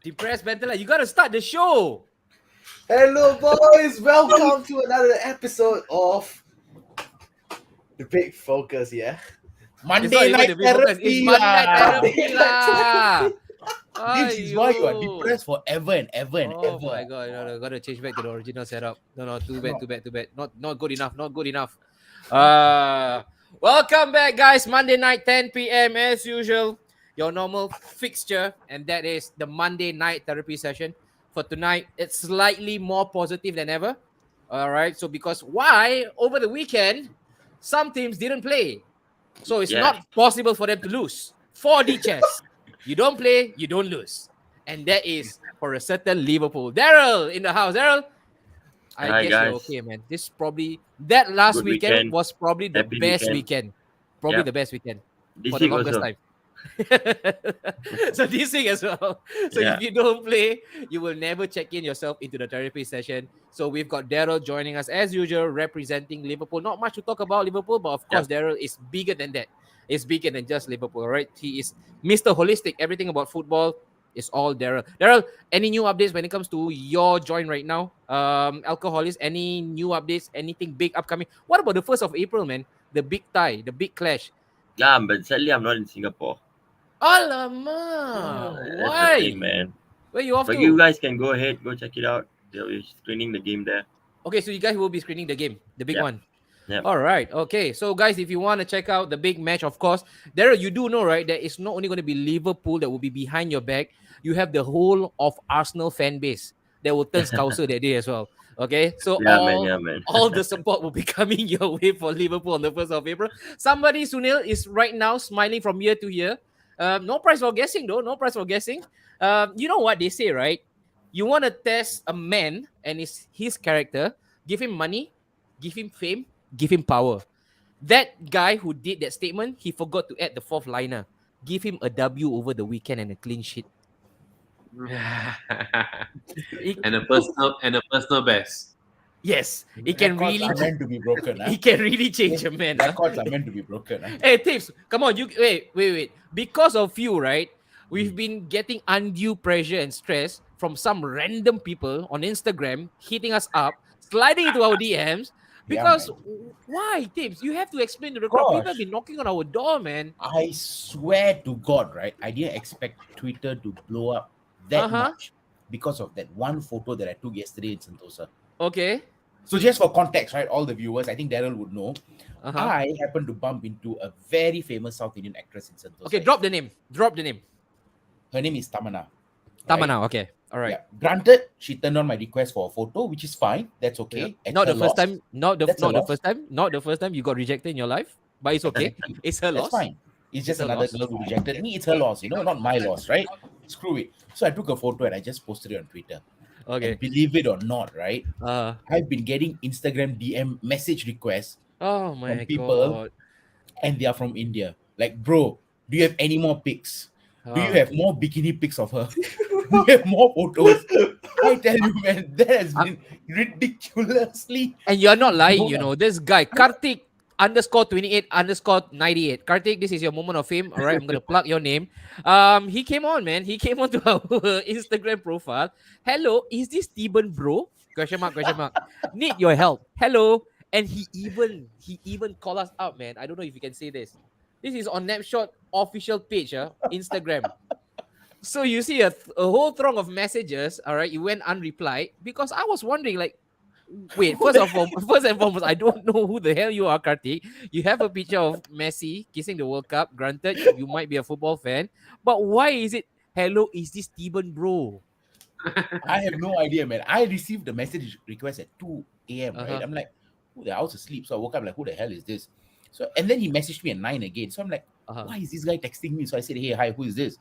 Depressed Bentala, you gotta start the show. Hello, boys. Welcome to another episode of the Big Focus. Yeah, It's not Monday even night the big focus. It's therapy Monday night lah. therapy lah. This is why you are Aiyo. depressed forever and ever and Oh ever. my god, no, gotta change back to the original setup. No, too bad. Not good enough. Welcome back, guys. Monday night, 10 p.m. as usual. Your normal fixture, and that is the Monday night therapy session. For tonight, it's slightly more positive than ever. All right. So because why? Over the weekend, some teams didn't play. So it's not possible for them to lose. 4D chess. You don't play, you don't lose. And that is for a certain Liverpool. Daryl in the house. Daryl, I Hi, guess guys. you're okay, man. This probably that last Good weekend weekend. was probably the Happy best weekend. weekend. Probably Yep. the best weekend This for the week longest also. time. So this week as well. So Yeah. if you don't play, you will never check in yourself into the therapy session. So we've got Daryl joining us as usual, representing Liverpool. Not much to talk about Liverpool, but of course, Daryl is bigger than that. It's bigger than just Liverpool, right? He is Mr. Holistic. Everything about football is all Daryl. Daryl, any new updates when it comes to your joint right now? Alcoholics, any new updates? Anything big upcoming? What about the 1st of April, man? The big tie, the big clash. Yeah, but sadly I'm not in Singapore. Alamak! That's Why? the thing, man. Where you off But to? you guys can go ahead, go check it out. They'll be screening the game there. Okay, so you guys will be screening the game, the big Yep. one. Yep. All right. Okay. So, guys, if you want to check out the big match, of course, Daryl, you do know, right, that it's not only going to be Liverpool that will be behind your back. You have the whole of Arsenal fan base that will turn Scouser that day as well. Okay. So, Yeah, man. all the support will be coming your way for Liverpool on the 1st of April. Somebody, Sunil, is right now smiling from ear to ear. No price for guessing, though. No price for guessing. You know what they say, right? You want to test a man and his character, give him money, give him fame, give him power. That guy who did that statement, he forgot to add the fourth liner. Give him a W over the weekend and a clean sheet. and a personal best. Yes, it can Records really, are meant to be broken. it can really change a man. Records are meant to be broken. Hey, Tips, come on, you wait. Because of you, right? We've been getting undue pressure and stress from some random people on Instagram hitting us up, sliding into our DMs. Because why, Tips? You have to explain to the crowd. People have been knocking on our door, man. I swear to God, right? I didn't expect Twitter to blow up that much because of that one photo that I took yesterday in Sentosa. Okay. So just for context, right, all the viewers, I think Daryl would know. I happened to bump into a very famous South Indian actress in Sentosa. Okay, drop the name. Her name is Tamana. Tamana, okay. All right. Yeah. Granted, she turned on my request for a photo, which is fine. That's okay. Yeah. Not the first time. Not the first time you got rejected in your life. But it's okay. It's her loss. That's fine. It's just another girl who rejected me. It's her loss, not my loss, right? Screw it. So I took a photo and I just posted it on Twitter. Okay. And believe it or not, right? I've been getting Instagram DM message requests from people, God. And they are from India. Like, bro, do you have any more pics? Do you have more bikini pics of her? Do you have more photos? I tell you, man, that has been ridiculously. And you're not lying, This guy, Karthik _28 _98. Karthik, this is your moment of fame. All right, I'm gonna plug your name. He came on, man. He came on to our Instagram profile. Hello, is this Steven, bro? Question mark. Need your help. Hello. And he even called us out, man. I don't know if you can say this. This is on Snapshot official page, Instagram. So you see a whole throng of messages. All right, you went unreplied because I was wondering, like, wait, first and foremost, I don't know who the hell you are, Karthik. You have a picture of Messi kissing the World Cup. Granted, you might be a football fan, but why is it, hello, is this Steven, bro? I have no idea, man. I received the message request at 2 a.m., right? I'm like, who the hell's asleep? So I woke up like, who the hell is this? So, and then he messaged me at 9 again. So I'm like, why is this guy texting me? So I said, hey, hi, who is this?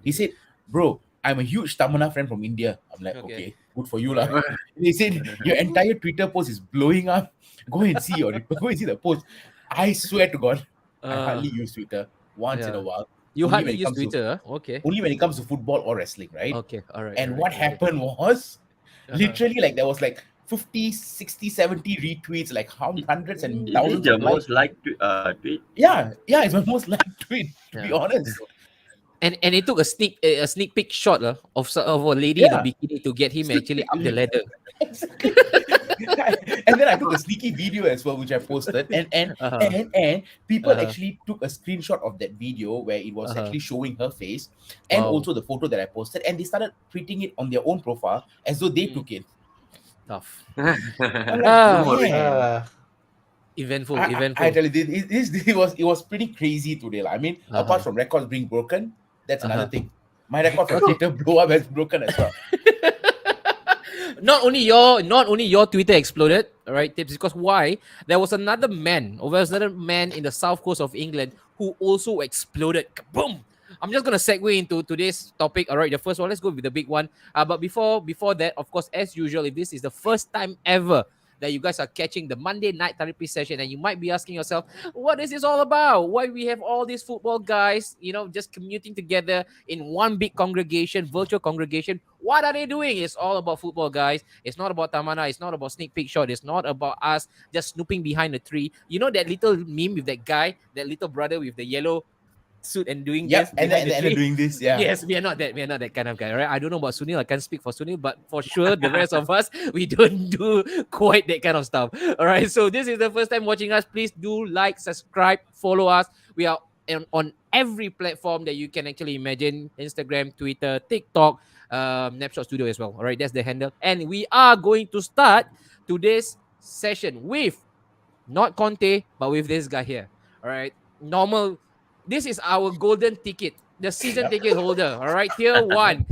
He said, bro, I'm a huge Tamana friend from India. I'm like, okay, good for you, lah. He said, your entire Twitter post is blowing up. Go and see the post. I swear to God, I hardly use Twitter once in a while. You hardly use Twitter, okay? Only when it comes to football or wrestling, right? Okay, all right. And what happened was, literally, like, there was like 50, 60, 70 retweets, like hundreds and thousands. Is it your most liked tweet? Yeah, it's my most liked tweet, to be honest. And it took a sneak peek shot of a lady in a Yeah. bikini to get him actually up the ladder. Exactly. And then I took a sneaky video as well, which I posted, Uh-huh. and people Uh-huh. actually took a screenshot of that video where it was Uh-huh. actually showing her face, and Wow. also the photo that I posted, and they started tweeting it on their own profile as though they Mm. took it. Tough. I'm like, Ah, man. eventful, I eventful. tell you, it was pretty crazy today. I mean, apart Uh-huh. from records being broken, that's another Uh-huh. thing. My record for Okay. Twitter blow up has broken as well. Not only your Twitter exploded, all right, tips, because why? There was another man, in the south coast of England who also exploded. Boom. I'm just gonna segue into today's topic. All right, the first one. Let's go with the big one. But before that, of course, as usual, if this is the first time ever that you guys are catching the Monday night therapy session, and you might be asking yourself, what is this all about? Why we have all these football guys, just commuting together in one big congregation, virtual congregation? What are they doing? It's all about football, guys. It's not about Tamana. It's not about sneak peek shot. It's not about us just snooping behind a tree. You know that little meme with that guy, that little brother with the yellow suit and doing Yep, this and behind then, the and then tree? doing this, yeah. Yes, we are not that. We are not that kind of guy, right? I don't know about Sunil. I can't speak for Sunil, but for sure, the rest of us, we don't do quite that kind of stuff. All right. So this is the first time watching us. Please do like, subscribe, follow us. We are on every platform that you can actually imagine: Instagram, Twitter, TikTok, Snapshot Studio as well. All right, that's the handle. And we are going to start today's session with not Conte, but with this guy here. All right. Normal. This is our golden ticket, the season Yep. ticket holder. All right. Tier one.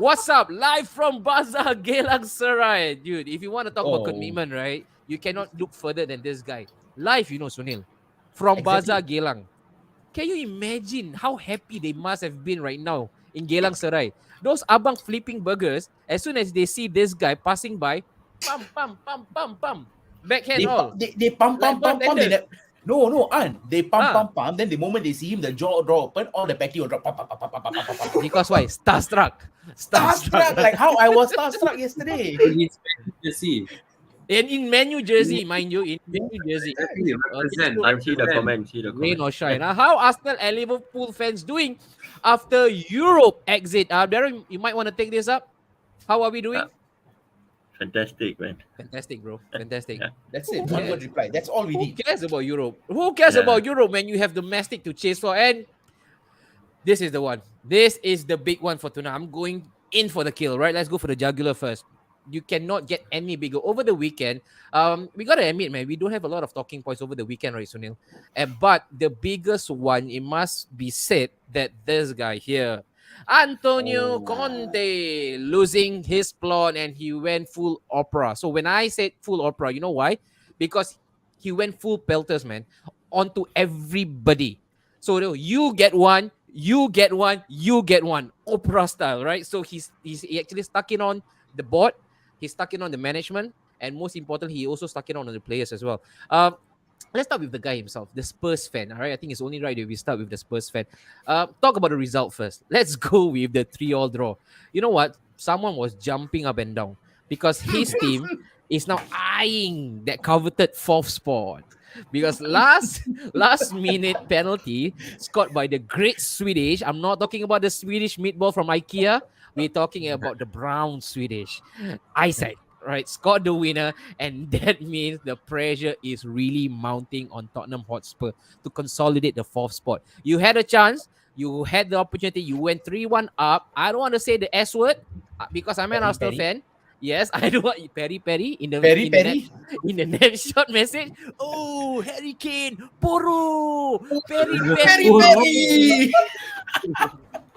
What's up? Live from Bazaar, Geylang Serai. Dude, if you want to talk about Oh, commitment, right? You cannot look further than this guy. Live, Sunil. From Bazaar, exactly. Geylang. Can you imagine how happy they must have been right now in Geylang Serai? Those abang flipping burgers, as soon as they see this guy passing by, pam, pam, pam, pam, pam. Backhand all. They pump, Like pump, pump, pump. bartenders. No, they pump, Ah, pump, pump. Then the moment they see him, the jaw draw open, all the patty will drop. Pump, pump, pump, pump, pump, pump, pump, pump. because why? Starstruck. Starstruck, like how I was starstruck yesterday. He's fantasy. And in menu jersey, mind you, in menu jersey. Exactly. Represent. So, And see the Represent. comment. See the rain comment. or shine. How Arsenal and Liverpool fans doing after Europe exit? Darren, you might want to take this up. How are we doing? Fantastic, man. Fantastic, bro. Fantastic. Yeah. That's it. One word reply. That's all we Who need. cares about Europe? Who cares Yeah. about Europe when you have domestic to chase for? And this is the one. This is the big one for tonight. I'm going in for the kill, right? Let's go for the jugular first. You cannot get any bigger. Over the weekend, we gotta admit, man, we don't have a lot of talking points over the weekend, right, Sunil? But the biggest one, it must be said that this guy here, Antonio Oh. Conte, losing his plot and he went full opera. So when I said full opera, you know why? Because he went full pelters, man, onto everybody. So you get one, you get one, you get one, opera style, right? So he actually stuck in on the board, he stuck in on the management, and most importantly, he also stuck in on the players as well. Let's start with the guy himself, the Spurs fan. All right, I think it's only right that we start with the Spurs fan. Talk about the result first. Let's go with the 3-all draw. You know what? Someone was jumping up and down because his team is now eyeing that coveted fourth spot. Because last minute penalty scored by the great Swedish. I'm not talking about the Swedish meatball from IKEA. We're talking about the brown Swedish. Eyesight, right? Scored the winner, and that means the pressure is really mounting on Tottenham Hotspur to consolidate the fourth spot. You had a chance. You had the opportunity. You went 3-1 up. I don't want to say the S word because I'm an Perry, Arsenal Perry. fan. Yes, I don't want Perry in the Perry, in the Perry. in the next short message. Oh, Harry Kane, Poro, Perry, Perry, Perry. Perry.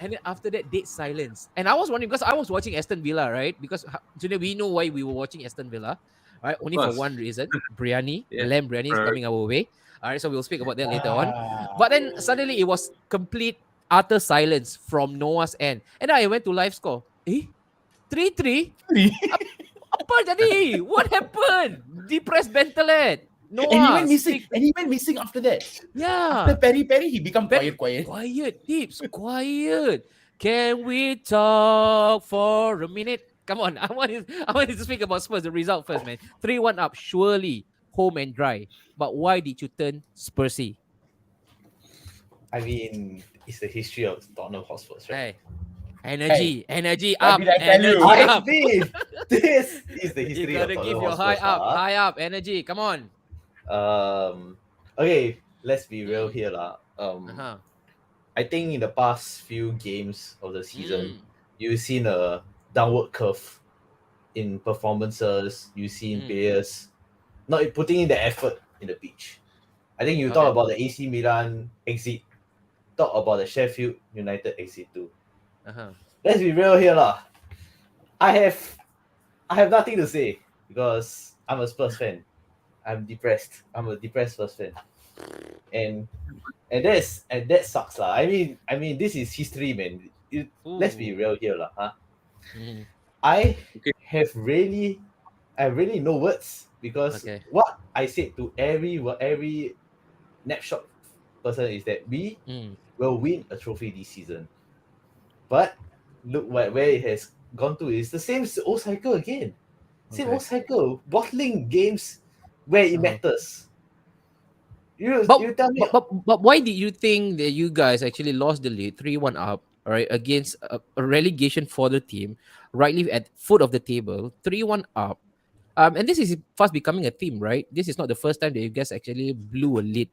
And then after that, dead silence. And I was wondering because I was watching Aston Villa, right? Because today we know why we were watching Aston Villa, right? Only for course. one reason: biryani, Yeah. lamb biryani is Right. coming our way. All right, so we'll speak about that later on. Ah. But then suddenly it was complete utter silence from Noah's end, and then I went to live score. 3-3. Apa jadi? What happened? Depressed Bentelet. And he Noah. went missing. And he went missing after that. Yeah. After Perry, Perry, he become Perry- quiet. Quiet, Tips. Quiet. Can we talk for a minute? Come on. I wanted to speak about Spurs, the result first, man. 3-1 up, surely home and dry. But why did you turn Spursy? I mean, it's the history of Tottenham Hotspurs, right? Hey, energy what up, did I tell you? energy I up. mean, this is the You history of gotta give Tottenham your high Hotspurs, up, lah. energy. Come on. Okay, let's be real Mm. here, lah. Uh-huh. I think in the past few games of the season, Mm. you've seen a downward curve in performances. You've seen Mm. players not putting in the effort in the pitch. I think you Okay. talk about the AC Milan exit, talk about the Sheffield United exit too. Uh-huh. Let's be real here, lah. I have I have nothing to say because I'm a Spurs fan. I'm depressed. I'm a depressed Spurs fan, and that sucks, lah. I mean, this is history, man. Let's be Ooh. real here, lah. Huh? Mm. I Okay. have really, I really no words because Okay. what I said to every snapshot person is that we Mm. will win a trophy this season. But look where it has gone to. It's the same old cycle again. Same Okay. old cycle. Bottling games where it Uh-huh. matters. You But you tell me. but why did you think that you guys actually lost the lead 3-1 up, all right, against a relegation fodder team, rightly at foot of the table, 3-1 up? And this is fast becoming a theme, right? This is not the first time that you guys actually blew a lead.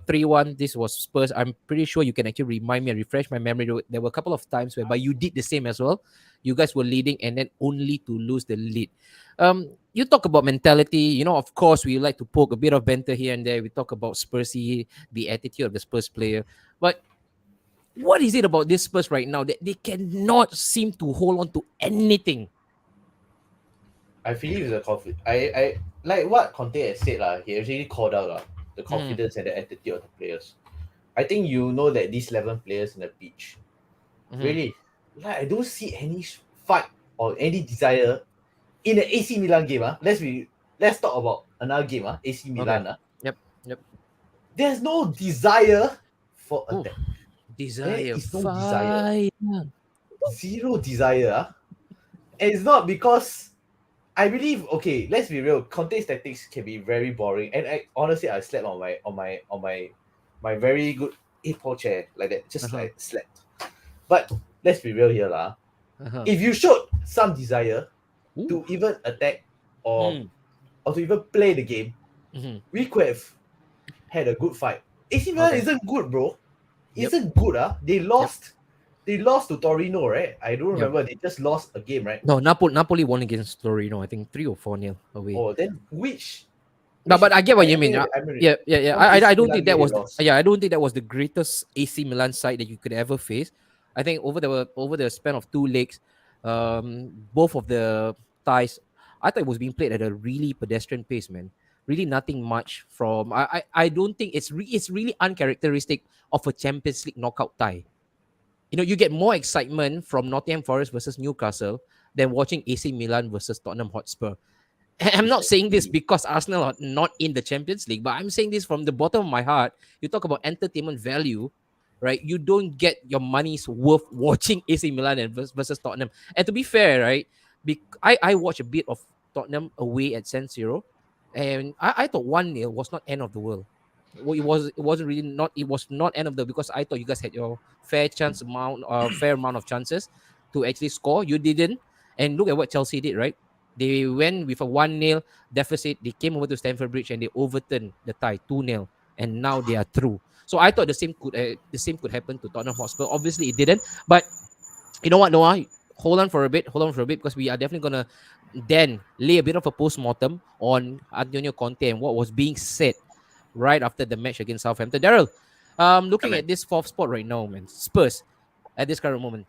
3-1, this was Spurs. I'm pretty sure you can actually remind me and refresh my memory. There were a couple of times whereby you did the same as well. You guys were leading and then only to lose the lead. You talk about mentality. Of course, we like to poke a bit of banter here and there. We talk about Spursy, the attitude of the Spurs player. But what is it about this Spurs right now that they cannot seem to hold on to anything? I feel it's a conflict. I like what Conte has said, lah. He actually called out, the Mm, confidence and the attitude of the players. I think you know that these 11 players in the pitch, mhm. really, like I don't see any fight or any desire in the AC Milan game. Let's talk about another game. AC Okay. Milan. Yep. Yep. There's no desire for Ooh. attack. There Desire, is no desire. fire. Zero desire. And it's not because I believe, okay, let's be real. Conte's tactics can be very boring, and honestly, I slept on my very good A4 chair like that, just Uh-huh. like slept. But let's be real here, lah. Uh-huh. If you showed some desire Ooh. to even attack or Mm. or to even play the game, Mhm. we could have had a good fight. AC Milan Okay. isn't good, bro. Yep. Isn't good, They lost. They lost to Torino, right? I don't Yep. remember. They just lost a game, right? No, Napoli won against Torino. I think 3 or 4-0 away. Oh, then which But I get what you mean. mean, Yeah, yeah, yeah. one I AC don't Milan think game that they was lost. yeah. I don't think that was the greatest AC Milan side that you could ever face. I think over the span of 2 legs, both of the ties, I thought it was being played at a really pedestrian pace, man. Really nothing much from. I don't think it's really uncharacteristic of a Champions League knockout tie. You get more excitement from Nottingham Forest versus Newcastle than watching AC Milan versus Tottenham Hotspur. I'm not saying this Precisely. because Arsenal are not in the Champions League, but I'm saying this from the bottom of my heart. You talk about entertainment value, right? You don't get your money's worth watching AC Milan and versus Tottenham. And to be fair, right, I watched a bit of Tottenham away at San Siro, and I thought 1-0 was not end of the world. It wasn't really not it was not end of the because I thought you guys had your fair amount of chances to actually score. You didn't, and look at what Chelsea did, right? They went with a 1-0 deficit. They came over to Stamford Bridge and they overturned the tie 2-0, and now they are through. So I thought the same could happen to Tottenham Hotspur. Obviously, it didn't. But you know what, Noah? Hold on for a bit, because we are definitely gonna then lay a bit of a post-mortem on Antonio Conte and what was being said right after the match against Southampton. Daryl, I looking mean, at this fourth spot right now, man, Spurs at this current moment.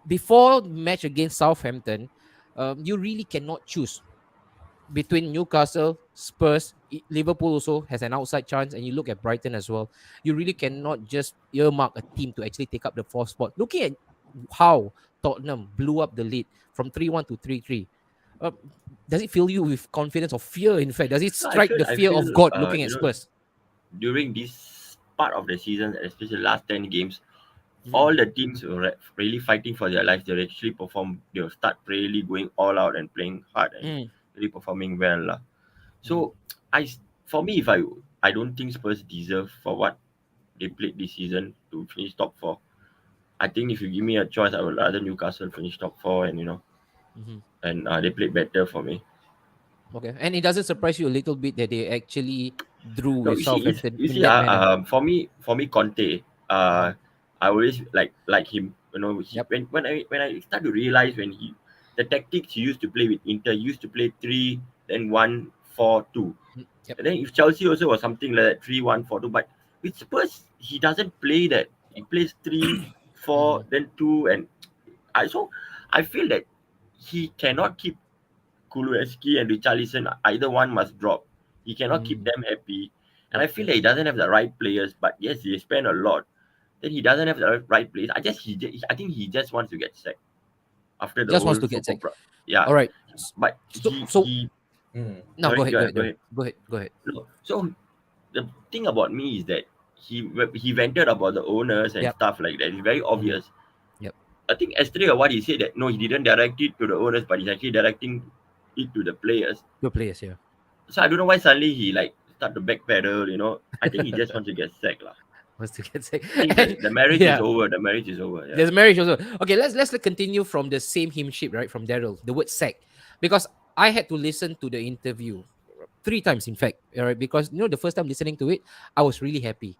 Before match against Southampton, you really cannot choose between Newcastle, Spurs, Liverpool also has an outside chance, and you look at Brighton as well. You really cannot just earmark a team to actually take up the fourth spot. Looking at how Tottenham blew up the lead from 3-1 to 3-3, uh, does it fill you with confidence or fear? In fact, does it no, I strike feel, the I fear feel, of God looking at Spurs? during this part of the season, especially last 10 games, Mhm. all the teams were really fighting for their lives. They actually perform. They'll start really going all out and playing hard and Mm, really performing well, lah. mm, So I, for me, if I don't think Spurs deserve for what they played this season to finish top four. I think if you give me a choice, I would rather Newcastle finish top four, and Mhm. and they played better for me. Okay, and it doesn't surprise you a little bit that they actually drew No, with you see, Southampton in that manner. for me, Conte, Uh-huh. I always like him. Yep. When I start to realize the tactics he used to play with Inter, he used to play 3, then 1, 4, 2. Yep. And then if Chelsea also was something like that, 3, 1, 4, 2. But with Spurs, he doesn't play that. He plays 3, 4, Mm, then 2, and I feel that he cannot keep Kulusevski and Richarlison. Either one must drop. He cannot keep mm. them happy. And I Yep. feel Yep. that he doesn't have the right players. But yes, he spent a lot. Then he doesn't have the right players. I think he just wants to get sacked after the Just wants whole to get football. sacked. Yeah, All right. but So, so he Mm. now go sorry, ahead. Go ahead. go Go ahead. ahead. Go ahead. Go ahead. No, so the thing about me is that he vented about the owners and Yep. stuff like that. It's very Mhm. obvious. Yep. I think yesterday or what he said that no, he didn't direct it to the owners, but he's actually directing it to the players. Good players here. So I don't know why suddenly he start to backpedal. I think he just wants to get sacked lah. Wants to get sacked. I think And the marriage is yeah, over. The marriage is over. Yeah. there's marriage also. Okay, let's continue from the same hymn ship, right? From Daryl, the word sack, because I had to listen to the interview three times, in fact. All right, because the first time listening to it, I was really happy.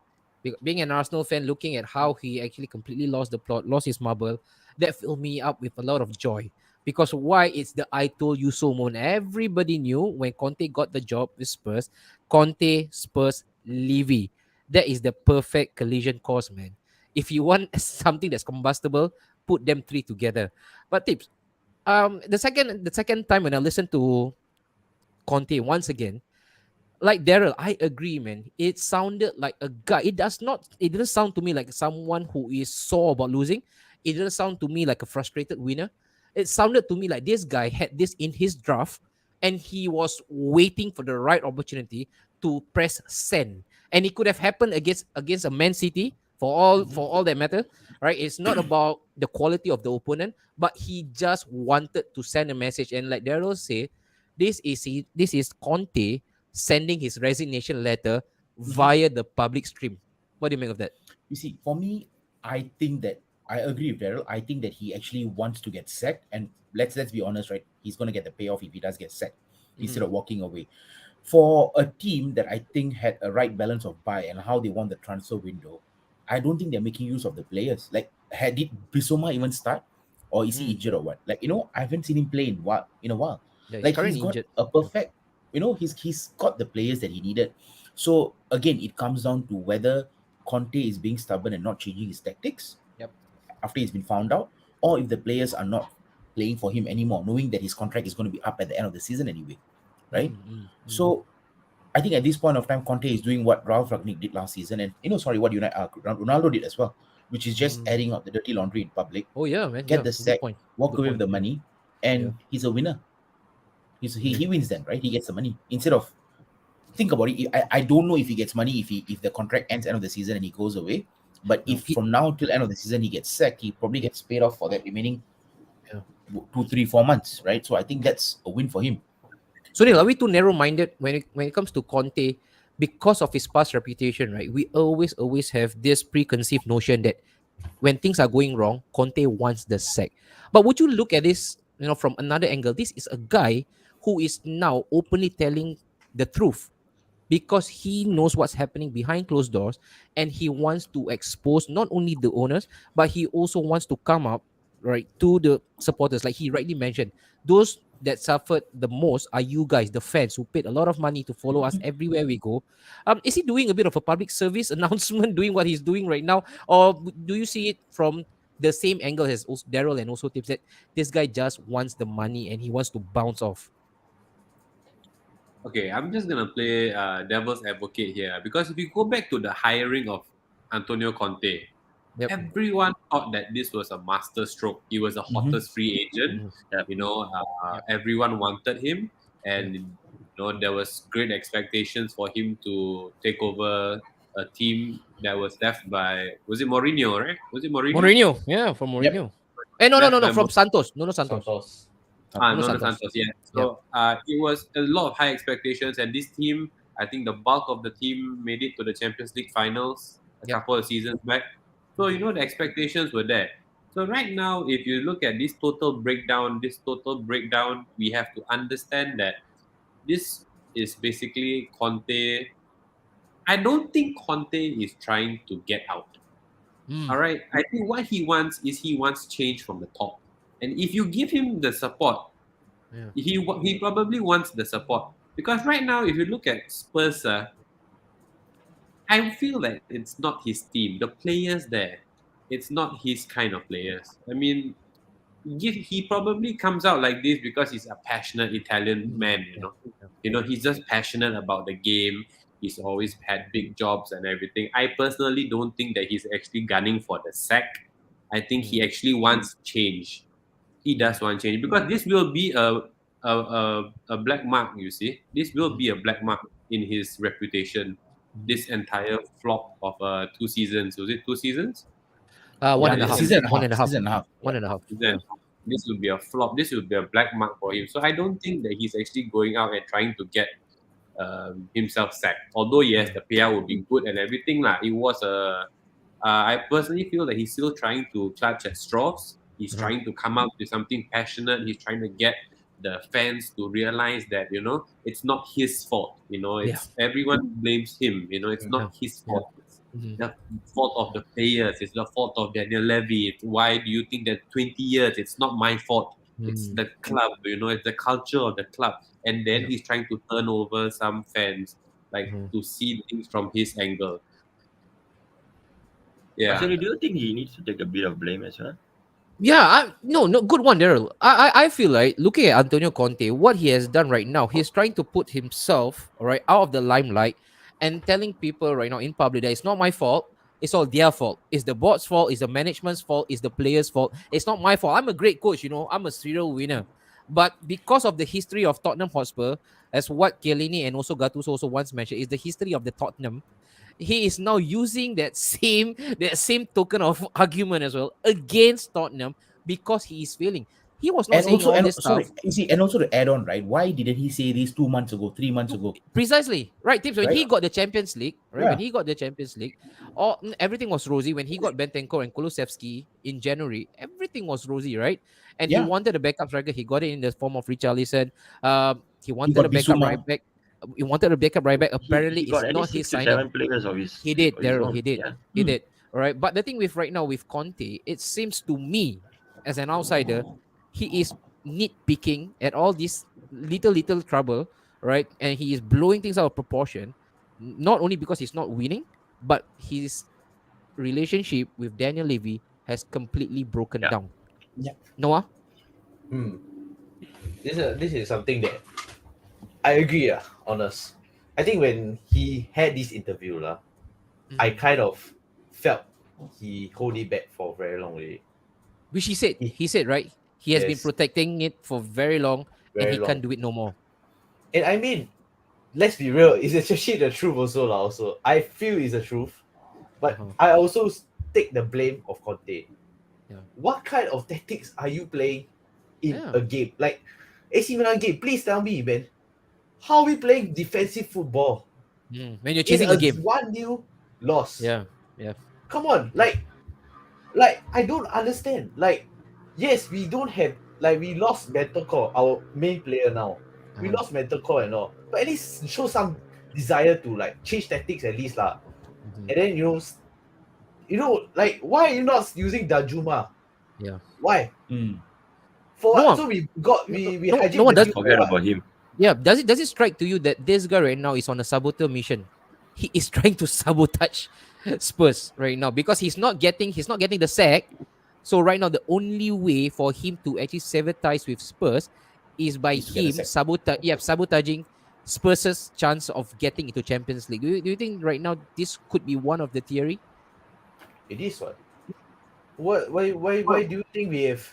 Being an Arsenal fan, looking at how he actually completely lost the plot, lost his marble, that filled me up with a lot of joy. Because why? It's the I told you so moment. Everybody knew when Conte got the job with Spurs, Conte, Spurs, Levy. That is the perfect collision course, man. If you want something that's combustible, put them three together. But tips. The second time when I listened to Conte once again, like Daryl, I agree, man. It sounded like a guy. It didn't sound to me like someone who is sore about losing. It didn't sound to me like a frustrated winner. It sounded to me like this guy had this in his draft and he was waiting for the right opportunity to press send. And it could have happened against a Man City Mhm. for all that matter, right? It's not about the quality of the opponent, but he just wanted to send a message. And like Daryl said, this is Conte sending his resignation letter Mhm. via the public stream. What do you make of that? You see, for me, I think that I agree with Daryl. I think that he actually wants to get sacked, and let's be honest, right? He's going to get the payoff if he does get sacked instead Mhm. of walking away. For a team that I think had a right balance of buy and how they won the transfer window, I don't think they're making use of the players. Like, did Bisoma even start, or is he Mm. injured or what? Like, I haven't seen him play in a while. Yeah, he's Like, he's currently got injured. a perfect, he's got the players that he needed. So again, it comes down to whether Conte is being stubborn and not changing his tactics Yep. after he's been found out, or if the players are not playing for him anymore, knowing that his contract is going to be up at the end of the season anyway, right? Mm, mm, mm. So I think at this point of time, Conte is doing what Ralph Ragnick did last season, and what Ronaldo did as well, which is just Mm. airing out the dirty laundry in public, Oh yeah, man. get Yeah, the good sack, point. walk Good away with point. the Yeah, money, yeah. and he's a winner. He Mm. wins then, right? He gets the money instead of think about it. I don't know if he gets money if the contract ends end of the season and he goes away. But No, if from now till end of the season he gets sacked, he probably gets paid off for that remaining yeah. 2, 3, 4 months, right? So I think that's a win for him. So Neil, are we too narrow-minded when it comes to Conte because of his past reputation, right? We always have this preconceived notion that when things are going wrong, Conte wants the sack. But would you look at this, from another angle? This is a guy who is now openly telling the truth because he knows what's happening behind closed doors and he wants to expose not only the owners but he also wants to come up right to the supporters, like he rightly mentioned. Those that suffered the most are you guys, the fans who paid a lot of money to follow us everywhere we go. Is he doing a bit of a public service announcement doing what he's doing right now, or do you see it from the same angle as Daryl and also Tips, that this guy just wants the money and he wants to bounce off? Okay, I'm just gonna play devil's advocate here because if you go back to the hiring of Antonio Conte, Yep. everyone thought that this was a master stroke. He was the Mhm. hottest free agent. Mhm. Yep. Yep. Everyone wanted him, Yeah. and there was great expectations for him to take over a team that was left by, was it Mourinho, right? Was it Mourinho? Mourinho, yeah, from Yep. Mourinho. No, no, Left no, no, by from Santos. No, no, Santos. Santos. No, no, Nuno Santos. Santos, yeah. Yeah. So it was a lot of high expectations, and this team, I think the bulk of the team made it to the Champions League finals. a couple of seasons back. So the expectations were there. So right now, if you look at this total breakdown, we have to understand that this is basically Conte. I don't think Conte is trying to get out. All right. I think what he wants change from the top. And if you give him the support, Yeah. he probably wants the support. Because right now, if you look at Spurs, I feel that it's not his team. The players there, it's not his kind of players. I mean, he probably comes out like this because he's a passionate Italian man, he's just passionate about the game. He's always had big jobs and everything. I personally don't think that he's actually gunning for the sack. I think he actually wants change. He does want change because this will be a black mark, you see. This will be a black mark in his reputation. This entire flop of 2 seasons. Was it 2 seasons? One Yeah, and a half. Season and a One half. and a half. Season and a half. One and a half. Then this will be a flop. This will be a black mark for him. So I don't think that he's actually going out and trying to get himself sacked. Although yes, the payout would be good and everything lah. It was I personally feel that he's still trying to clutch at straws. He's trying to come up with something passionate. He's trying to get the fans to realize that it's not his fault. It's everyone blames him. It's not his fault. It's the fault of the players. It's the fault of Daniel Levy. Why do you think that 20 years? It's not my fault. It's the club. It's the culture of the club. And then he's trying to turn over some fans, to see things from his angle. Yeah. Actually, do you think he needs to take a bit of blame as well? Yeah, no, good one, Daryl. I feel like looking at Antonio Conte, what he has done right now, he's trying to put himself right out of the limelight and telling people right now in public that it's not my fault. It's all their fault. It's the board's fault. It's the management's fault. It's the players' fault. It's not my fault. I'm a great coach. I'm a serial winner. But because of the history of Tottenham Hotspur, as what Chiellini and also Gattuso also once mentioned, is the history of the Tottenham. He is now using that same token of argument as well against Tottenham because he is failing. He was not And saying also, all and this sorry, stuff. you see, and also to add on, right? Why didn't he say this 2 months ago, 3 months ago? Precisely. Right, Tips. When Right. he got the Champions League, right? Yeah. When he got the Champions League, everything was rosy. When he got Bentancur and Kulusevski in January, everything was rosy, right? And he Yeah. wanted a backup striker. He got it in the form of Richarlison. He wanted got a backup Bissouma. right back. He wanted a backup right back. Apparently, he got it's at not least his 6 to signing. 7 players of his. He did, of his Daryl. own. He did. Yeah. He did. All right. But the thing with right now with Conte, it seems to me, as an outsider, he is nitpicking at all this little trouble, right? And he is blowing things out of proportion, not only because he's not winning, but his relationship with Daniel Levy has completely broken down. Yeah. Noah? This is something that I agree, honest. I think when he had this interview, I kind of felt he hold it back for very long already. Which he said, right? He has been Yes. protecting it for very long and Very he long. can't do it no more. And I mean, let's be real, it's actually the truth also. Also, I feel it's the truth. But I also take the blame of Conte. Yeah. What kind of tactics are you playing in Yeah. a game? Like AC Milan game, please tell me, man. How are we playing defensive football? When you're chasing a game. 1-0 loss. Yeah. Come on, like I don't understand. Like, yes, we don't have, like, we lost mental core, our main player now. We lost mental core and all, but at least show some desire to like change tactics at least lah. And then like, why are you not using Danjuma? Yeah. Why? For No what? one- So we no hijacked one the does- game for Forget what? about him. Yeah, does it strike to you that this guy right now is on a saboteur mission? He is trying to sabotage Spurs right now because he's not getting the sack. So right now the only way for him to actually sever ties with Spurs is by Is to get him the sack. sabotaging Spurs' chance of getting into Champions League. Do you think right now this could be one of the theory? It is what? Why do you think we have?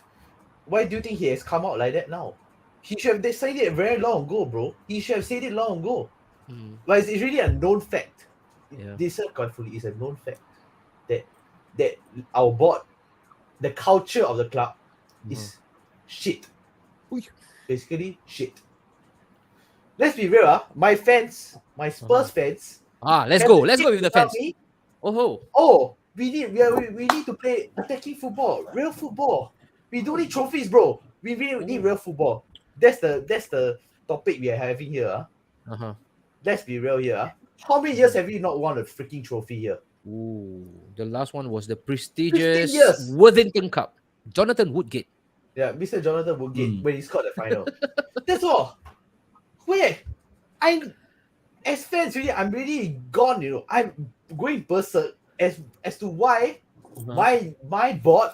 Why do you think he has come out like that now? He should have decided it very long ago, bro. He should have said it long ago. But it's really a known fact. Yeah. This confidently is a known fact that our board, the culture of the club, is shit. Basically shit. Let's be real, my Spurs fans. Let's go with the tell fans. me Oh, We need to play attacking football, real football. We don't need trophies, bro. We really need real football. That's the topic we are having here. uh-huh. Let's be real here. How many years have we not won a freaking trophy here? Ooh, the last one was the 15 prestigious years. Worthington Cup. Jonathan Woodgate. Yeah, Mr. Jonathan Woodgate Mm. when he scored the final. That's all. Where as fans, really, I'm really gone. I'm going berserk as to why my board,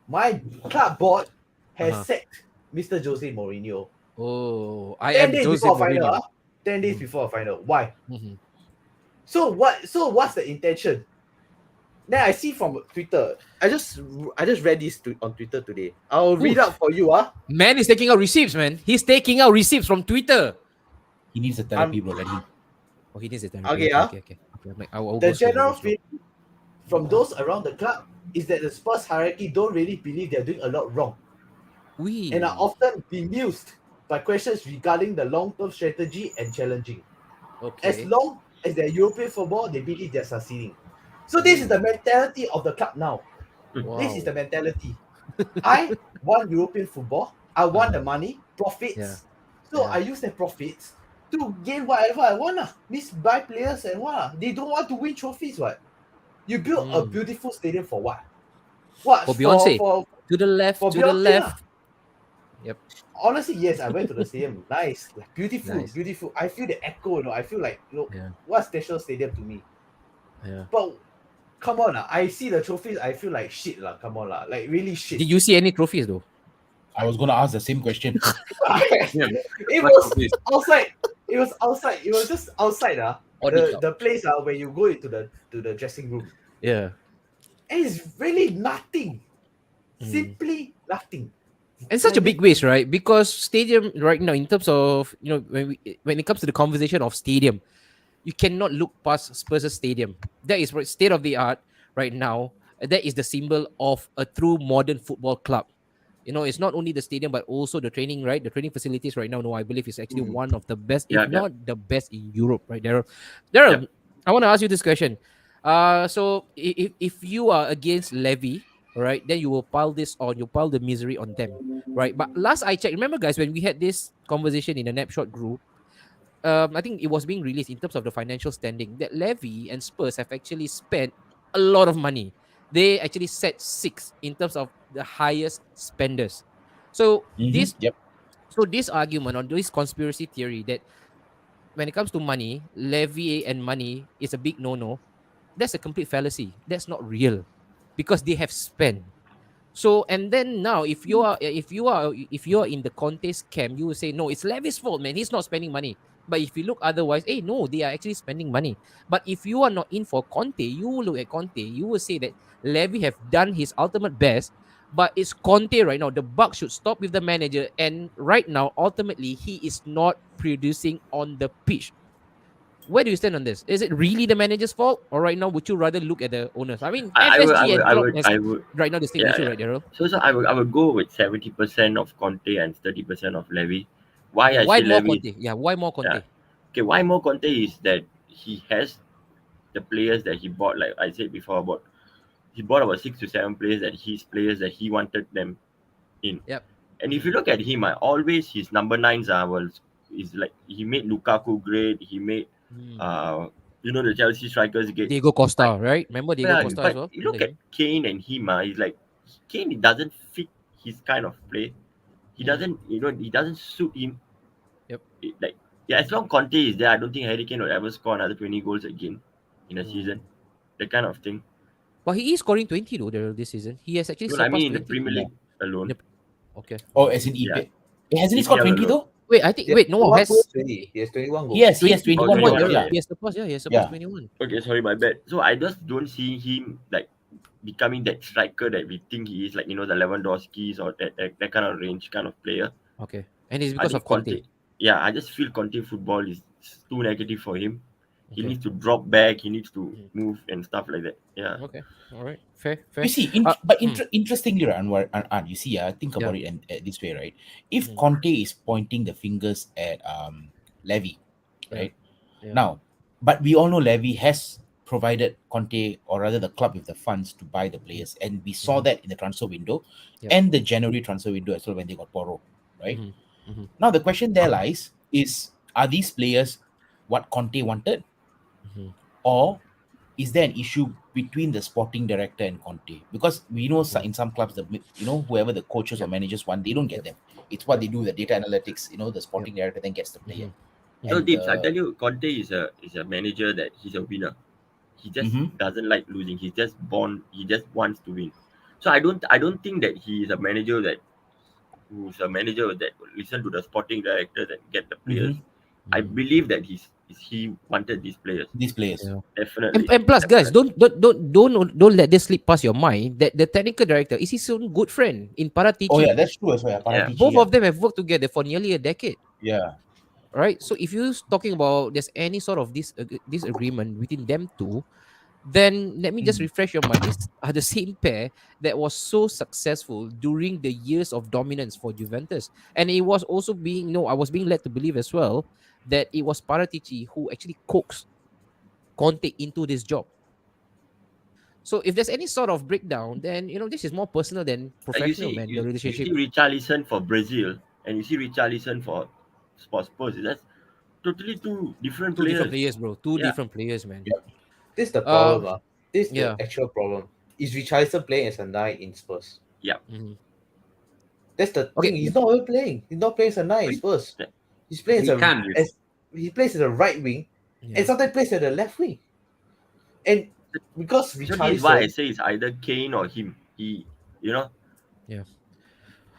my club board, has Uh-huh. sacked Mr. Jose Mourinho Oh, I 10 am days Jose before a final. Mourinho. 10 days before a final. Why? Mhm. So what's the intention? Then I see from Twitter. I just read this on Twitter today. I'll read Oof. out for you. Man is taking out receipts, man. He's taking out receipts from Twitter. He needs a therapy, bro. Let him. Oh, he needs it. Okay, Okay. I will The go slow, general go slow. feeling from those around the club is that the Spurs hierarchy don't really believe they're doing a lot wrong Oui. and are often bemused by questions regarding the long-term strategy and challenging. Okay. As long as they're European football, they believe they're succeeding. So this is the mentality of the club now. Wow. This is the mentality. I want European football. I want the money, profits. Yeah. So Yeah. I use the profits to gain whatever I want. Means buy players and what. They don't want to win trophies, what? You build a beautiful stadium for what? What? For Beyonce. For To the left, for to the Beyonce. left. Yep. Honestly, yes, I went to the stadium. Nice. Like, beautiful, Nice. beautiful. I feel the echo, I feel like, Yeah. what's National Stadium to me? Yeah. But come on, I see the trophies, I feel like shit, come on, like really shit. Did you see any trophies though? I was gonna ask the same question. Yeah. It What was trophies? outside. It was outside. It was just outside. Audit club. The place where you go into the dressing room. Yeah. And it's really nothing. Mm. Simply nothing. And such a big waste, right? Because stadium right now, in terms of when it comes to the conversation of stadium, you cannot look past Spurs Stadium. That is state of the art right now. That is the symbol of a true modern football club. It's not only the stadium but also the training, right? The training facilities right now. No, I believe is actually one of the best, if Yeah, yeah. not the best in Europe, right? Daryl, Yep. I want to ask you this question. So if you are against Levy, right, then you will pile this on, you pile the misery on them, right? But last I checked, remember guys, when we had this conversation in the Napshot group, I think it was being released in terms of the financial standing that Levy and Spurs have actually spent a lot of money. They actually set six in terms of the highest spenders. So Yep. this argument on this conspiracy theory that when it comes to money, Levy and money is a big no-no. That's a complete fallacy. That's not real because they have spent. So and then now, if you are in the Conte's camp, you will say no, it's Levy's fault, man. He's not spending money. But if you look otherwise, hey, no, they are actually spending money. But if you are not in for Conte, you will look at Conte. You will say that Levy have done his ultimate best, but it's Conte right now. The buck should stop with the manager, and right now, ultimately, he is not producing on the pitch. Where do you stand on this? Is it really the manager's fault, or right now would you rather look at the owners? I mean, FSG and Klopp has right now the same Yeah, issue, yeah. right, Daryl? So I would go with 70% of Conte and 30% of Levy. Why I Why say more Levy? Conte? Yeah, why more Conte? Yeah. Okay, why more Conte is that he has the players that he bought. Like I said before, he bought about 6 to 7 players that he wanted them in. Yep. And if you look at him, always his number nines is like he made Lukaku great. He made the Chelsea strikers great. Diego Costa, right? Remember Diego Costa as But well? you look at Kane and him, he's like Kane doesn't fit his kind of play. He doesn't, he doesn't suit him. Yep. As long Conte is there, I don't think Harry Kane will ever score another 20 goals again in a season. That kind of thing. But he is scoring 20 though, Daryl, this season. He has actually No, I surpassed mean in the 20. Premier League alone. Okay. Oh, as in Yeah. EP. Hasn't he scored EPL 20 alone. though? Wait, I think no He has 20. He has 21 goals. Yes, he has 21 21 points. goals. yeah. Yeah. He has surpassed, Yeah. 21. Okay, sorry, my bad. So I just don't see him like becoming that striker that we think he is, like the Lewandowski's or that kind of range kind of player. Okay. And it's I because think of Conte. Yeah, I just feel Conte football is too negative for him. He Okay. needs to drop back. He needs to move and stuff like that. Yeah. Okay. All right. Fair. You see, interestingly, Anwar, you see, think about it this way, right? If Conte is pointing the fingers at Levy, right? Yeah. Now, but we all know Levy has provided Conte, or rather the club, with the funds to buy the players. And we saw that in the transfer window Yep. and the January transfer window as well, when they got Poro, right? Mhm. Mhm. Now the question there lies is, are these players what Conte wanted, Mhm. or is there an issue between the sporting director and Conte? Because we know Mhm. in some clubs, whoever the coaches or Yep. managers want, they don't get Yep. them. It's what Yep. they do, the data analytics. The Yep. sporting director then gets the player, Mhm. No, Mhm. and Dips, I tell you, Conte is a manager that he's a winner. He just mm-hmm, doesn't like losing. He's just born. He just wants to win. So I don't think that he is a manager that will listen to the sporting directors and get the players. mm-hmm, I Mhm. believe that he wanted these players. these players. Yeah. Definitely, And plus, guys, definitely. don't let this slip past your mind that the technical director is his own good friend in Oh yeah, Paratici. that's true as well. Yeah, Yeah. Paratici, Both yeah, of them have worked together for nearly a decade, yeah. right? So if you're talking about there's any sort of disagreement between them two, then let me just Mm. refresh your mind. These are the same pair that was so successful during the years of dominance for Juventus. And it was also being, I was being led to believe as well that it was Paratici who actually coaxed Conte into this job. So if there's any sort of breakdown, then this is more personal than You professional, see, man. The you see relationship, Richarlison for Brazil, and you see Richarlison for Spurs. That's totally two different two different players. players, bro. Two Yeah. different players, man. Yep. This is the Uh, problem. This is the yeah. actual problem. Is Richarlison playing as a nine in Spurs? Yeah. Mhm. That's the thing. Okay. He's not even playing. He's not playing as a nine in He, Spurs. He's playing He can't. as he plays as a right wing, and Yeah. sometimes plays as the left wing. And because so this is why I Richarlison, say it's either Kane or him. Yeah.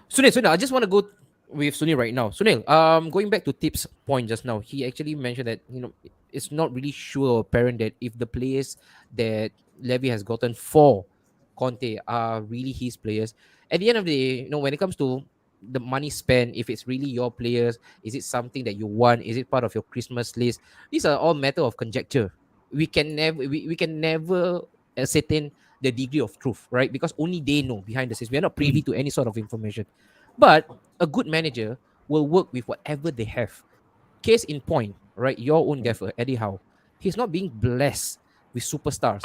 Sunil, I just want to go with Sunil right now. Sunil, going back to Tip's point just now, he actually mentioned that it's not really sure or apparent that if the players that Levy has gotten for Conte are really his players. At the end of the day, when it comes to the money spent, if it's really your players, is it something that you want? Is it part of your Christmas list? These are all matter of conjecture. We can never ascertain the degree of truth, right? Because only they know behind the scenes. We are not privy Mm. to any sort of information. But a good manager will work with whatever they have. Case in point, right? Your own gaffer, Eddie Howe. He's not being blessed with superstars,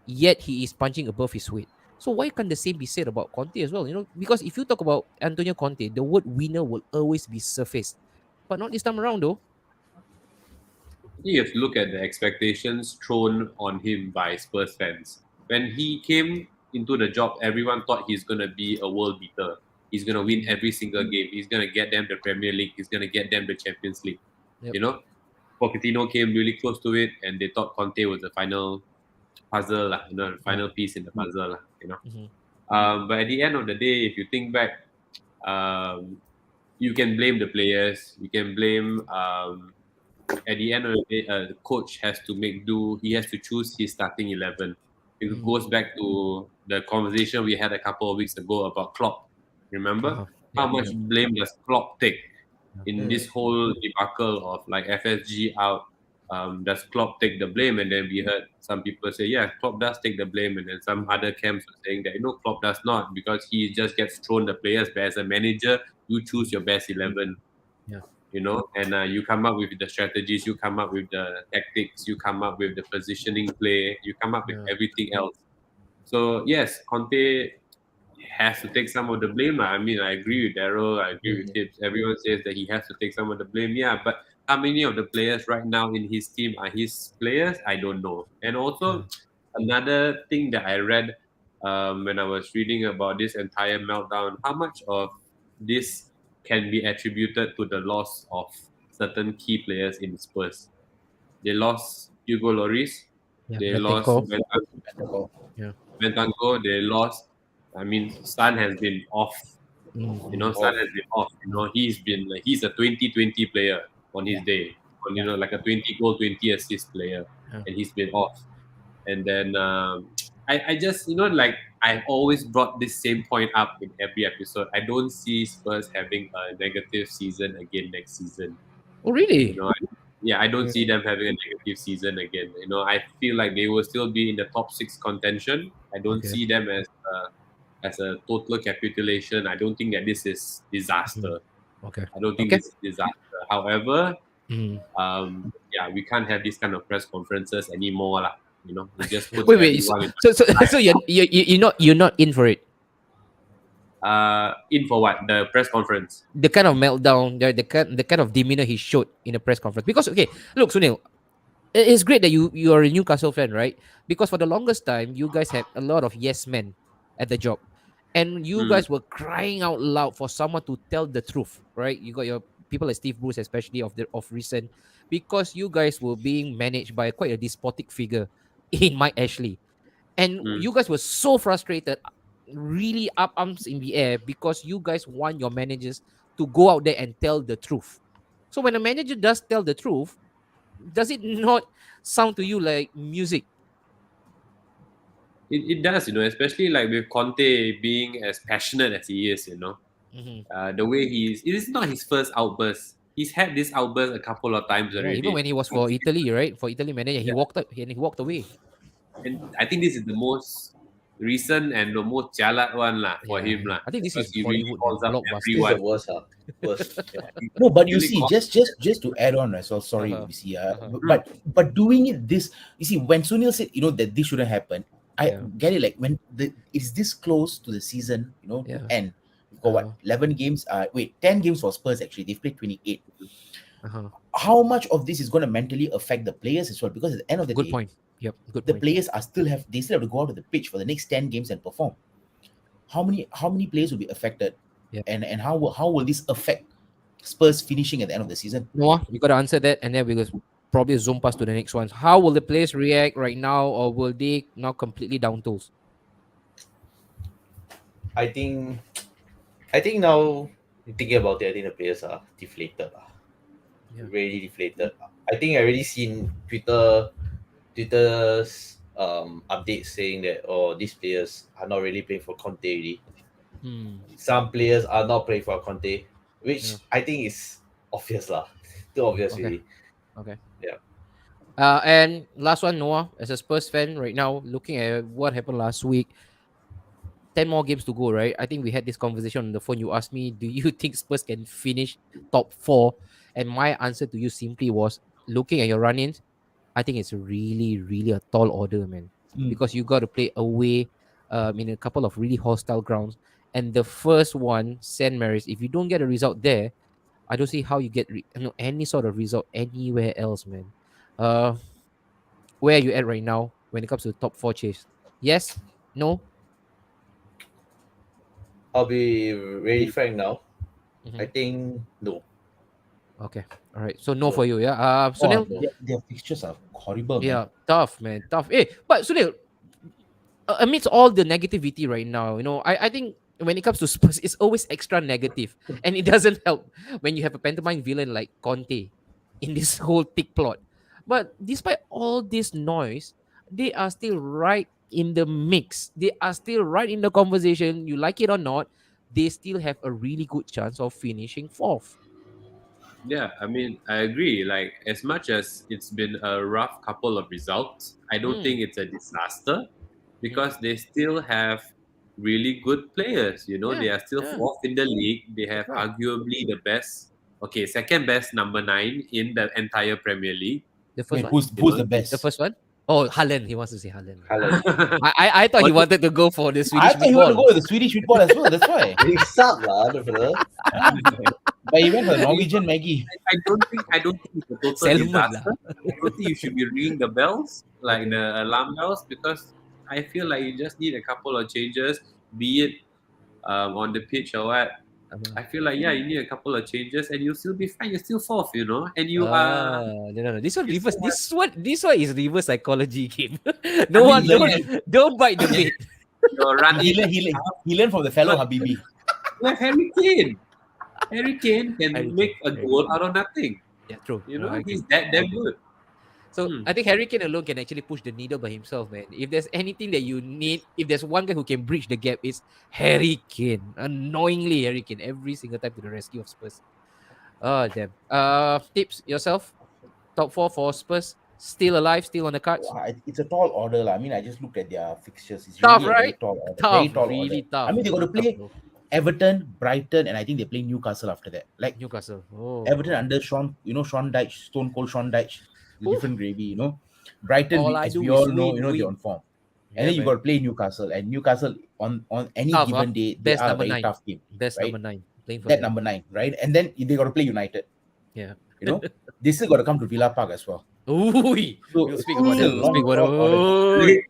yet he is punching above his weight. So why can't the same be said about Conte as well? Because if you talk about Antonio Conte, the word winner will always be surfaced. But not this time around, though. You have to look at the expectations thrown on him by Spurs fans. When he came into the job, everyone thought he's going to be a world beater. He's going to win every single game. He's going to get them the Premier League. He's going to get them the Champions League. Yep. You know, Pochettino came really close to it, and they thought Conte was the final puzzle, the final piece in the puzzle. Mhm. But at the end of the day, if you think back, um, you can blame the players. You can blame at the end of the day, the coach has to make do. He has to choose his starting 11. It Mhm. goes back to the conversation we had a couple of weeks ago about Klopp. Remember Uh-huh. how Yep. much Yep. blame does Klopp take in mm, this whole debacle of like FSG out? Does Klopp take the blame? And then we heard some people say, yeah, Klopp does take the blame, and then some other camps were saying that Klopp does not because he just gets thrown the players. But as a manager, you choose your best 11, Yeah. and you come up with the strategies, you come up with the tactics, you come up with the positioning play, you come up with Yeah. everything else. So yes, Conte has to take some of the blame. I mean, I agree with Daryl, I agree with Mhm. Tips. Everyone says that he has to take some of the blame. Yeah, but how many of the players right now in his team are his players? I don't know. And Yeah. also, another thing that I read when I was reading about this entire meltdown, how much of this can be attributed to the loss of certain key players in Spurs? They lost Hugo Lloris, Yeah. they lost Betancourt. Yeah. Bentancur, they lost. I mean, Sun has been off. Mm-hmm. Sun has been off. He's a 2020 player on his Yeah. day, on Yeah. like a 20 goal, 20 assist player, Yeah. and he's been off. And then I just like I've always brought this same point up in every episode. I don't see Spurs having a negative season again next season. Oh, You really? know, I don't see mm, them having a negative season again. I feel like they will still be in the top six contention. I don't Okay. see them as a total capitulation. I don't think that this is Mhm. disaster. Okay. I don't think Okay. this is disaster. However, Mm. yeah, we can't have these kind of press conferences anymore, lah. He just puts Wait. So everyone so you're not in for it. in for what? The press conference. The kind of meltdown, the kind of demeanor he showed in the press conference. Because okay, look, Sunil, it's great that you are a Newcastle fan, right? Because for the longest time, you guys had a lot of yes men at the job, and you Mm, guys were crying out loud for someone to tell the truth, right? You got your people like Steve Bruce, especially of recent, because you guys were being managed by quite a despotic figure in Mike Ashley, and mm. you guys were so frustrated, really up arms in the air because you guys want your managers to go out there and tell the truth. So when a manager does tell the truth, does it not sound to you like music? It does, especially like with Conte being as passionate as he is, Mhm. the way it is not his first outburst. He's had this outburst a couple of times Yeah, even already. when he was for Italy, right? For Italy manager, he Yeah. walked up and he walked away. And I think this is the most recent and the most jalat one lah for Yeah, him lah, I think this because is he really Hollywood, man. calls up Blockbuster. This is the everyone. worst, worst. Yeah, he No, but you really see, calls just to add on, so sorry, Uh-huh. you see, Uh-huh. but doing it this, you see, when Sunil said, that this shouldn't happen, I Yeah. get it. Like when it's this close to the season, Yeah. to end. We've got what, 11 games? 10 games for Spurs actually. They've played 28. Uh-huh. How much of this is going to mentally affect the players as well? Because at the end of the Good day, point. Yep. Good the point. players still have to go out to the pitch for the next 10 games and perform. How many players will be affected? Yeah. And how will this affect Spurs finishing at the end of the season? Noah, you got to answer that, and then we will probably zoom past to the next ones. How will the players react right now, or will they now completely down tools? I think now thinking about it, I think the players are deflated. Yeah. Really deflated. I think I already seen Twitter's updates saying that these players are not really playing for Conte already. Some players are not playing for Conte, which Yeah. I think is obvious lah. Too obvious Okay. really. Okay. Yeah. And last one, Noah, as a Spurs fan right now, looking at what happened last week, 10 more games to go, right? I think we had this conversation on the phone. You asked me, do you think Spurs can finish top four? And my answer to you simply was, looking at your run-ins, I think it's really, really a tall order, man. Because you got to play away in a couple of really hostile grounds. And the first one, St. Mary's, if you don't get a result there, I don't see how you get any sort of result anywhere else, man. Where are you at right now when it comes to the top four chase? Yes? No? I'll be really frank now. Mhm. I think no. Okay. All right. So no No. for you, yeah. Sunil? no. Their fixtures are horrible, man. Yeah, tough, man. Tough. But Sunil, amidst all the negativity right now, I think when it comes to Spurs, it's always extra negative. And it doesn't help when you have a pantomime villain like Conte in this whole thick plot. But despite all this noise, they are still right in the mix. They are still right in the conversation. You like it or not, they still have a really good chance of finishing fourth. Yeah, I mean, I agree. Like, as much as it's been a rough couple of results, I don't think it's a disaster because they still have really good players. Yeah, They are still yeah. fourth in the league. They have Right. arguably the best, second best number 9 in the entire Premier League. The first Wait, one? who's the best? The first one? Oh, Haaland. He wants to say Haaland. Haaland. I thought he wanted to go for the I Swedish thought he wanted to go meatball. with the Swedish football as well. That's why. He suck lah, the fella. But he went for the Norwegian Maggie. I don't think it's a total Salmon disaster. I don't think you should be ringing the bells, like the alarm bells, because I feel like you just need a couple of changes, be it on the pitch or what. I feel like you need a couple of changes and you'll still be fine. You're still fourth, and you are. No. This one you reverse. still This one is reverse psychology game. No one, don't bite the bait. You're running. He learned from the fellow Habibi. Like Harry Kane. Harry Kane can Harry make Kane, a Harry goal Kane. out of nothing. Yeah, true. I agree. He's that damn good. So I think Harry Kane alone can actually push the needle by himself, man. If there's anything that you need, if there's one guy who can bridge the gap, it's Harry Kane. Annoyingly, Harry Kane every single time to the rescue of Spurs. Oh damn. Tips yourself. Top four for Spurs. Still alive, still on the cards. It's a tall order, lah. I mean, I just looked at their fixtures. It's Tough, really a very right? tall order. Tough, Very tall really order. tough. I mean, they got to Really play tough, bro. Everton, Brighton, and I think they play Newcastle after that. Like Newcastle. Oh. Everton under Sean Dyche, Stone Cold Sean Dyche, the different gravy, Brighton, All I as do we is all know, win, they're win. on form. And Yeah, then you got man. to play Newcastle, and Newcastle on any Tough, huh? given day they Best are a number very nine. tough team, Best right? number nine playing for That them. number 9, right? And then they got to play United. Yeah. You know, they still got to come to Villa Park as well. Ooh, So we'll speak it's about still that. a We'll speak long about shot for them. it.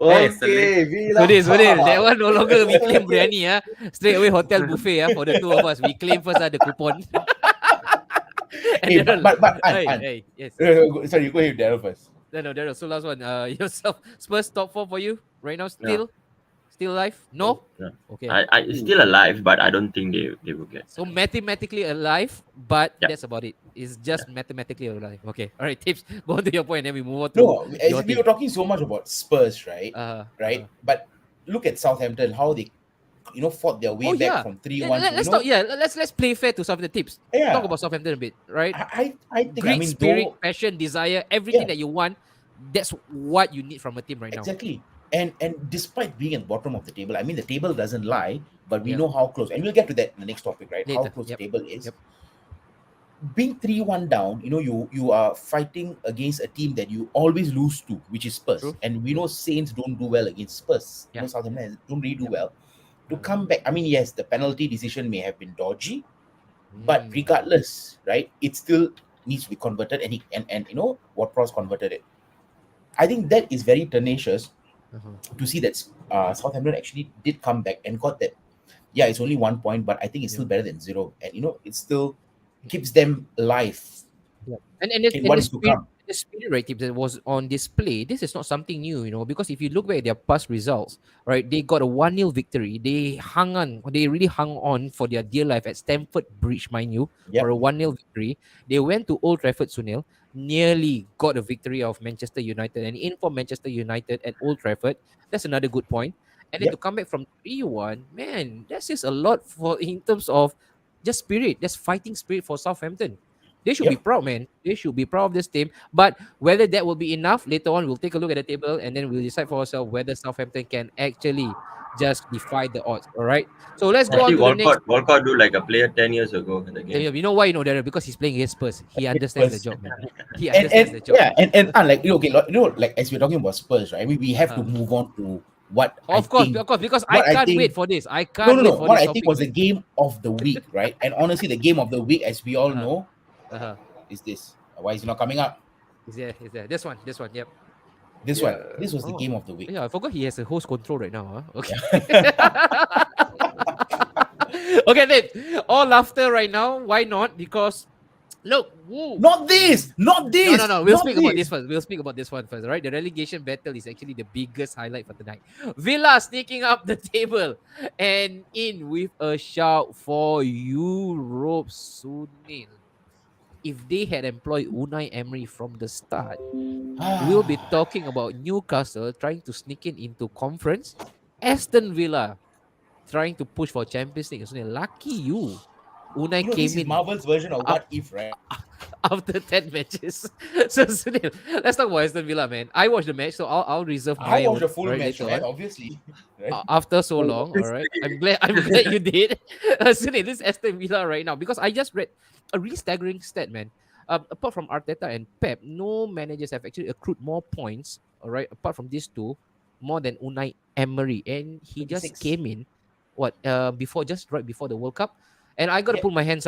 Select- Hey, select- Okay, so Villa this, that Park. one no longer we claim biryani, straight away hotel buffet for the two of us. We claim first the coupon. And Hey, Daryl, but hey, yes, yes. sorry, you go ahead, Daryl first. No, Daryl. So last one, yourself, Spurs top four for you right now, Yeah. still alive? No, Yeah. okay. I still alive, but I don't think they will get. So mathematically alive, but Yeah. that's about it. It's Yeah. just mathematically alive. Okay, all right. Tips. Go on to your point, and then we move on to No, your as we team. were talking so much about Spurs, right? Uh-huh. But look at Southampton, how they, fought their way Oh back yeah. from 3-1 to, Let's talk. Yeah, let's play fair to some of the tips. Talk yeah. about Southampton a bit, right? I think, Greed, spirit, though, passion, desire, everything yeah, that you want. That's what you need from a team right now. exactly. And despite being at the bottom of the table, the table doesn't lie, but we Yeah. know how close, and we'll get to that in the next topic, right? How Later. close Yep. the table is. Yep. Being 3-1 down, you are fighting against a team that you always lose to, which is Spurs. True. And we know Saints don't do well against Spurs. Yeah. Southampton don't really do Yep. well. To Uh-huh. come back, yes, the penalty decision may have been dodgy, but Mm. regardless, right, it still needs to be converted, and Ward-Prowse converted it. I think that is very tenacious Uh-huh. to see that Southampton actually did come back and got that. Yeah, it's only 1 point, but I think it's still better than 0, and it still keeps them alive Yeah. And in what is to come. the spirit right tip that was on display, this is not something new, because if you look back at their past results, right, they got a 1-0 victory. They really hung on for their dear life at Stamford Bridge, mind you, Yep. for a 1-0 victory. They went to Old Trafford, Sunil, nearly got a victory of Manchester United, and in for Manchester United at Old Trafford. That's another good point. And then Yep. to come back from 3-1, man, that's just a lot for in terms of just spirit. That's fighting spirit for Southampton. They should be Yep. proud, man. They should be proud of this team. But whether that will be enough, later on, we'll take a look at the table and then we'll decide for ourselves whether Southampton can actually just defy the odds. All right. So let's go on Actually, to the next. Walcott do like a player 10 years ago in the Yeah, game. you know why, Darren? Because he's playing against Spurs. He understands the Spurs. job, man. He And understands the job. yeah, and like okay, like as we're talking about Spurs, right? We have to move on to what Of course, because I what I can't think- wait for this. I can't no. wait for What this I think topic. was the game of the week, right? And honestly, the game of the week, as we all know, Uh-huh. is this. Why is it not coming up? Is there? This one, yep. This Yeah. one. This was the Oh. game of the week. Yeah, I forgot he has a host control right now. Huh? Okay. Okay, then. All laughter right now. Why not? Because look, woo. Not this. Not this. No. We'll not speak about this first. We'll speak about this one first. All right. The relegation battle is actually the biggest highlight for tonight. Villa sneaking up the table and in with a shout for Europe, Sunil. If they had employed Unai Emery from the start, we'll be talking about Newcastle trying to sneak into conference, Aston Villa trying to push for Champions League. Sunil, lucky you. Unai this came is in Marvel's version of up- what if, right? after 10 matches. So Sunil, let's talk about Aston Villa, man. I watched the match, so I'll reserve my I watched own, a full right, match, later right? on. Obviously. Right? After so long, all right. I'm glad you did. Sunil, this is Aston Villa right now because I just read a really staggering stat, man. Apart from Arteta and Pep, no managers have actually accrued more points, all right, apart from these two, more than Unai Emery. And he just 26. came in, right before the World Cup. And I got to Yeah. put my hands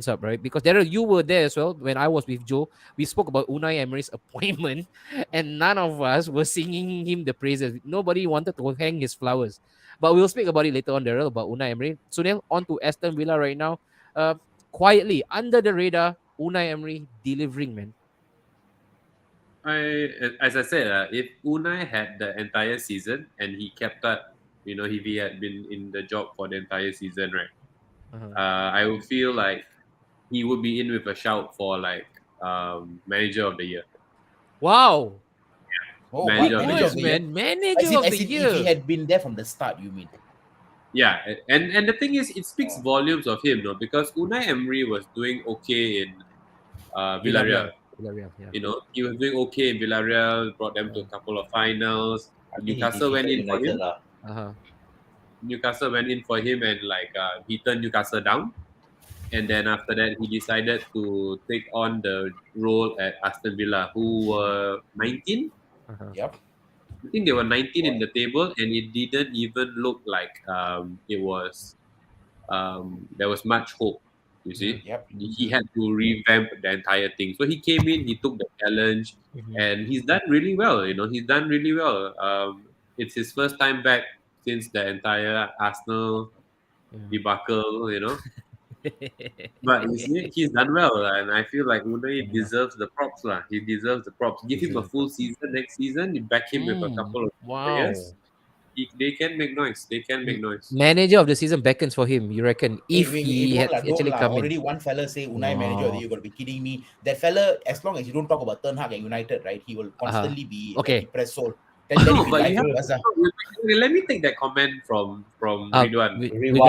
up. Right? Because Daryl, you were there as well when I was with Joe. We spoke about Unai Emery's appointment, and none of us were singing him the praises. Nobody wanted to hang his flowers. But we'll speak about it later on, Daryl, about Unai Emery. Sunil, on to Aston Villa right now. Quietly, under the radar, Unai Emery delivering, man. As I said, if Unai had the entire season and he kept up, if he had been in the job for the entire season, right? I would feel like he would be in with a shout for like manager of the year. Wow. Oh, Manager what? of the Manager of the year? Man. Manager of As the in year. if he had been there from the start, you mean? Yeah, and the thing is, it speaks volumes of him, because Unai Emery was doing okay in Villarreal. Villarreal, yeah. He was doing okay in Villarreal, brought them to a couple of finals. I think he Newcastle went in defeated for him. United lah. Uh-huh. Newcastle went in for him and he turned Newcastle down. and then after that he decided to take on the role at Aston Villa, who were 19. Yep. I think they were 19 in the table, and it didn't even look like it was there was much hope. You see, Yep. he had to revamp the entire thing. So he came in, he took the challenge, and he's done really well. He's done really well. It's his first time back since the entire Arsenal debacle. But you see, he's done well, and I feel like Unai deserves the props, lah. He deserves the props. Give him a full season next season. You back him with a couple of Wow. players. They can make noise. They can make noise. Manager of the season beckons for him, you reckon? If he had don't actually come in. Already one fella say Unai manager of the Wow. year, you got to be kidding me. That fella, as long as you don't talk about Ten Hag and United, right, he will constantly be Okay. like depressed soul. No, but you have let me take that comment from Ridwan.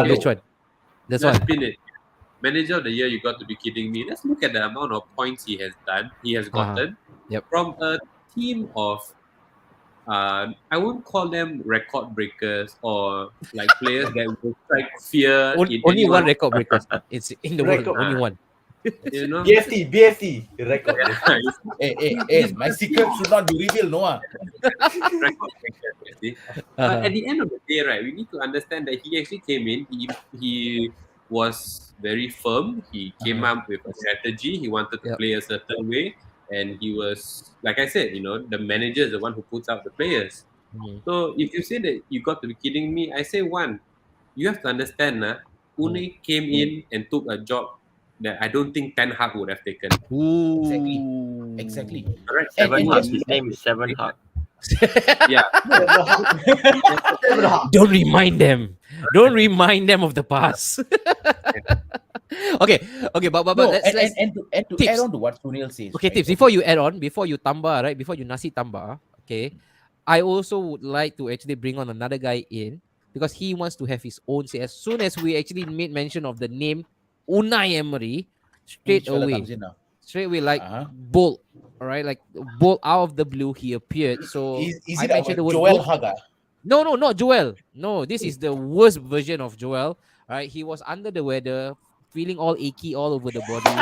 Which one? This Let's one. spin it. Manager of the year, you got to be kidding me. Let's look at the amount of points he has gotten Yep. from a team of I won't call them record breakers or like players that will strike fear in Only one anyone. record breaker. It's in the world. Record. Only one. BFT record. Hey, my secret should not be revealed, Noah. Record breaker, you see. But at the end of the day, right, we need to understand that he actually came in. He was very firm. He came up with a strategy. He wanted to play a certain way, and he was, like I said, the manager is the one who puts out the players. So if you say that you got to be kidding me, I say one. You have to understand, Unai came in and took a job that I don't think Ten Hag would have taken. Exactly. Correct. And Seven Hag. just- His name is Seven Hag. Yeah. Don't remind them. Don't remind them of the past. okay, but No, let's and to tips. add on to what Sunil says. okay, right, tips. Before you add on, before you tamba, right? Before you nasi tamba, okay. I also would like to actually bring on another guy in because he wants to have his own say. As soon as we actually made mention of the name Unai Emery, straight Each fella away, comes in now. like bolt, all right, like bolt out of the blue, he appeared. So Is I it our mentioned the word Joel bolt. Haga? No, not Joel. No, this is the worst version of Joel. Right, he was under the weather, feeling all achy all over the body.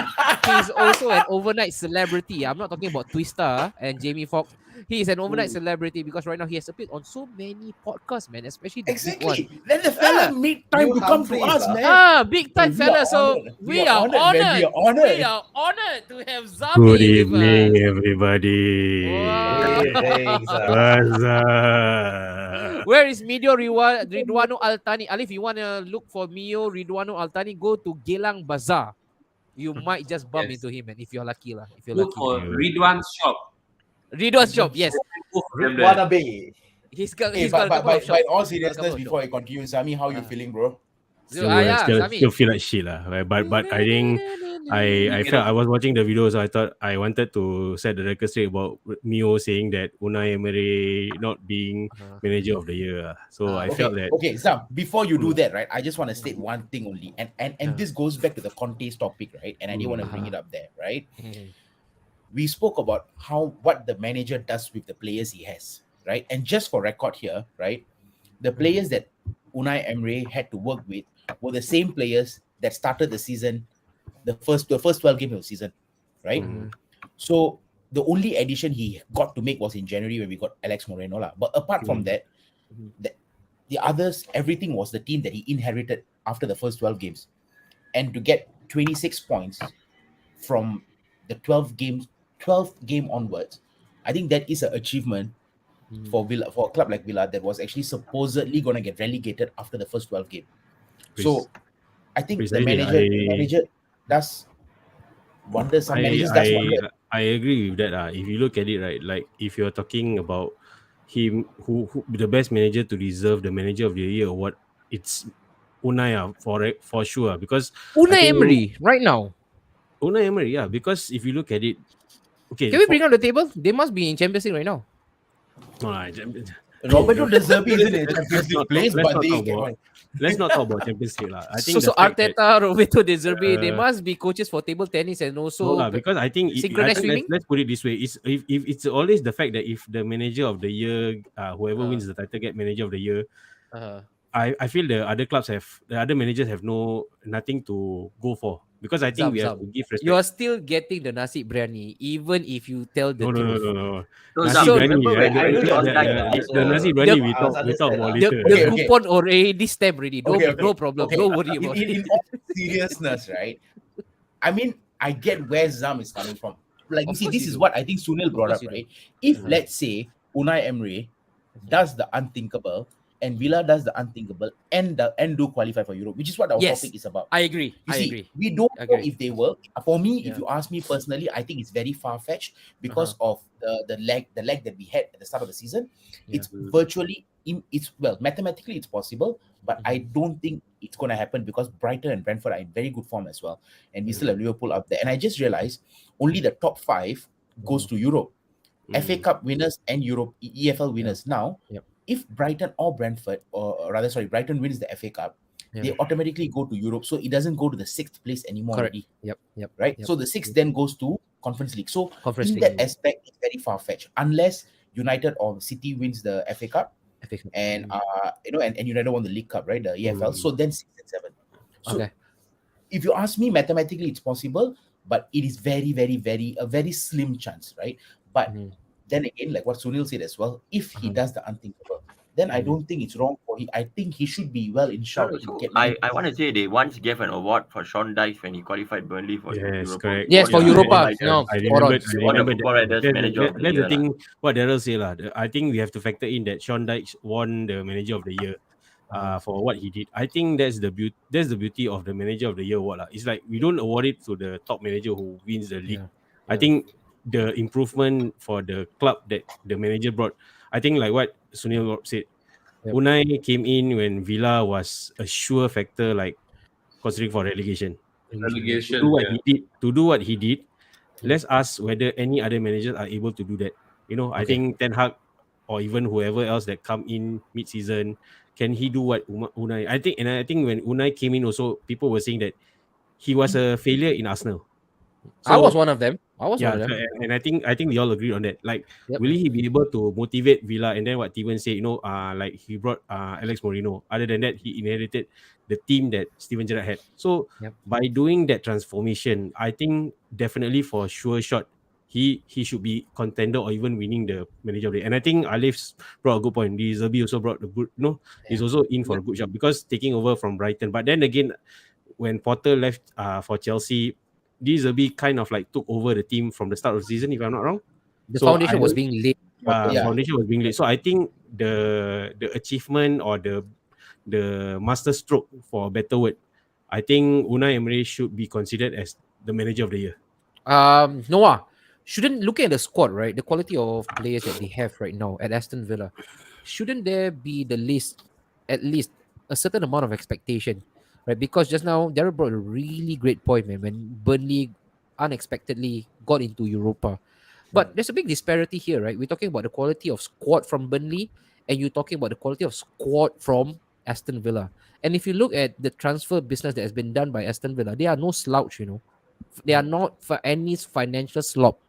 He's also an overnight celebrity. I'm not talking about Twista and Jamie Foxx. He is an overnight celebrity because right now he has appeared on so many podcasts, man, especially the big one. Exactly. Then the fella made time You to come to Humphreys, us, man. Big time We are fella. So honored. we are man. honored. We are honored. We are honored to have Zami Good with evening, us. everybody. Wow. Thanks. What's up? Where is Mio Ridwano Altani? Alif, you want to look for Mio Ridwano Altani, go to Gelang Bazaar. You might just bump Yes. into him, man, if you're lucky. If you're Look lucky. for Ridwan's shop. Ridwan's shop, yes. Both of them there. Wannabe. He's got Hey, a couple but of shops. in all He's got a seriousness, couple of before I continue, Sami, how you feeling, bro? Still, yeah, still, Sami. still feel like shit lah. But I think I felt I was watching the video, so I thought I wanted to set the record straight about Mio saying that Unai Emery not being manager of the year. So I felt that. Okay, Sam, before you do that, right, I just want to state one thing only. And this goes back to the Conte's topic, right? And I didn't want to bring it up there, right? We spoke about what the manager does with the players he has, right? And just for record here, right, the players that Unai Emery had to work with were the same players that started the season, the first 12 games of the season, right? So the only addition he got to make was in January when we got Alex Moreno lah. But apart from that, the others, everything was the team that he inherited after the first 12 games. And to get 26 points from the 12th game onwards, I think that is an achievement for Villa, for a club like Villa that was actually supposedly going to get relegated after the first 12 game. So I think the manager does wonders. Some managers does wonders. I agree with that. If you look at it, right, like if you're talking about him, who the best manager to deserve the manager of the year award, it's Unai for sure. Because Unai Emery right now. Unai Emery, yeah. Because if you look at it, okay. Can we bring on the table? They must be in Champions League right now. Roberto De Zerbi isn't in Champions League place, but let's not talk about Champions League lah. I think so Arteta, Roberto De Zerbi, they must be coaches for table tennis and also because I think synchronized swimming. Let's put it this way: if it's always the fact that if the manager of the year, whoever wins the title, get manager of the year. I feel the other managers have nothing to go for because I think we have Zam. to give You are respect. still getting the nasi biryani, even if you tell the No, no, no, truth. no, no. So Nasi So biryani. remember when I know Sean you're Dyche saying did The nasi so biryani the I must we talk understand about the, later. the Okay, okay. coupon already stamped already. Okay. No problem. Okay. Don't worry about In it. all seriousness, right? I mean, I get where Zam is coming from. Like, you Of see, course this you is do. what I think Sunil Of brought course up, you do. right? If, Uh-huh. let's say, Unai Emery does the unthinkable and Villa does the unthinkable and do qualify for Europe, which is what our Yes, topic is about. I agree. You I see, agree. we don't know Agree. if they will. For me, if Yeah. you ask me personally, I think it's very far fetched because of the lag that we had at the start of the season. Yeah. It's virtually it's well mathematically it's possible, but I Mhm. don't think it's going to happen because Brighton and Brentford are in very good form as well, and we still have Liverpool up there. And I just realized only the top five goes to Europe. FA Cup winners and Europe EFL winners. Now, Yep. if Brighton or Brentford, or rather, sorry, Brighton wins the FA Cup, they Yeah. automatically go to Europe. So it doesn't go to the sixth place anymore Correct. already, Yep. right? Yep. So the sixth then goes to Conference League. So Conference in League. that aspect, it's very far fetched unless United or City wins the FA Cup FA Cup. and and United won the League Cup, right? The EFL. So then 6 and 7. So Okay. if you ask me, mathematically it's possible, but it is very, very, very a very slim chance, right? But Mhm. then again, like what Sunil said as well, if he Uh-huh. does the unthinkable, then I don't think it's wrong for him. I think he should be well in No, shout no, to so get I want to say they once gave an award for Sean Dyche when he qualified Burnley for Yes, Europa correct. Yes, for Football Europa. Writers. No, spot on. They won the I Football remember Writers Manager of the that's the Year. thing. What Daryl say lah. I think we have to factor in that Sean Dyche won the Manager of the Year. For what he did, I think that's the beauty. That's the beauty of the Manager of the Year award lah. It's like we don't award it to the top manager who wins the league. Yeah. I think the improvement for the club that the manager brought. I think like what Sunil said. Yep. Unai came in when Villa was a sure factor, like considering for relegation. Relegation, To do what he did, Yeah. let's ask whether any other managers are able to do that. I Okay. think Ten Hag or even whoever else that come in mid-season, can he do what Unai? I think when Unai came in, also people were saying that he was a failure in Arsenal. I was So one of them. yeah, so, and I think we all agree on that. Like, Yep. will he be able to motivate Villa? And then what Steven said, like he brought Alex Moreno. Other than that, he inherited the team that Steven Gerrard had. So Yep. by doing that transformation, I think definitely for sure shot, he should be contender or even winning the manager of the year. And I think Alif brought a good point. The Zerbi also brought a good, he's also in for a good job because taking over from Brighton. But then again, when Potter left for Chelsea, this Zerbi kind of like took over the team from the start of the season, if I'm not wrong. The So foundation was being laid. Yeah. foundation was being laid. So I think the achievement or the master stroke, for a better word, I think Unai Emery should be considered as the manager of the year. Noah, shouldn't looking at the squad, right? The quality of players that they have right now at Aston Villa, shouldn't there be at least a certain amount of expectation, right? Because just now Darren brought a really great point, man. When Burnley unexpectedly got into Europa, but there's a big disparity here, right? We're talking about the quality of squad from Burnley, and you're talking about the quality of squad from Aston Villa. And if you look at the transfer business that has been done by Aston Villa, they are no slouch, They are not for any financial slop.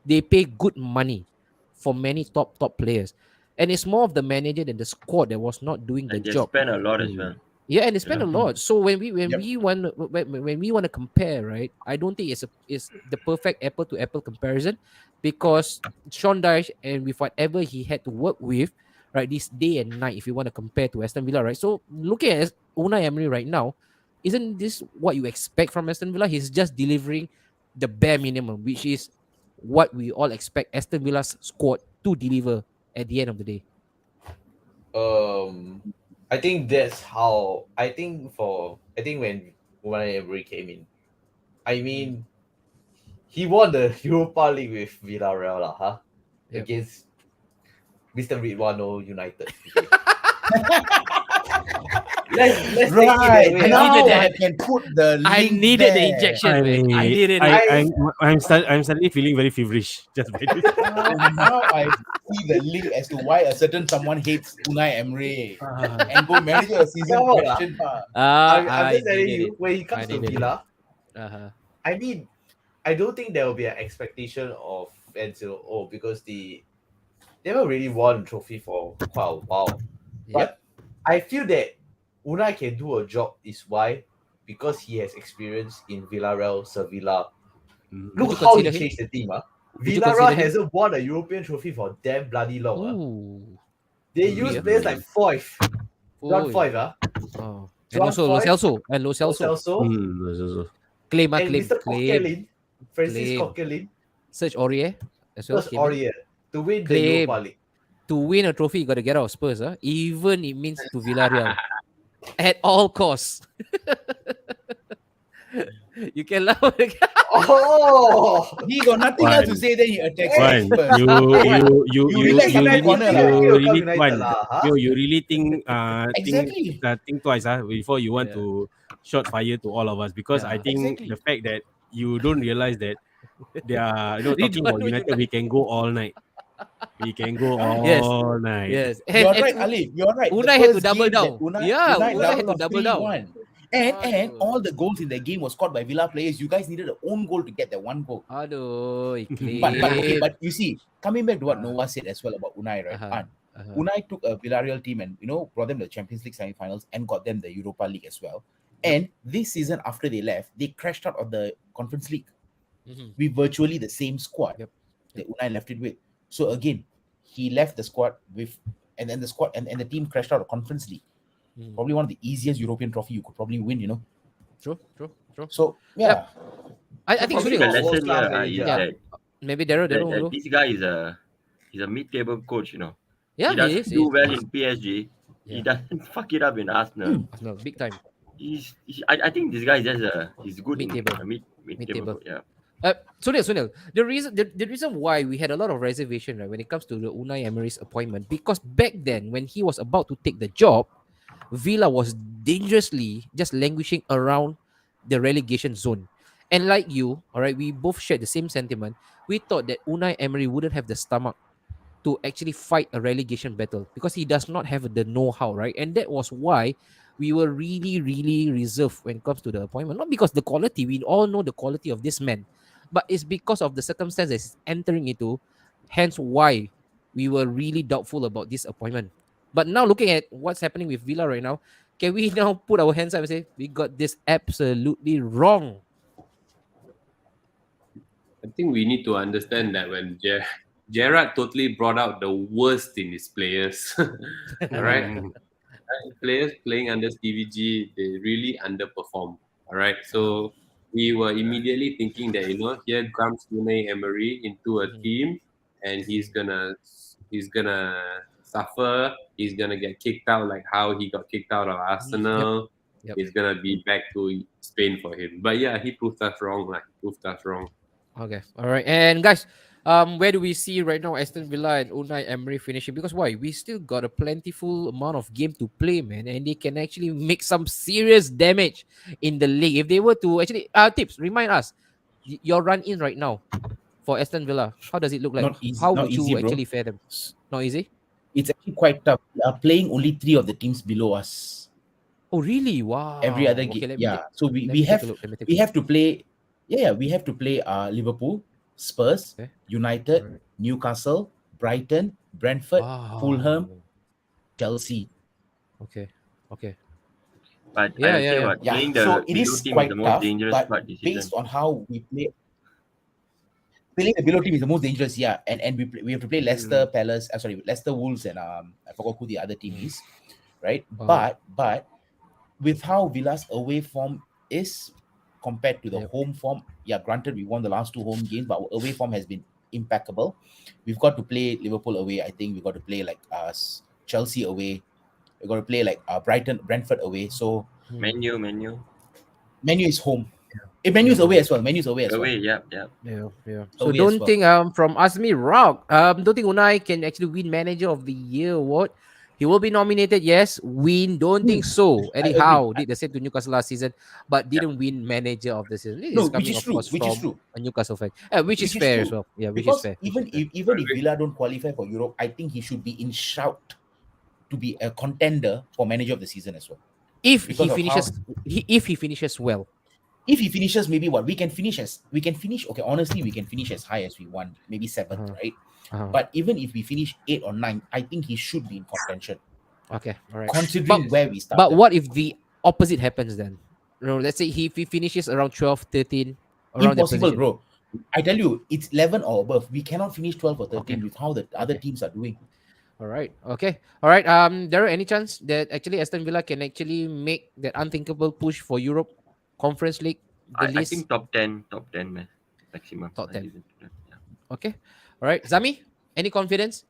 They pay good money for many top players, and it's more of the manager than the squad that was not doing the And they job. spend a lot as well. Yeah, and they spend a lot. So when we Yep. want to compare, right? I don't think it's the perfect apple to apple comparison, because Sean Dyche, and with whatever he had to work with, right, this day and night, if you want to compare to Aston Villa, right? So looking at Unai Emery right now, isn't this what you expect from Aston Villa? He's just delivering the bare minimum, which is what we all expect Aston Villa's squad to deliver at the end of the day. I think that's how I think when Unai Emery came in, I mean, he won the Europa League with Villarreal, Yep. against Mr. Ridwano United. Okay. let's Right. take it that way. Now needed I that. can put the I link needed the there. injection, man. I needed it. I'm suddenly feeling very feverish just by this. Now I see the link as to why a certain someone hates Unai Emery and go manager a season Come on, question mark. I'm just telling needed you, it. when he I comes to needed it. Villa, Uh-huh. I mean, I don't think there will be an expectation of fans, because they never really won a trophy for quite a while. Yep. But I feel that Unai can do a job is why because he has experience in Villarreal, Sevilla. Mm. Look Would you how he consider him? changed the team. Would you Villarreal consider him? hasn't won a European trophy for damn bloody long. Ooh. They Agree, use ah. players like Foyth, John Oi. Foyth, Oh. And John also Lo Foyth, Celso. And Lo Lo Celso. Celso, Claim, and claim. Mr. Claim. Coquelin, Francis Claim. Coquelin, Search Aurier as well. plus Came in. Aurier to win the Claim. Europa League. To win a trophy, you got to get out of Spurs. Even it means to Villarreal. At all costs. You can laugh. Oh! He got nothing else to say, then he attacks One, Spurs. you relax in that corner lah. really United one, lah, huh? you really think Exactly. think twice before you want Yeah. to shot fire to all of us, because I Yeah. think Exactly. the fact that you don't realize that they are We talking don't about know United, we can go all night. We can go Yes. all night. Yes. You're right, Alif. You're right. The Unai had to first double game that down. Unai Unai had to lost double down. 3-1. And Aduh. all the goals in the game was scored by Villa players. You guys needed an own goal to get that one goal. Aduh. But you see, coming back to what Ah. Noah said as well about Unai, right? Uh-huh. Unai took a Villarreal team and brought them to the Champions League semi-finals and got them the Europa League as well. And this season, after they left, they crashed out of the Conference League Mhm. with virtually the same squad Yep. that Unai left it with. So again, he left the squad with, and then the squad and the team crashed out of Conference League. Mm. Probably one of the easiest European trophy you could probably win. True. So yeah, I think Probably Sunil. the lesson World-class here manager. is Yeah. that, Maybe Daryl. that this guy is he's a mid-table coach. Yeah, He doesn't he do is. well in PSG. He Yeah. doesn't fuck it up in Arsenal. No, big time. I think this guy is just he's good Mid-table. in mid-table. Mid-table. Yeah. Sunil, the reason why we had a lot of reservation, right, when it comes to the Unai Emery's appointment, because back then when he was about to take the job, Villa was dangerously just languishing around the relegation zone. And like you, all right, we both shared the same sentiment. We thought that Unai Emery wouldn't have the stomach to actually fight a relegation battle because he does not have the know-how, right? And that was why we were really, really reserved when it comes to the appointment. Not because the quality, we all know the quality of this man, but it's because of the circumstances he's entering into. Hence why we were really doubtful about this appointment. But now looking at what's happening with Villa right now, can we now put our hands up and say we got this absolutely wrong? I think we need to understand that when Gerrard totally brought out the worst in his players. All right. Players playing under Stevie G, they really underperform. All right. So we were immediately thinking that, here comes Unai Emery into a team and he's gonna suffer. He's gonna get kicked out like how he got kicked out of Arsenal. Yep. It's gonna be back to Spain for him. But yeah, he proved us wrong. Okay. All right. And guys, where do we see right now Aston Villa and Unai Emery finishing? Because why? We still got a plentiful amount of game to play, man, and they can actually make some serious damage in the league. If they were to actually tips, remind us your run in right now for Aston Villa. How does it look like? Not easy. How not would easy, you bro. actually fare them? Not easy? It's actually quite tough. We are playing only 3 of the teams below us. Oh, really? Wow. Every other Okay, game, let me yeah. So let we me take have a look. Let me take a we look. have to play. Yeah, we have to play Liverpool, Spurs, Okay. United, Alright. Newcastle, Brighton, Brentford, Wow. Fulham, Chelsea. Okay. But Yeah, I would yeah, say yeah. what Yeah, playing the so it below is team is quite the most tough, dangerous but part this season. based on how we play, playing the below team is the most dangerous. Yeah, and we have to play Leicester, Palace. Leicester, Wolves, and I forgot who the other team is, right? Wow. But with how Villa's away form is compared to the Yep. home form, yeah, granted we won the last 2 home games, but our away form has been impeccable. We've got to play Liverpool away. I think we've got to play like Chelsea away. We've got to play like Brentford away. So Menu. Menu is home. Menu is away as well. Away, yeah. Yeah. So Away as don't well. think from Asmi Rock, don't think Unai can actually win Manager of the Year award. He will be nominated, yes. Win, don't think so. I Eddie agree. Howe did the same to Newcastle last season, but didn't win Manager of the season. This No, is which coming, is of true. course, Which is from true. a Newcastle fan. Which is Which is fair true. as well. Yeah, which Because is fair. even if Villa don't qualify for Europe, I think he should be in shout to be a contender for Manager of the Season as well. If because he of finishes, if he finishes well. If he finishes, maybe we can finish. Okay, honestly, we can finish as high as we want, maybe 7th, right? But even if we finish 8 or 9, I think he should be in contention. Okay, all right. Considering where we started. But what if the opposite happens then? No, let's say he finishes around 12, 13, around that Impossible, position. bro. I tell you, it's 11 or above. We cannot finish 12 or 13 Okay. with how the other Okay. teams are doing. All right. Okay. All right. There any chance that actually Aston Villa can actually make that unthinkable push for Europe Conference League, the I least think top 10 man, maximum. top I 10? give it to them. Yeah. Okay. All right. Zami, any confidence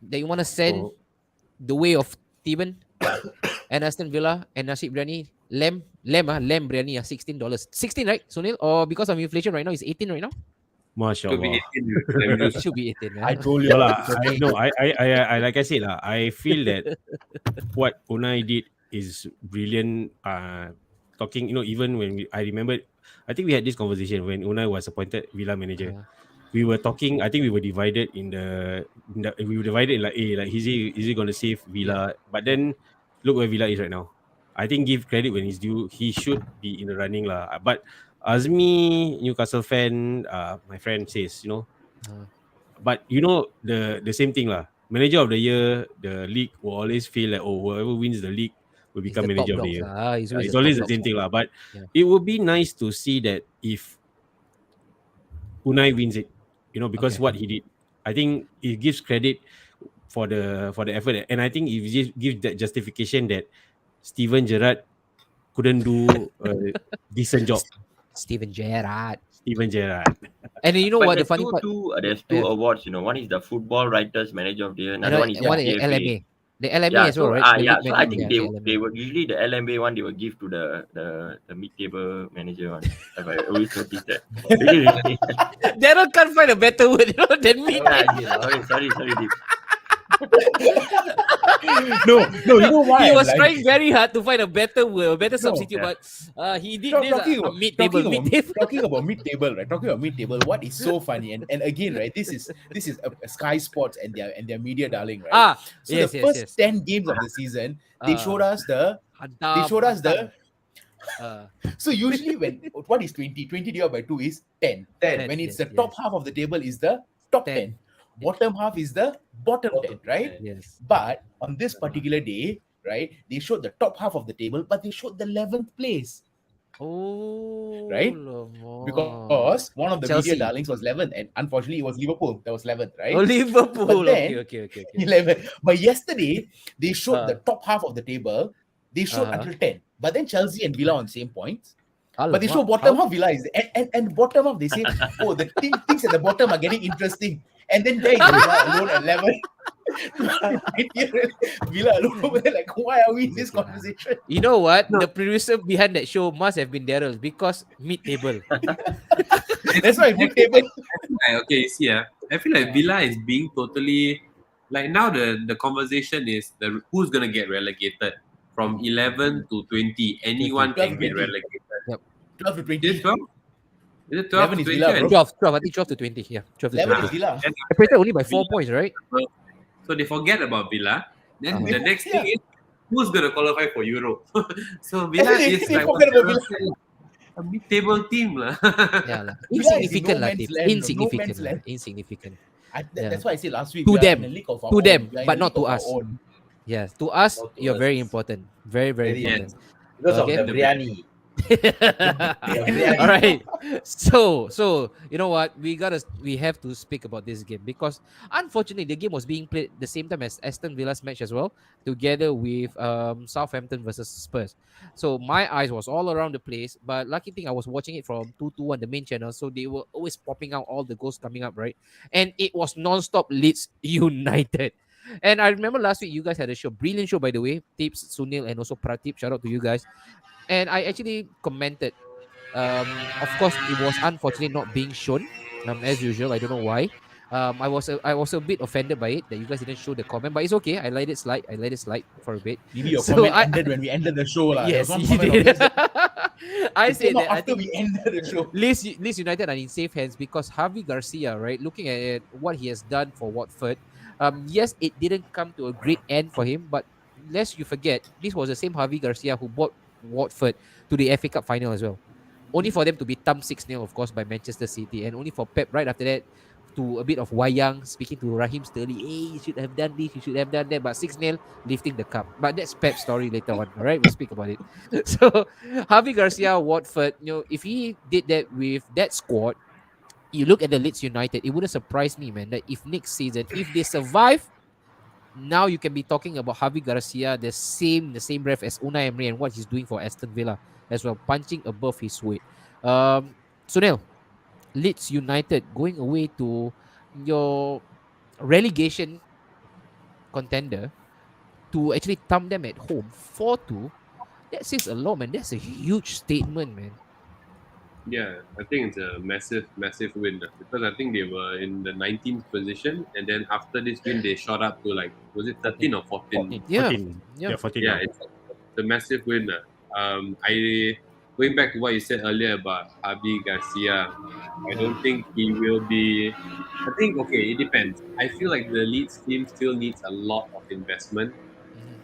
that you want to send So the way of Steven and Aston Villa and Nasi Biryani? Lamb biryani, $16. 16, right, Sunil? Or because of inflation right now, it's 18 right now? Should be mashallah. 18 with lime It juice. should be 18. I told you. No lah, it's okay. like I said lah, I feel that what Unai did is brilliant. Talking, even when I remember, I think we had this conversation when Unai was appointed Villa manager. Uh, We were talking. I think we were divided we were divided in like, like is he going to save Villa? But then look where Villa is right now. I think give credit when he's due. He should be in the running lah. But Azmi, Newcastle fan, my friend says, uh, but the same thing lah. Manager of the year, the league will always feel like, oh, whoever wins the league will he's become the top manager of the dogs. year. He's always It's the top always the dogs. same thing lah. But Yeah. it would be nice to see that if Unai wins it, because Okay. what he did, I think it gives credit for the effort, and I think it gives that justification that Steven Gerrard couldn't do a decent job. Steven Gerrard. Steven Gerrard. And you know But what the there's funny part? there's two Yeah. awards. One is the Football Writers Manager of the Year. And Another one is the one is PFA. LMA. The LMA Yeah, as well, so right? The league so I manager. think Yeah, the they LMA. would usually the LMA one they will give to the mid-table manager one. Have I always noticed that? Really, really. Daryl can't find a better word, than me. Sorry, Deep. No, you know why? He I'm was like- trying very hard to find a better word, a better No, substitute, yeah. but he did Talk- this talking about- mid-table. talking about mid-table, right? Talking about mid-table, what is so funny, and again, right? This is a Sky Sports and their media darling, right? So yes, the yes, first yes. 10 games of the season, they showed us the. Uh, So usually when what is 20 divided by 2 is 10. 10. When it's yes, the top half of the table is the top 10. 10. Bottom half is the bottom 10, right? yes. But on this particular day, right, they showed the top half of the table, but they showed the 11th place. Oh, Right? Lamo. Because one of the Chelsea. media darlings was 11th, and unfortunately it was Liverpool that was 11th, right? Oh, Liverpool. But then- Okay. 11. But yesterday they showed Uh. the top half of the table. They showed Uh-huh. until 10. But then Chelsea and Villa on same points. But they Alamak. show bottom half Villa is and bottom half they say, oh, the things at the bottom are getting interesting. And then there is Villa alone at 11. Villa alone over there, like, why are we in this conversation? You know what? The producer behind that show must have been Daryl because mid-table. That's why mid-table. Okay, you see, I feel like Villa is being totally like now the conversation is who's gonna get relegated from 11 to 20. Anyone 12 can to get 20. relegated. 12 to Is 20. it 12? Is it 12 11 to is 20? Villa, bro. 12. I think 12 to 20. Yeah, 12 to 11 20. is Villa. Separated only by 4 points, right? So they forget about Villa. Then Uh-huh. the next Yeah. thing is who's gonna qualify for Europe. So Villa They is like forget about a mid-table team lah. Yeah, lah. Villa is in Insignificant, no lah. man's Tips. land, no Insignificant, man's lah. land. Insignificant. That's Yeah. why I said last week. To we are them. in a league of our To own. them, We are in but a not league to of us. our own. Yes, to us, Not to you're us. very important. Very, very Very important. Because Okay. of the biryani. All right. So you know what? We have to speak about this game because unfortunately the game was being played the same time as Aston Villa's match as well, together with Southampton versus Spurs. So my eyes was all around the place, but lucky thing I was watching it from 221 the main channel, so they were always popping out all the goals coming up, right? And it was non-stop Leeds United. And I remember last week you guys had a show, brilliant show by the way. Tips, Sunil, and also Pratip. Shout out to you guys. And I actually commented. Of course, it was unfortunately not being shown. As usual, I don't know why. I was a bit offended by it that you guys didn't show the comment, but it's okay. I let it slide. For a bit. Maybe your So comment I- ended when we ended the show. Lah. Yes, There was he one comment of did. yours that I it said came out that I after think we ended the show. Leeds United are in safe hands because Javi Garcia, right? Looking at it, what he has done for Watford, yes, it didn't come to a great end for him, but lest you forget, this was the same Javi Garcia who brought Watford to the FA Cup final as well. Only for them to be thumped 6-0, of course, by Manchester City, and only for Pep right after that to a bit of wayang, speaking to Raheem Sterling. Hey, you should have done this, you should have done that. But 6-0, lifting the cup. But that's Pep's story later on. All right, we'll speak about it. So Javi Garcia, Watford, if he did that with that squad, you look at the Leeds United, it wouldn't surprise me, man, that if next season, if they survive, now you can be talking about Javi Garcia, the same ref as Unai Emery and what he's doing for Aston Villa as well, punching above his weight. Sunil, Leeds United going away to your relegation contender to actually thumb them at home 4-2. That says a lot, man. That's a huge statement, man. Yeah, I think it's a massive, massive win because I think they were in the 19th position, and then after this win, they shot up to like, was it 13 or 14? Yeah. 14. Yeah. 14 Yeah, now. it's a massive win. I going back to what you said earlier about Javi Garcia, I don't think he will be. I think okay, it depends. I feel like the Leeds team still needs a lot of investment.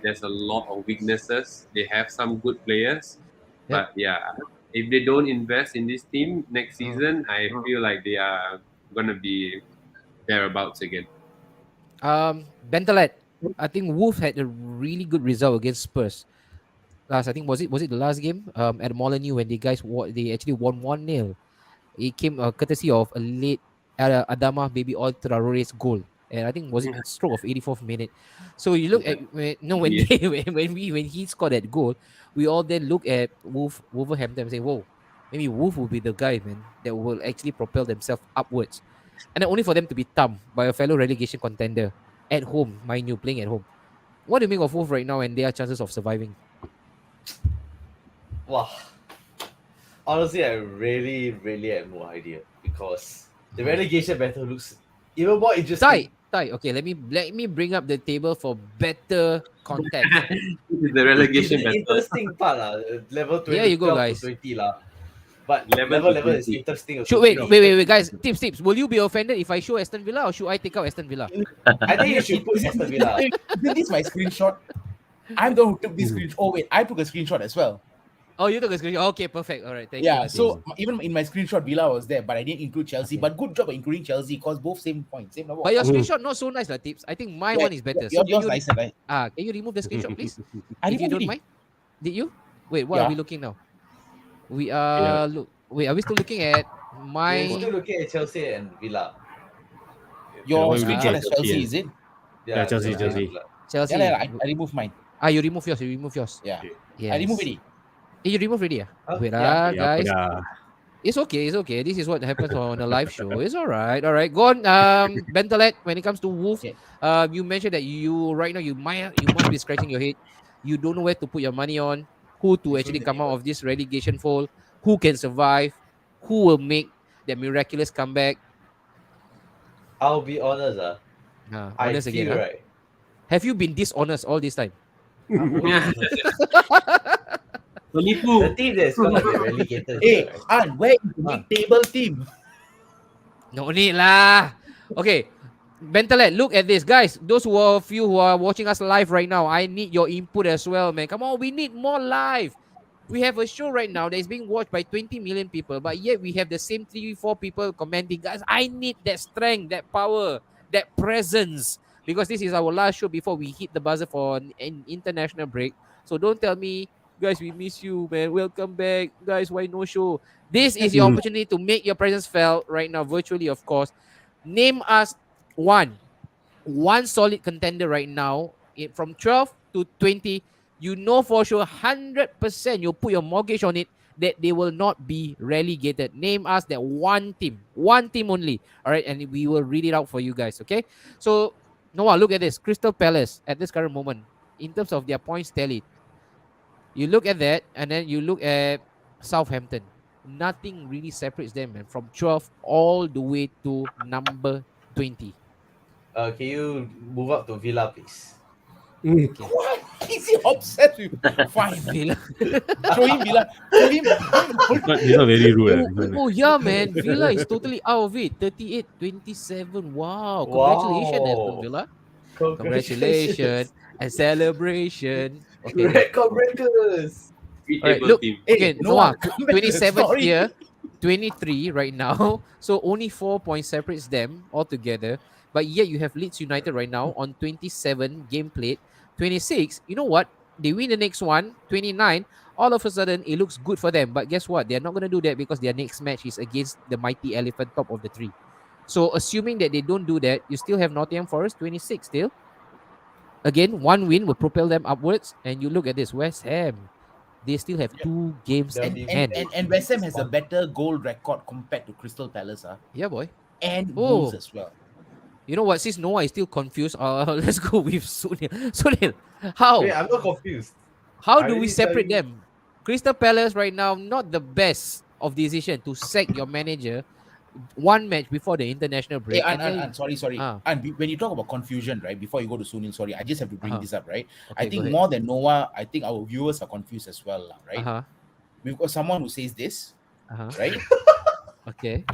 There's a lot of weaknesses. They have some good players, Yep. but yeah, if they don't invest in this team next season, I feel like they are gonna be thereabouts again. Bentelet. I think Wolf had a really good result against Spurs. I think was it the last game at Molineux when they actually won 1-0. It came courtesy of a late Adama Baby All Traore's goal. And I think was it stroke of 84th minute. So you look at when Yeah. when he scored that goal, we all then look at Wolverhampton and say, whoa, maybe Wolf will be the guy, man, that will actually propel themselves upwards. And then only for them to be thumped by a fellow relegation contender at home, mind you, playing at home. What do you make of Wolf right now and their chances of surviving? Wow. Honestly, I really, really have no idea because the relegation battle looks even more interesting. Tai. Okay, let me bring up the table for better context. This is the It's relegation the battle. interesting part, level 20, Here you go, 12 guys. to 20. But 11 level to 11 is 20. interesting. Should wait, guys. Tips. Will you be offended if I show Aston Villa or should I take out Aston Villa? I think you should put Aston Villa. Isn't this my screenshot? I'm the one who took this screenshot. Oh wait, I took a screenshot as well. Oh, you took a screenshot. Okay, perfect. All right, thank you. Yeah, so even in my screenshot, Villa was there, but I didn't include Chelsea. Okay. But good job of including Chelsea because both same point, same number. But your of points. screenshot not so nice, lah, Tips. I think my Yeah, one is better. Yours can you nicer, right? can you remove the screenshot, please? I If you don't removed it. mind. Did you? Wait, what are Yeah. we looking now? We are are we still looking at my We're still looking at Chelsea and Villa. Your Yeah, screenshot has Chelsea, Chelsea, yeah. is it? Yeah, Chelsea. Villa. Chelsea? Yeah, I remove mine. You remove yours. Yeah, Yes. I remove it. You remove already? Huh? Wait, Yeah. guys. Yeah. It's okay. This is what happens on a live show. It's all right. Go on, Bentelet. When it comes to Wolf, Okay. you mentioned that you right now you must be scratching your head. You don't know where to put your money on, who to actually come out of this relegation fold, who can survive, who will make that miraculous comeback. I'll be honest, I Honest feel again. right. Have you been dishonest all this time? Yeah. The Penipu. team that's gonna get relegated. Hey, here, right? An, where is the mid-table team? No need lah. Okay. Bentelet, look at this, guys. Those of you who are watching us live right now, I need your input as well, man. Come on, we need more live. We have a show right now that is being watched by 20 million people, but yet we have the same 3-4 people commenting. Guys, I need that strength, that power, that presence, because this is our last show before we hit the buzzer for an international break. So don't tell me, guys, we miss you, man. Welcome back. Guys, why no show? This is your opportunity to make your presence felt right now, virtually, of course. Name us one solid contender right now from 12 to 20. You know for sure 100% you'll put your mortgage on it that they will not be relegated. Name us that one team only. All right, and we will read it out for you guys. Okay, so Noah, look at this. Crystal Palace at this current moment in terms of their points tally. You look at that, and then you look at Southampton. Nothing really separates them, man, from 12 all the way to number 20. Can you move up to Villa, please? What? Is he obsessed with fine? Villa. Show him Villa. Show him. He's not very rude. Oh, yeah, man. Villa is totally out of it. 38-27. Wow. Congratulations, Aston Villa. Congratulations. And celebration. Okay. Record breakers. Three All right, table look. team. Okay, Noah, Noah, 27th sorry. here. 23 right now. So only 4 points separates them altogether. But yet you have Leeds United right now on 27 game played. 26, you know what? They win the next one, 29. All of a sudden, it looks good for them. But guess what? They're not going to do that because their next match is against the mighty elephant top of the tree. So assuming that they don't do that, you still have Nottingham Forest 26 still. Again, one win will propel them upwards. And you look at this, West Ham. They still have Yeah. 2 games They'll in be hand. And West Ham has a better goal record compared to Crystal Palace, Yeah, boy. and Oh, Wolves as well. you know what? Since Noah is still confused, let's go with Sunil. Sunil, how? Wait, I'm not confused. How I do we already tell separate you. them? Crystal Palace right now, not the best of decision to sack your manager one match before the international Hey, break. And then, sorry. ah, And when you talk about confusion, right? Before you go to Sunil, sorry, I just have to bring uh-huh. this up, right? I Okay, go think ahead. more than Noah, I think our viewers are confused as well, lah, right? Uh-huh. We've got someone who says this, Uh-huh. right? Okay.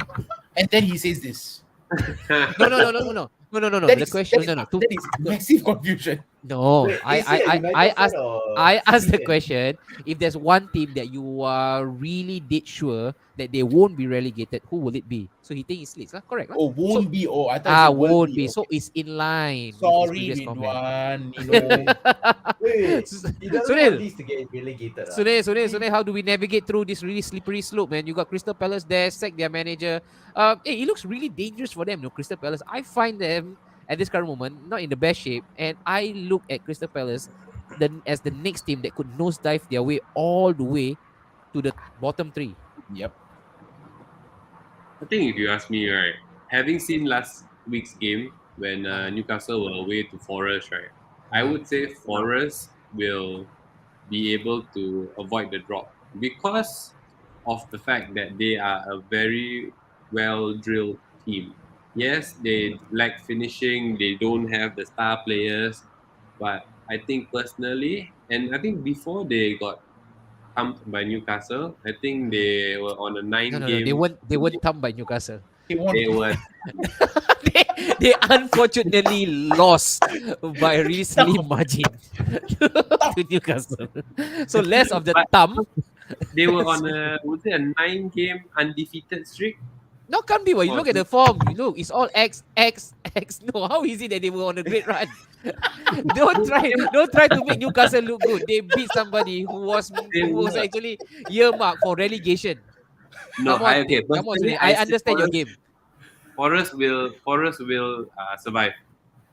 And then he says this. No, no, no, no, no, no. No, no, no, no. That The is question, that is, no, no. that is massive confusion. No, Wait, is he a I United fan asked or I asked City the fan? question if there's one team that you are really dead sure that they won't be relegated, who will it be? So he thinks it's Leeds, lah. Correct, lah. Oh, So won't be. Oh, I thought you said will won't be. be. So Okay. it's in line with his Sorry, previous comment. Ridwan. Wait, he doesn't want Sunil, Leeds to get relegated. Sunil, how do we navigate through this really slippery slope, man? You got Crystal Palace there, sack their manager. Hey, it looks really dangerous for them, no, Crystal Palace. I find them at this current moment not in the best shape, and I look at Crystal Palace as the next team that could nosedive their way all the way to the bottom three. Yep. I think if you ask me, right, having seen last week's game when Newcastle were away to Forest, right, I would say Forest will be able to avoid the drop because of the fact that they are a very well drilled team. Yes, they lack finishing, they don't have the star players, but I think personally, and I think before they got thumped by Newcastle, I think they were on a No, nine no, no. They game. weren't thumped by Newcastle. He won't. They were they unfortunately lost by a really slim margin to Newcastle. So less of the But- thumb. they were on a would say a 9 game undefeated streak. No, can't be. Well, you look at the form. You look, it's all X, X, X. No, how is it that they were on a great run? Don't try to make Newcastle look good. They beat somebody who was actually earmarked for relegation. No, Come on, okay. come on, Personally, Sunil. I say understand your game. Forest will survive.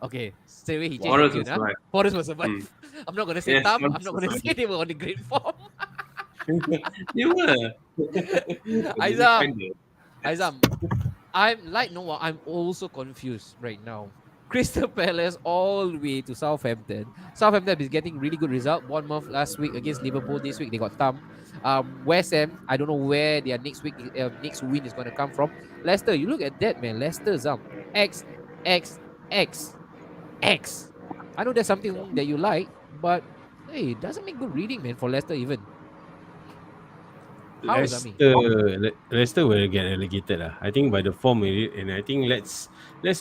Okay, straight away he changed Forest the will tune, huh? survive. Forest will survive. I'm not gonna say Yes, thumb. I'm Forest not will gonna say survive. they were on a great form. You were. Aizam, I'm like Noah. I'm also confused right now. Crystal Palace all the way to Southampton. Southampton is getting really good result. Bournemouth last week against Liverpool. This week they got thumb. West Ham, I don't know where their next win is going to come from. Leicester, you look at that, man. Leicester, X, X, X, X. I know there's something that you like, but hey, it doesn't make good reading, man, for Leicester even. How is Zami? Leicester will get relegated. I think by the form, and I think let's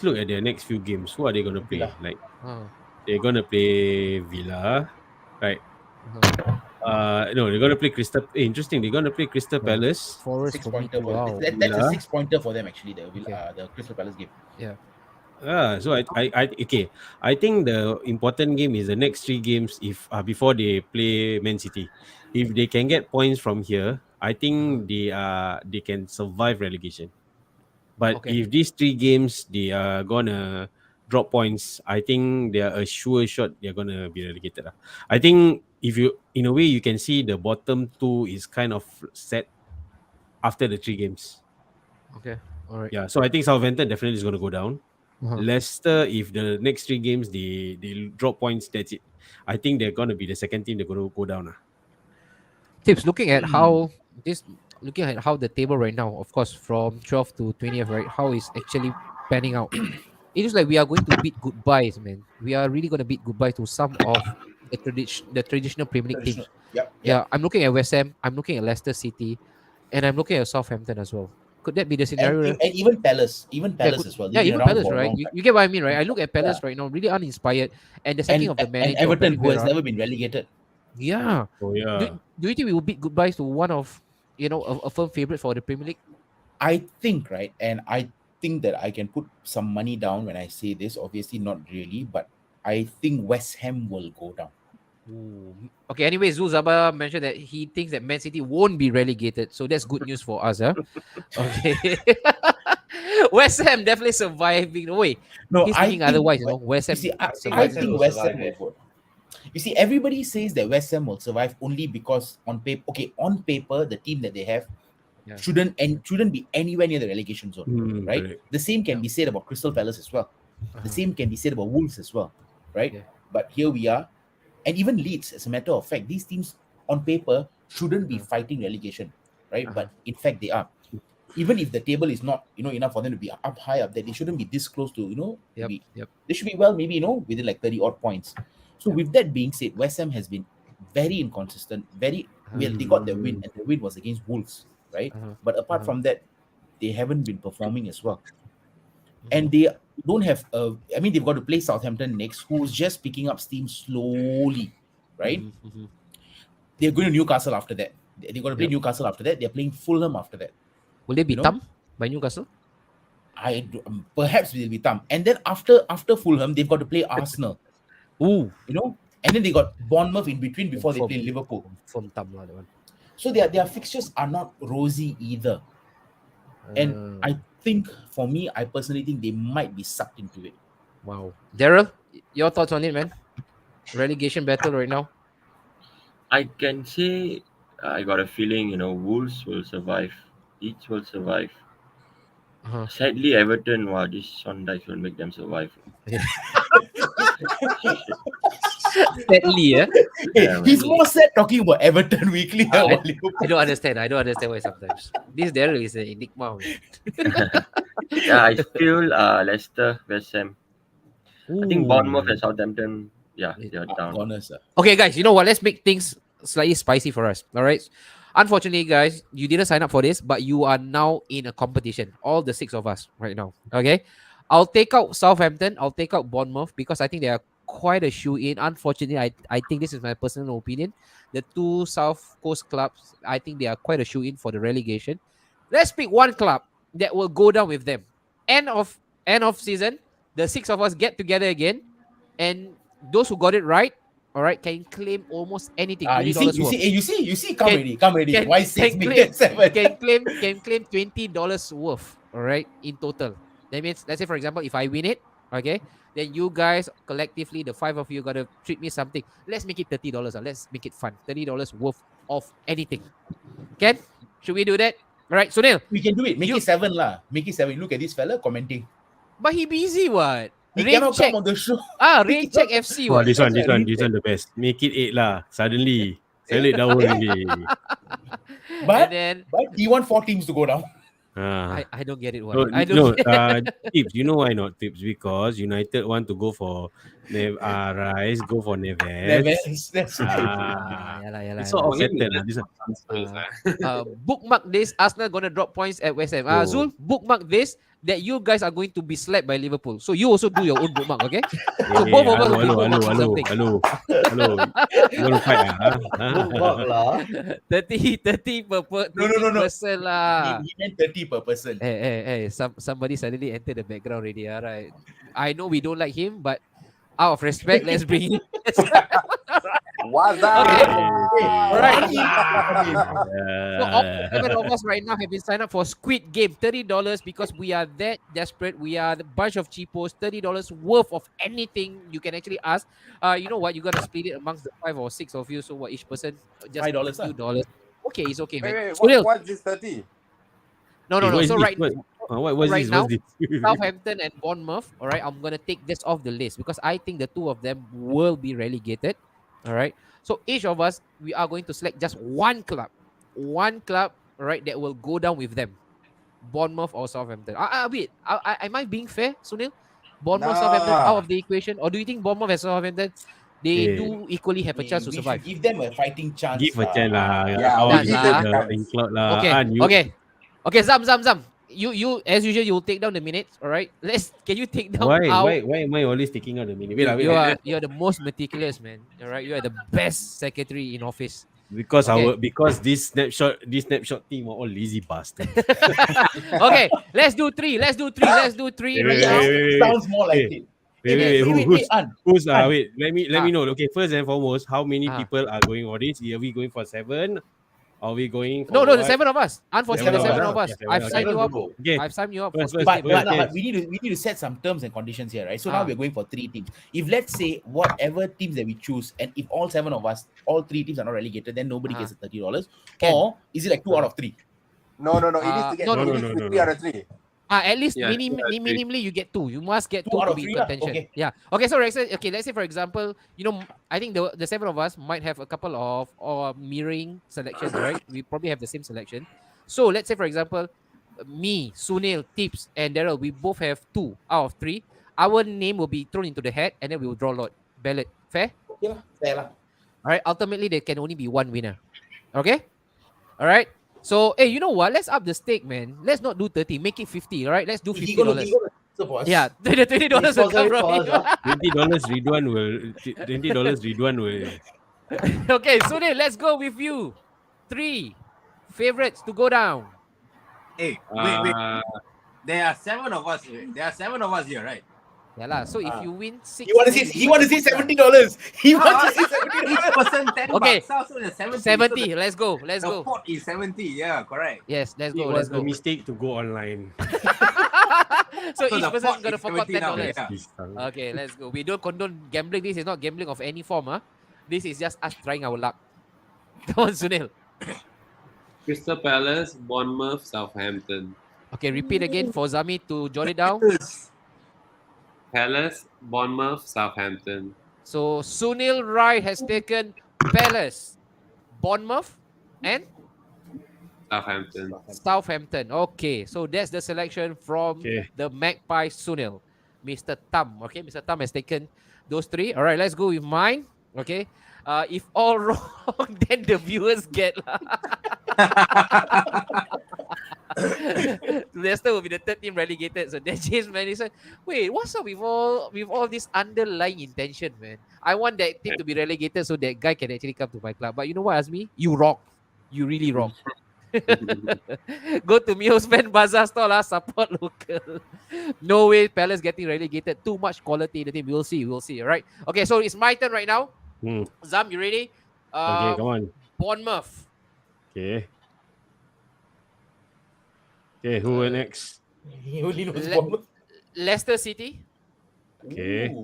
look at their next few games. Who are they going to play? Villa. Like Uh, they're going to play Villa, right? uh, No, they're going to play Crystal. Interesting. They're going to play Crystal Palace. Forest for me too. Wow. That's a 6-pointer for them actually. Okay. The Crystal Palace game. So I think the important game is the next 3 games. If before they play Man City, if they can get points from here, I think they can survive relegation. But Okay. if these 3 games they are gonna drop points, I think they are a sure shot they're gonna be relegated. I think if you in a way you can see the bottom 2 is kind of set after the 3 games. Okay. All right. Yeah, so I think Southampton definitely is gonna go down. Uh-huh. Leicester, if the next 3 games they drop points, that's it. I think they're gonna be the second team they're gonna go down. Tips looking at how the table right now, of course, from 12th to 20th, right? How is actually panning out. It is like we are going to beat goodbyes, man. We are really going to beat goodbye to some of the traditional Premier League teams. Yep. Yeah, I'm looking at West Ham, I'm looking at Leicester City, and I'm looking at Southampton as well. Could that be the scenario? And even Palace, as well. Yeah, They've been even around Palace, for a right? long You, time. you get what I mean, right? I look at Palace right now, really uninspired, and the sacking of the And manager. Everton, who has Pereira. never been relegated. Yeah. Oh yeah. Do you think we will bid goodbyes to one of a firm favorite for the Premier League? I think, right, and I think that I can put some money down when I say this. Obviously, not really, but I think West Ham will go down. Ooh. Okay, anyway, Zaba mentioned that he thinks that Man City won't be relegated. So that's good news for us, huh? Okay. West Ham definitely surviving. No way. No, He's I thinking think otherwise, you know. West you Ham see, I surviving. think will West survive Ham will it. go. You see, everybody says that West Ham will survive only because on paper, the team that they have Yeah. shouldn't be anywhere near the relegation zone, right? Correct. The same can Yeah. be said about Crystal Palace as well. The Uh-huh. same can be said about Wolves as well, right? Yeah. But here we are, and even Leeds, as a matter of fact, these teams on paper shouldn't be Uh-huh. fighting relegation, right? Uh-huh. But in fact, they are. Even if the table is not, enough for them to be up high up there, they shouldn't be this close to, Yep. maybe Yep. they should be well, maybe within like 30 odd points. So Yep. with that being said, West Ham has been very inconsistent. Very well, they got their win, and the win was against Wolves, right? Uh-huh. But apart Uh-huh. from that, they haven't been performing as well. Mhm. And they don't have I mean, they've got to play Southampton next, who's just picking up steam slowly, right? Mhm. Mhm. They're going to Newcastle after that. They're going to play Yep. Newcastle after that. They're playing Fulham after that. Will they be You know, thumped by Newcastle? Perhaps they'll be thumb. And then after Fulham, they've got to play Arsenal. Ooh. And then they got Bournemouth in between before they Confirm. play Liverpool. Confirm thumb lah, that one. So their fixtures are not rosy either. And I think, for me, I personally think they might be sucked into it. Wow. Daryl, your thoughts on it, man? Relegation battle right now. I can say I got a feeling, Wolves will survive. Each will survive. Uh-huh. Sadly, Everton, wow, this Sean Dyche will make them survive. Sadly, yeah. Yeah, He's man. more sad talking about Everton weekly. I- about Liverpool. I don't understand. I don't understand why sometimes. This Daryl is an enigma. Man. Yeah, I feel Leicester, West Ham. I think Bournemouth Ooh. and Southampton, yeah, they're down. Honest. Okay, guys, you know what? Let's make things slightly spicy for us. All right. Unfortunately, guys, you didn't sign up for this, but you are now in a competition. All the 6 of us right now. Okay. I'll take out Southampton. I'll take out Bournemouth because I think they are quite a shoe in. Unfortunately, I think this is my personal opinion. The 2 South Coast clubs, I think they are quite a shoe in for the relegation. Let's pick one club that will go down with them. End of season, the 6 of us get together again, and those who got it right, all right, can claim almost anything. You $20 see, worth. you see, come Can- ready. can- Why 6 can make claim- it 7? can claim $20 worth, all right, in total. That means, let's say, for example, if I win it, okay, then you guys collectively, the 5 of you, gotta treat me something. Let's make it $30. Let's make it fun. $30 worth of anything. Can? Should we do that? All right, Sunil. We can do it. Make You- it 7 lah. Make it 7. Look at this fella commenting. But he busy, what? He Rain cannot check. come on the show. Rain check FC, Wah, what? this one That's what I the best. Make it 8 lah. Suddenly down already. But And then he want 4 teams to go down. I don't get it. Why? No, I don't. Tips. You know why not Tips? Because United want to go for Rice, go for Neves. That's Yeah, It's all him, settled lah. This one. transfers, lah. Bookmark this. Arsenal gonna drop points at West Ham. Oh. Zul, bookmark this. That you guys are going to be slapped by Liverpool. So you also do your own bookmark, okay? So both of us will be bookmarking something. hello. You want to fight Bookmark lah. 30 per No. person lah. He meant 30 per person. Hey, somebody suddenly entered the background already, alright. I know we don't like him, but out of respect, let's bring him. What's Okay. that? So all 7 of us right now have been signed up for Squid Game. $30 because we are that desperate. We are a bunch of cheapos. $30 worth of anything you can actually ask. You know what? You gotta split it amongst the 5 or 6 of you. So what, each person just $5 $2 dollars. Okay, it's okay, man. Wait, Sunil, what's this 30? no. So right What's right this? now, What's this? Southampton and Bournemouth. All right, I'm gonna take this off the list because I think the 2 of them will be relegated. All right, so each of us we are going to select just one club, all right, that will go down with them, Bournemouth or Southampton. Wait, am I being fair, Sunil? Bournemouth, Southampton out of the equation, or do you think Bournemouth and Southampton they do equally have a chance to We survive? should give them a fighting chance. Give a chance lah. Yeah, Our we is give them a the chance. include lah. Okay. Zam. You as usual, you will take down the minutes. All right. Can you take down Why our am I always taking out the minute? Wait, you are the most meticulous, man. All right, you are the best secretary in office. Because this snapshot team are all lazy bastards. Okay, let's do three. Let's do three Wait, right wait, now. wait, wait, wait. Sounds more like Hey, it. Wait, who's An. wait, let me know. Okay, first and foremost, how many Ah. people are going for this? Are we going for 7? Are we going for No, the what? 7 of us. Unfortunately, the 7 of us. Yeah, seven, I've okay. signed you up. Okay. I've signed you up for First, speed But, table. but we need to set some terms and conditions here, right? So now Ah. we're going for 3 teams. If let's say whatever teams that we choose, and if all 7 of us, all 3 teams are not relegated, then nobody gets the $30. Can. Or is it like 2 out of 3? No. It needs to get no, it needs to be 3 out of 3. At least Yeah, minimally you get 2. You must get 2 2 out to of be in 3 lah. contention. Okay. Yeah. Okay, so let's say for example, I think the 7 of us might have a couple of mirroring selections, right? We probably have the same selection. So let's say for example, me, Sunil, Tips, and Daryl, we both have 2 out of 3. Our name will be thrown into the hat, and then we will draw ballot. Fair? Okay, fair lah. All right. Ultimately, there can only be one winner. Okay. All right. So, hey, you know what? Let's up the stake, man. Let's not do 30. Make it 50. All right. Let's do $50. Yeah, the $20 will come from you. $20 Ridwan will. Okay, Sunil, let's go with you. 3 favorites to go down. Hey, wait. There are 7 of us. There are 7 of us here, right? Yeah lah. So if you win 6, He want to say $70. He wants to say $70. Each person 10 Okay. bucks. So there's 70. 70. So Let's go. the pot is 70. Yeah, correct. Yes, let's It go. was Let's a go. mistake to go online. So So each the person pot gonna is fork out 70 now, $10. yeah. Okay, let's go. We don't condone gambling. This is not gambling of any form, huh? This is just us trying our luck. Come on, Sunil. Crystal Palace, Bournemouth, Southampton. Okay, repeat again for Zami to jot it down. Palace, Bournemouth, Southampton. So Sunil Rai has taken Palace, Bournemouth, and Southampton. Okay, so that's the selection from the Magpie Sunil. Mr. Tam. Okay, Mr. Tam has taken those 3. All right, let's go with mine. Okay. If all wrong, then the viewers get lah. Leicester will be the 3rd team relegated. So then James Madison. Wait, what's up with all this underlying intention, man? I want that team to be relegated so that guy can actually come to my club. But you know what, Azmi? You wrong. You really wrong. Go to Mio's Fan Bazaar store lah. Support local. No way Palace getting relegated. Too much quality in the team. We'll see. All right. Okay, so it's my turn right now. Zam, you ready? Okay, come on. Bournemouth. Okay, who went next? He only knows Bournemouth. Leicester City. Okay.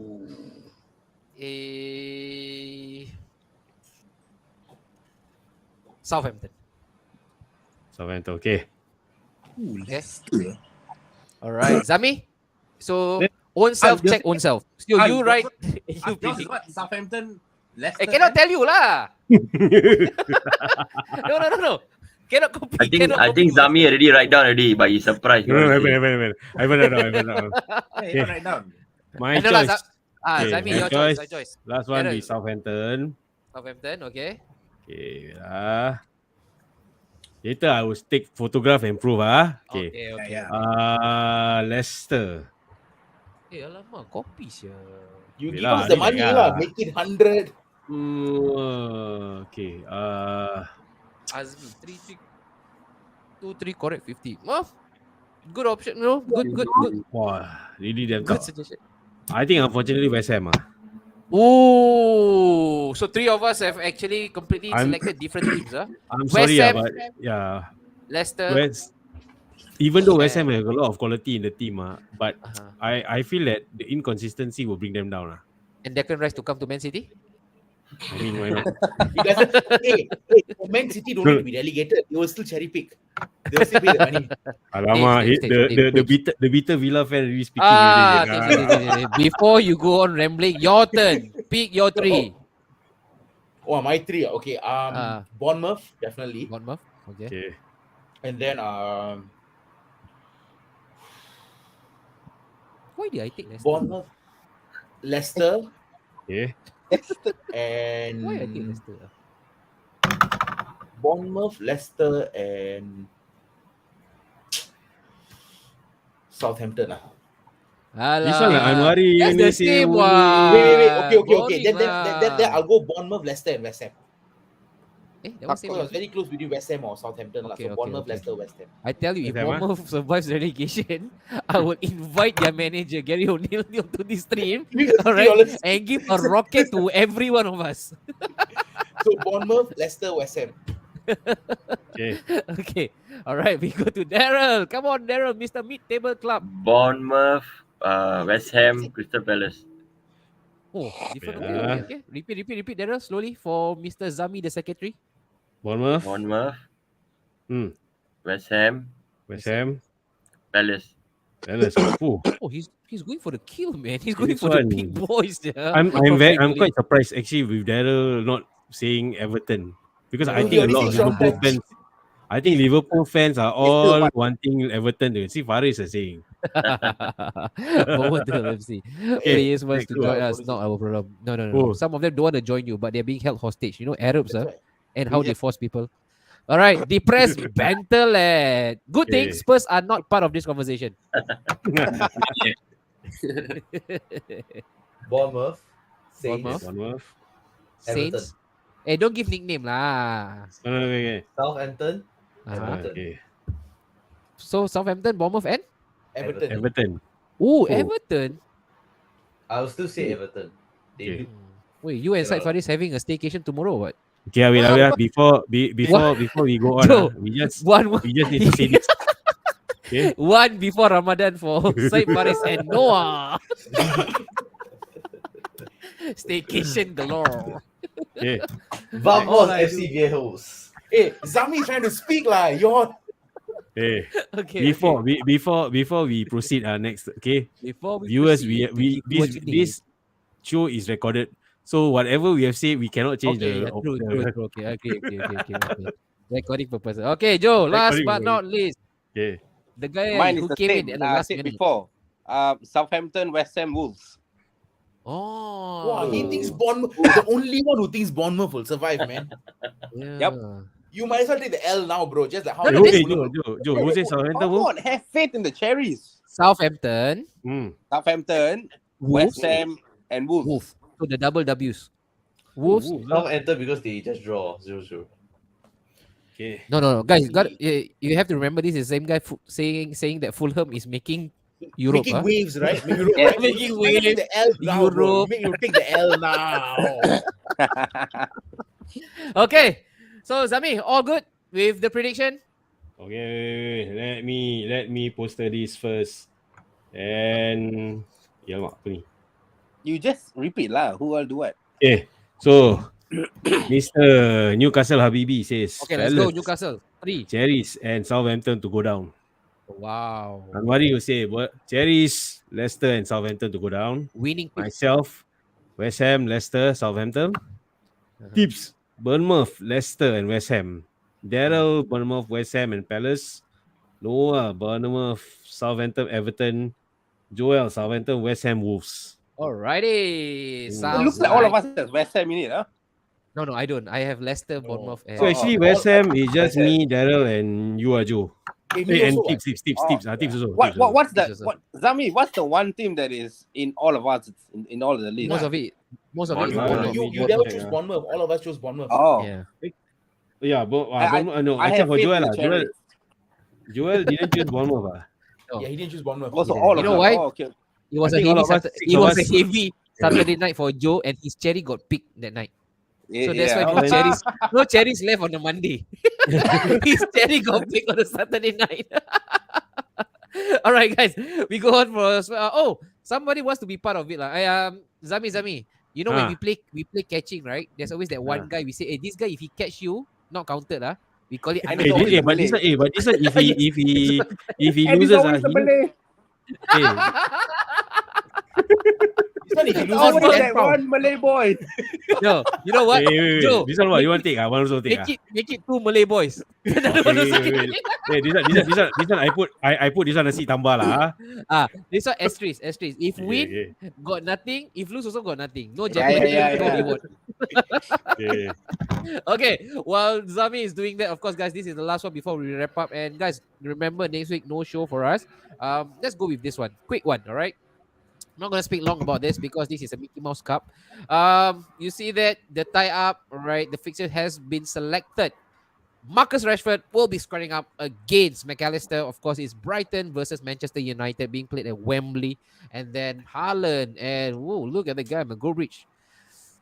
Southampton. Okay. Yes. All right, Zami. So own self check own self. So you right. You Yours is predict. what? Southampton, Leicester. I cannot tell you lah. No. Cannot copy. I think Zami already write down already, but he's surprised. No, I haven't down. Hey, write down. My No lah, choice. Zami, my your choice. My choice. Last one Daryl. be Southampton. Southampton, okay. Okay, later I will take photograph and prove. Okay. Okay. Yeah. Leicester. Alamak, copy sia. You give Yelah, us the ni money lah. lah. Make it 100. Okay. Azmi, 2, 3 correct 50. Good option, no? Good. Wah, really damn Good tough. suggestion. I think unfortunately West Ham. Oh, so 3 of us have actually completely I'm- selected different teams, huh? I'm West sorry, Ham, but yeah. Leicester. Even though West Ham have a lot of quality in the team, but Uh-huh. I feel that the inconsistency will bring them down. And Declan Rice to come to Man City? I mean, why not? He doesn't. hey, Man City don't need to be relegated. They will still cherry pick. They will still pay the money. Alamak, Stage. the bitter Villa fan really speaking. Okay. Before you go on rambling, your turn. Pick your 3. Oh, my 3. Okay. Bournemouth, definitely. Bournemouth. Okay. Okay. And then Why did I take Leicester? Bournemouth, Leicester, Okay. and Why I take Leicester? Bournemouth, Leicester, and Southampton. This one Anwari That's ni the say same only- one. Wait. Okay. Boring Then lah. I'll go Bournemouth, Leicester, and West Ham. That was So it was very close between West Ham or Southampton. Okay, So okay, Bournemouth, okay. Leicester, West Ham. I tell you, if West Ham, ah? Bournemouth survives relegation, I will invite their manager Gary O'Neill to this stream, Give me all right, $50. and give a rocket to every one of us. So Bournemouth, Leicester, West Ham. Okay. Okay, all right, we go to Daryl. Come on, Daryl, Mr. Mid-Table Club. Bournemouth, West Ham, Crystal Palace. Oh, different. Yeah. Okay. Repeat, Daryl, slowly for Mr. Zami, the secretary. Bournemouth. Hmm. West Ham, West Ham. Palace. Palace. Oh, Oh, he's going for the kill, man. He's going This for the one- big boys. Yeah. I'm Perfect. quite surprised actually with Daryl not saying Everton because I No, think a he lot of only says Liverpool Sean fans. I think Liverpool fans are still all want- wanting Everton to see Faris is saying. Forward to FC. Okay, Players wants to cool. join us, not our problem. No. Oh. Some of them don't want to join you, but they're being held hostage. You know, Arabs, That's right. and how they force people. All right, depressed banter lad. Good thing Okay. Spurs are not part of this conversation. Bournemouth, Saints, Bournemouth. Bournemouth. Saints. Don't give nickname lah. Okay. Southampton, Uh-huh. Okay. So Southampton, Bournemouth, and Everton. Everton. oh, Oh. Everton. I will still say Everton. Okay. Wait, you and Said Yeah. Faris having a staycation tomorrow? Or what? Okay, wait. Before we go on, Joe, we just One need to say this. Okay. one before Ramadan for Said Faris and Noah. Staycation galore. Okay. Vamos All I FC Viejos. Hey, Zami trying to speak lah. You're Hey. Okay. Before we proceed next, okay. Before we Viewers, proceed, we this show is recorded. So whatever we have said, we cannot change okay, the true. Okay, okay. Recording purpose. Okay, Joe. Last Recording but purpose. not least, Okay. the guy Mine is who the came same. in at the I last said minute. before. Southampton, West Ham, Wolves. Oh, wow, he thinks Bournemouth. The only one who thinks Bournemouth will survive, man. yeah. Yep. You might as well take the L now, bro. Just like how No, Okay, this- Joe, who says Southampton? Come Who? on, have faith in the cherries. Southampton, Southampton, Wolves, West Ham, and Wolves. Wolves. So the double W's. Wolves. Southampton because they just draw 0-0. Okay. No, guys, you have to remember this is the same guy saying that Fulham is making Europe. making huh? waves, right? Europe, Yeah, right? making You take waves. the L now, bro. Europe. You take the L now. Okay, so Zami, all good with the prediction? Okay, let me poster this first. And ya mak apa ni? You just repeat lah. Who will do what? Okay, so Mr. Newcastle Habibi says Okay, let's go Palace, Newcastle. 3. Cherries and Southampton to go down. Wow. Anwari will say Cherries, Leicester and Southampton to go down. Winning pick. Myself, West Ham, Leicester, Southampton. Tips, Bournemouth, Leicester and West Ham. Daryl, Bournemouth, West Ham and Palace. Noah, Bournemouth, Southampton, Everton. Joel, Southampton, West Ham, Wolves. Alrighty. It Sounds looks like all of us has West Ham in it, huh? No, I don't. I have Leicester, Bournemouth, and So actually West Ham is just me, Daryl and you are Joe. Hey, me And also, tips. Oh, Tips also. What's the This is a- what Zami? What's the one team that is in all of us in all of the leagues? most of it is Bournemouth. Bournemouth. you never choose Bournemouth. All of us choose Bournemouth. Oh, Yeah. Yeah, no, I I have for faith Joel in the lah. cherries. Joel didn't choose Bournemouth lah. Yeah, he didn't choose Bournemouth. Also, Yeah. all You of know us. why? Oh, okay. It was I a think all heavy of us, Saturday. six It of was a us- heavy Saturday night for Joe, and his cherry got picked that night. So that's why Yeah. no cherries left on the Monday. His cherry got picked on the Saturday night. All right, guys, we go on for somebody wants to be part of it lah. Zami, you know when Ah. we play catching, right? There's always that one guy we say, hey, this guy if he catch you, not counted lah. We call it I But know. this one, if he And it's loses, always the Malay. This one, if he It's loses, always 10 that pounds. one Malay boy. No, you know what? wait. Joe, This one what you want to take? One also take. make it 2 Malay boys. Another one also Wait. This one I put this one nasi tambah lah. This one asterisk. If win, Okay. got nothing. If lose, also got nothing. No Yeah, jeopardy, no yeah. reward. Okay. Okay, while Zami is doing that, of course, guys, this is the last one before we wrap up. And guys, remember next week no show for us. Let's go with this one, quick one. All right. I'm not gonna speak long about this because this is a Mickey Mouse Cup. You see that the tie up, right? The fixture has been selected. Marcus Rashford will be squaring up against McAllister. Of course, it's Brighton versus Manchester United being played at Wembley. And then Haaland and whoa, look at the guy, McGoldrick.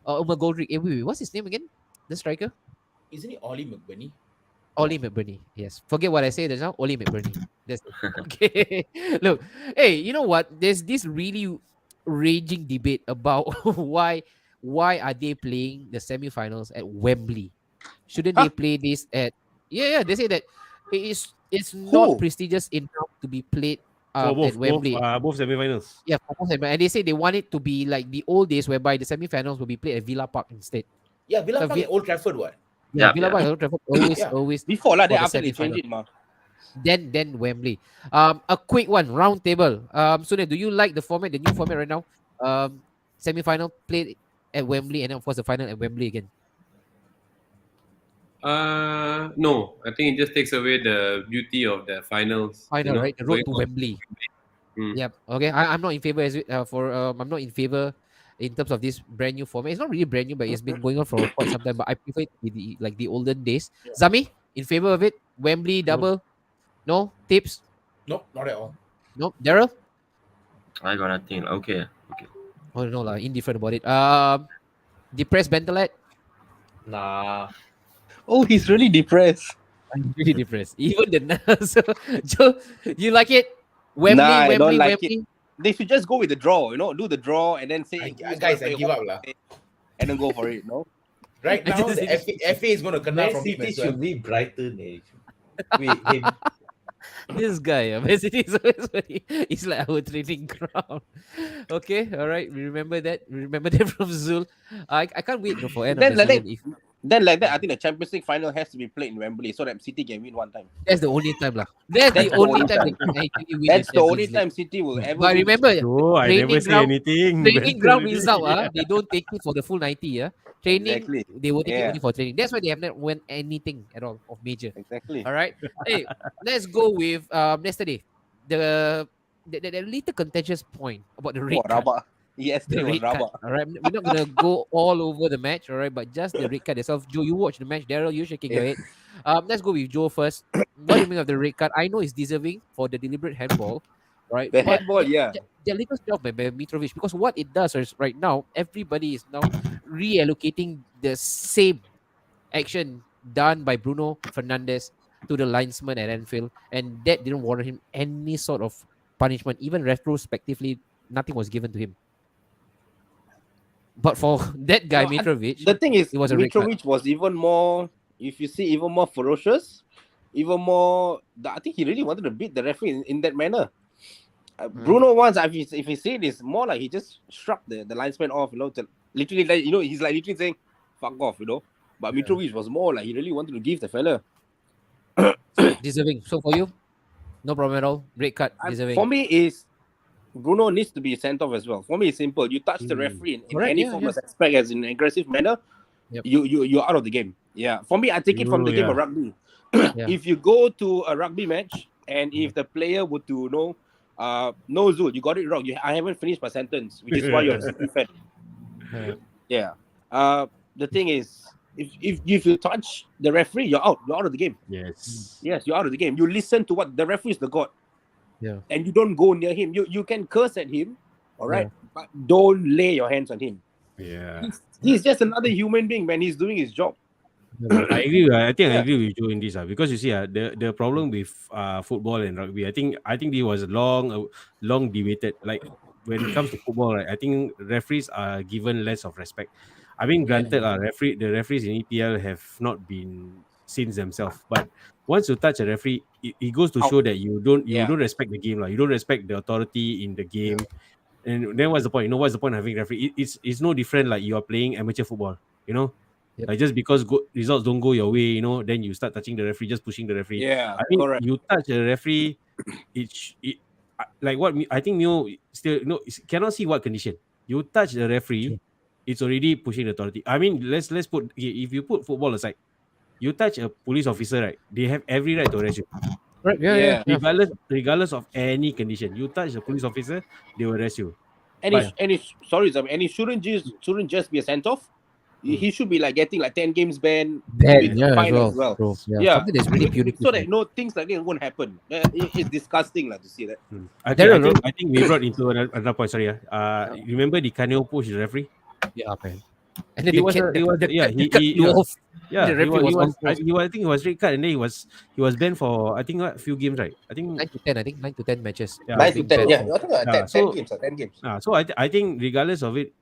McGoldrick. Wait, what's his name again? The striker? Isn't it Ollie McBurney? Ollie McBurney. Yes. Forget what I said just now. Ollie McBurney. That's okay. Look, hey, you know what? There's this really raging debate about why are they playing the semifinals at Wembley? Shouldn't they play this at they say that it's not Who? prestigious enough to be played For at Wembley. both semi-finals. Yeah, for both and they say they want it to be like the old days whereby the semifinals will be played at Villa Park instead. Yeah, Villa So Park at Old Trafford, what? Yeah, Yeah, Villa yeah. Park and Old Trafford always Yeah. always Before lah, for then the after they semi-final. change it, ma. Then Wembley. A quick one, round table. Sunil, do you like the format, the new format right now? Semi-final played at Wembley, and then of course the final at Wembley again. No, I think it just takes away the beauty of the finals. Final, right? The road to going on. Wembley. Mm. Yep. Okay. I'm not in favor I'm not in favor in terms of this brand new format. It's not really brand new, but it's been going on for quite some time. But I prefer it to be the olden days. Zami, in favor of it? Wembley double? No tips? Nope, not at all. No. Daryl? I got nothing. Okay. Oh no lah, indifferent about it. Depressed Bentelet? Nah. Oh, he's really depressed. I'm really depressed. Even the so, Joe, you like it? Wembley, Nah, I Wembley, don't like Wembley. They should just go with the draw, do the draw and then say, Guys, I give up lah. and then go for it, no? Right I now, just- the FA is going to Man connect from him City as well. should be Brighton. Wait, This guy, Man City is always very, it's like our training ground. Okay, all right. We remember that. We remember that from Zul. I can't wait for end of Then the like season. If Then like that, I think the Champions League final has to be played in Wembley so that City can win one time. that's the only time lah. That's the That's the only only time they time. can actually win. That's the the only Champions time League. City will ever But win. remember, No, I training never say ground- anything. training ground Better result, already. they don't take it for the full 90. Training, Exactly. they will take it Yeah. only for training. That's why they have not won anything at all of major. Exactly. All right. Hey, let's go with yesterday. The little contentious point about the red Oh, card. rabak. Yes, The it was red card. rabak. All right. We're not gonna go all over the match. All right, but just the red card itself. Joe, you watch the match. Daryl, you shaking your head. Let's go with Joe first. What do you mean of the red card? I know it's deserving for the deliberate handball, right? The But handball, yeah. the little stuff by Mitrovic, because what it does is right now everybody is now reallocating the same action done by Bruno Fernandes to the linesman at Anfield, and that didn't warrant him any sort of punishment. Even retrospectively, nothing was given to him. But for that guy, No, Mitrovic, The thing is, It was a red card. Mitrovic was even more, if you see, even more ferocious, even more. I think he really wanted to beat the referee in that manner. Bruno once, if you see it, it's more like he just shrugged the linesman off, literally, like, he's like literally saying, "Fuck off," But Mitrovic was more like he really wanted to give the fella. deserving. So for you, no problem at all. Red card, deserving. For me, is Bruno needs to be sent off as well. For me, it's simple. You touch the referee in Correct, any yeah, form yeah. of aspect as in an aggressive manner, Yep. you're out of the game. Yeah. For me, I take it from the game of rugby. Yeah. If you go to a rugby match and if the player would to know, no, Zul, you got it wrong. I haven't finished my sentence, which is why you're a City fan. Yeah. The thing is, if you touch the referee, you're out. You're out of the game. Yes. Yes, you're out of the game. You listen to what the referee is the god. Yeah. And you don't go near him. You can curse at him, all right, but don't lay your hands on him. Yeah. He's just another human being, man. He's doing his job. I agree. I think I Yeah. agree with you in this, because you see, the problem with football and rugby, I think this was long debated. Like when it comes to football, right, I think referees are given less of respect. I mean, granted, the referees in EPL have not been saints themselves, but once you touch a referee, it goes to show that you don't respect the game, you don't respect the authority in the game. And then what's the point? What's the point of having referee? It's no different like you are playing amateur football. Yep. Like just because results don't go your way, then you start touching the referee, just pushing the referee. Yeah, I mean, correct. you touch a referee, like what I think Mio still cannot see what condition. You touch the referee, it's already pushing the authority. I mean, let's put, if you put football aside, you touch a police officer, right? They have every right to arrest you. Right. Yeah. Regardless of any condition. You touch a police officer, they will arrest you. And he shouldn't just be a sent off. He should be like getting like 10 games ban Bad, with yeah, fine as as well. True. Yeah. Yeah. Something that's really punitive. So that things like that won't happen. It's disgusting to see that. I There think we brought into another point. Sorry, remember the Canelo push the referee? Yeah, man. And then He was the referee was I think he was red card, and then he was banned for I think a few games, right? I think 9 to 10. I think 9 to 10 matches. Yeah, 9 to 10. Yeah, for- I think 10 games. 10 games. So I think regardless of it,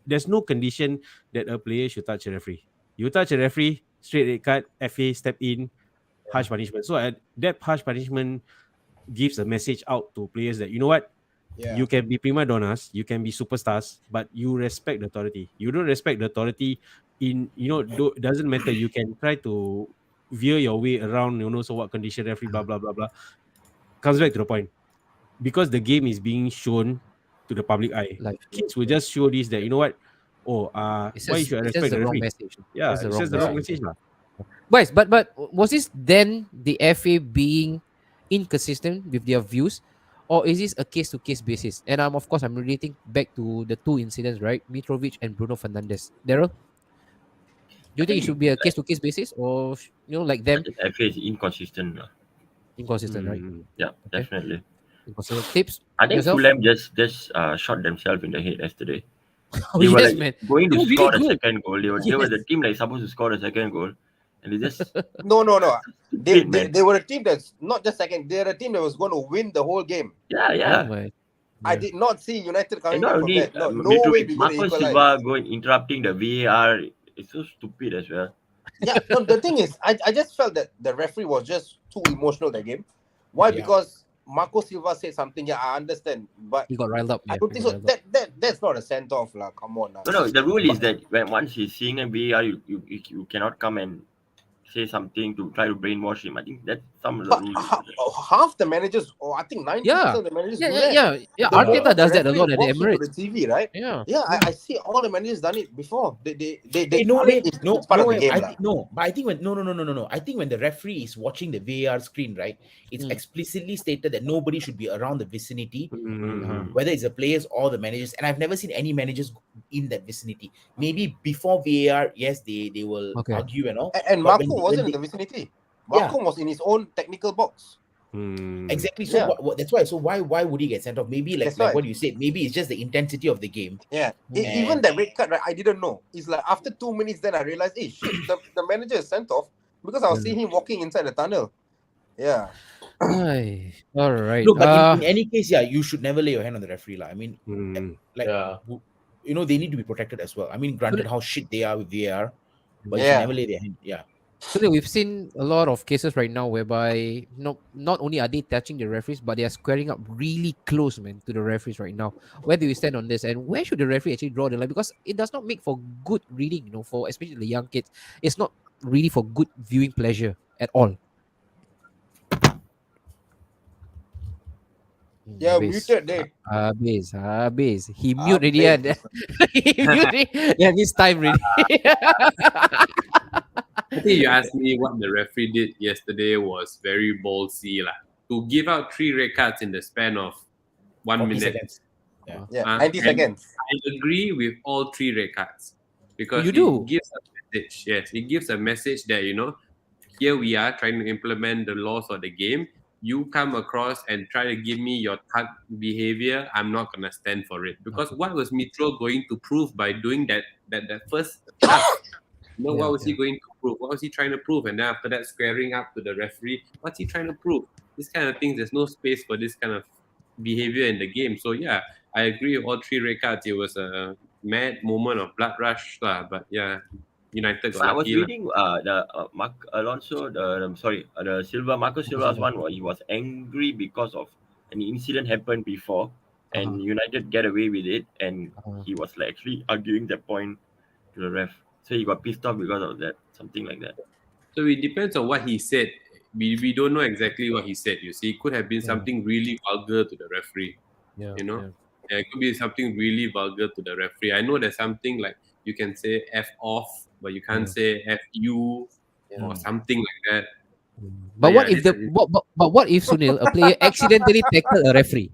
there's no condition that a player should touch a referee. You touch a referee, straight red card, FA step in, harsh punishment. So that harsh punishment gives a message out to players that, you know what, you can be prima donnas, you can be superstars, but you respect the authority. You don't respect the authority doesn't matter. You can try to veer your way around, so what condition referee, blah, blah, blah, blah. Comes back to the point. Because the game is being shown to the public eye. Kids will just show this, that, you know what, why should I respect the referee? Message. Yeah, it says the wrong message. Guys, but was this then the FA being inconsistent with their views, or is this a case-to-case basis? And of course, I'm relating back to the two incidents, right? Mitrovic and Bruno Fernandes. Daryl, do you think it should be a case-to-case basis, or like them? FA is inconsistent. Inconsistent, right? Yeah, definitely. Inconsistent. Tips. I think yourself? Fulham just shot themselves in the head yesterday. Oh, They were yes, like man. going to They were score really the good. second goal. They were the team like supposed to score the second goal, and they just No. They man. were a team that's not just second. They're a team that was going to win the whole game. yeah. Oh my. I did not see United coming And not back from only that. No way we going to Marco equalize. Silva going interrupting the VAR. It's so stupid as well. Yeah, no, the thing is, I just felt that the referee was just too emotional that game. Why? Yeah. Because Marco Silva said something. Yeah, I understand, but He got riled up. I yeah, don't he think got so. riled up. That's not a send off, lah. Come on, now. No. The rule is that once he's seeing a VAR, you cannot come and say something to try to brainwash him. I think that's some of the But rules. half the managers, or I think 90% of the managers do that. Yeah. The Arteta moment does the that a referee lot at the walks into Emirates. the TV, right? Yeah. Yeah, I see all the managers done it before. They No, I mean, it's part of the game, lah. But I think no. I think when the referee is watching the VAR screen, right, it's explicitly stated that nobody should be around the vicinity, whether it's the players or the managers. And I've never seen any managers in that vicinity. Maybe before VAR, yes, they will argue and all. And But Marco when wasn't in they- the vicinity. Marco was in his own technical box. Exactly. So that's why. So why would he get sent off? Maybe like That's what you said. Maybe it's just the intensity of the game. Yeah. Even that red card, right? I didn't know. It's like after 2 minutes, then I realized, hey, shit, the manager is sent off because I was seeing him walking inside the tunnel. Yeah. All right. Look, but in any case, you should never lay your hand on the referee, lah. I mean, like they need to be protected as well. I mean, granted how shit they are with VAR, but you should never lay their hand. Yeah. So we've seen a lot of cases right now whereby not only are they touching the referees, but they are squaring up really close, man, to the referees right now. Where do you stand on this, and where should the referee actually draw the line? Because it does not make for good reading, for especially the young kids. It's not really for good viewing pleasure at all. Yeah, muted there. Habis. He mute already. He mute already. Yeah, this time already. I think you asked me what the referee did yesterday was very ballsy. To give out 3 red cards in the span of 1 minute. Seconds. Yeah, 90 seconds. I agree with all 3 red cards. Because You do? it gives a message. Yes, it gives a message that, here we are trying to implement the laws of the game. You come across and try to give me your thug behavior, I'm not going to stand for it. Because what was Mitro going to prove by doing that first touch? What was he going to prove? What was he trying to prove? And then after that, squaring up to the referee, what's he trying to prove? This kind of things, there's no space for this kind of behavior in the game. So yeah, I agree with all 3 red cards. It was a mad moment of blood rush, but yeah, United got I was lucky. reading the Marco Silva's one where he was angry because of an incident happened before, and United get away with it, and he was like actually arguing that point to the ref. So he got pissed off because of that, something like that. So it depends on what he said. We don't know exactly what he said. You see, it could have been something really vulgar to the referee. Yeah, it could be something really vulgar to the referee. I know there's something like you can say F off, but you can't say F you or something like that. But what if Sunil, a player, accidentally tackled a referee?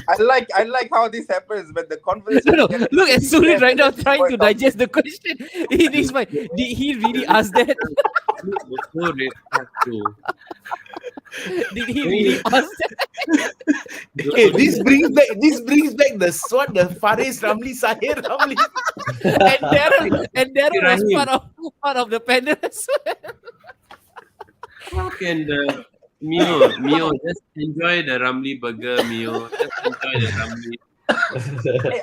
I like how this happens when the conversation. No, gets look at really Surin right now intense, trying to point of digest the question. He thinks, "Did he really ask that? There's no red flag too. Did he really ask that?" Okay, this brings back the SWAT, the Faris Ramli Sahir Ramli. And Daryl was part of the panel as well. How can the Mio just enjoy the Ramly burger, Mio? Just enjoy the Ramly. Hey,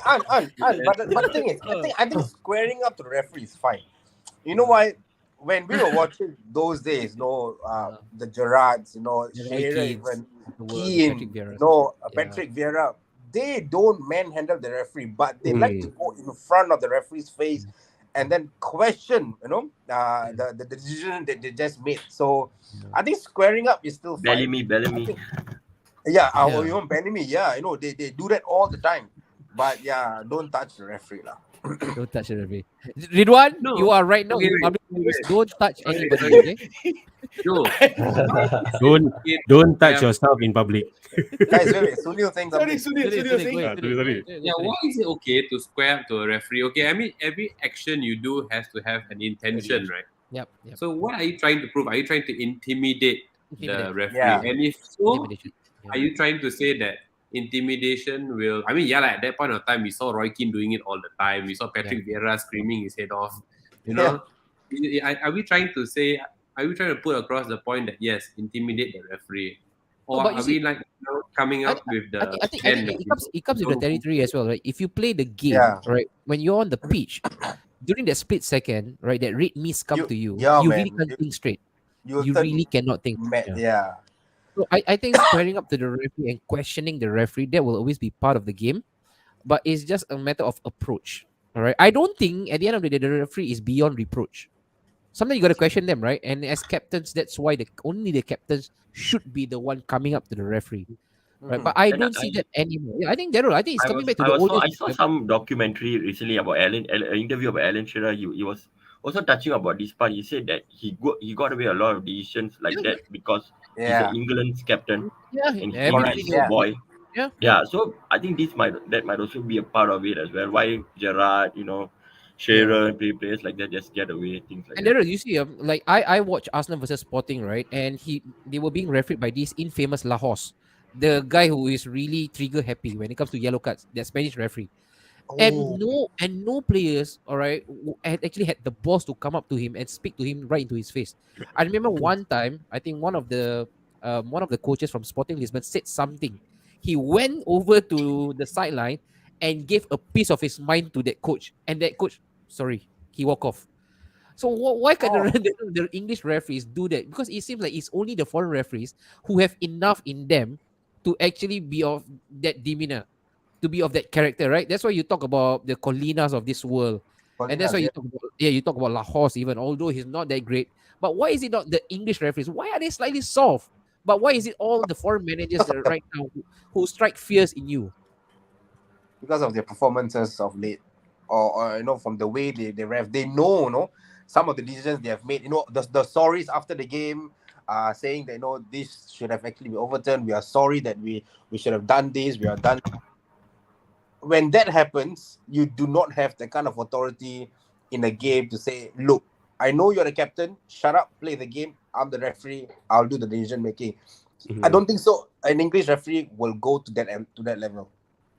but the thing is, I think squaring up to the referee is fine. You know why? When we were watching those days, the Gerrards, Shearer, even Keane, Patrick Vieira, they don't manhandle the referee, but they like to go in front of the referee's face and then question, the decision that they just made. So I think squaring up is still fine. Bellamy. Even Bellamy, they do that all the time. But don't touch the referee lah. Don't touch the referee. Ridwan, No. you are right now Okay, in public wait. place. Don't touch anybody, okay? No. Don't touch yourself in public. Guys, wait. Sunil saying something. Sunil saying. Sorry. Yeah, why is it okay to square up to a referee? Okay, I mean, every action you do has to have an intention, right? Yep. So what are you trying to prove? Are you trying to intimidate the referee? Yeah. And if so, Intimidation. are you trying to say that intimidation will... I mean, at that point of time, we saw Roy Keane doing it all the time. We saw Patrick Vieira screaming his head off. Are we trying to say... Are we trying to put across the point that, yes, intimidate the referee? Or but you are see, we coming up with the... I think it comes with the territory as well, right? If you play the game, right, when you're on the pitch, during that split second, right, that red mist come to you, you really can't think straight. You really cannot think. So I think squaring up to the referee and questioning the referee, that will always be part of the game, but it's just a matter of approach. All right. I don't think at the end of the day the referee is beyond reproach. Sometimes you got to question them, right? And as captains, that's why only the captains should be the one coming up to the referee, right? But I don't see that anymore. Yeah, I think Daryl, it's coming back to the old. I saw some documentary recently about an interview about Alan Shearer. He was also touching about this part. He said that he got away a lot of decisions like that because he's an England's captain and he's his boy. Yeah. So I think that might also be a part of it as well. Why Gerrard, Shearer, players like that just get away, things like and that. Daryl, you see, like I watch Arsenal versus Sporting, right? And they were being refereed by this infamous Lahos, the guy who is really trigger happy when it comes to yellow cards, that Spanish referee. And no players, all right, actually had the balls to come up to him and speak to him right into his face. I remember one time, I think one of the coaches from Sporting Lisbon said something. He went over to the sideline and gave a piece of his mind to that coach, and that coach, he walked off. So why can the English referees do that? Because it seems like it's only the foreign referees who have enough in them to actually be of that demeanor, to be of that character, right? That's why you talk about the Colinas of this world. And that's why you talk about Lahos even, although he's not that great. But why is it not the English referees? Why are they slightly soft? But why is it all the foreign managers that right now who strike fears in you? Because of their performances of late. Or from the way they ref. They know, some of the decisions they have made. The stories after the game saying that, this should have actually been overturned. We are sorry that we should have done this. We are done. When that happens, you do not have the kind of authority in a game to say, look, I know you're the captain. Shut up, play the game. I'm the referee. I'll do the decision making. I don't think so. An English referee will go to that level.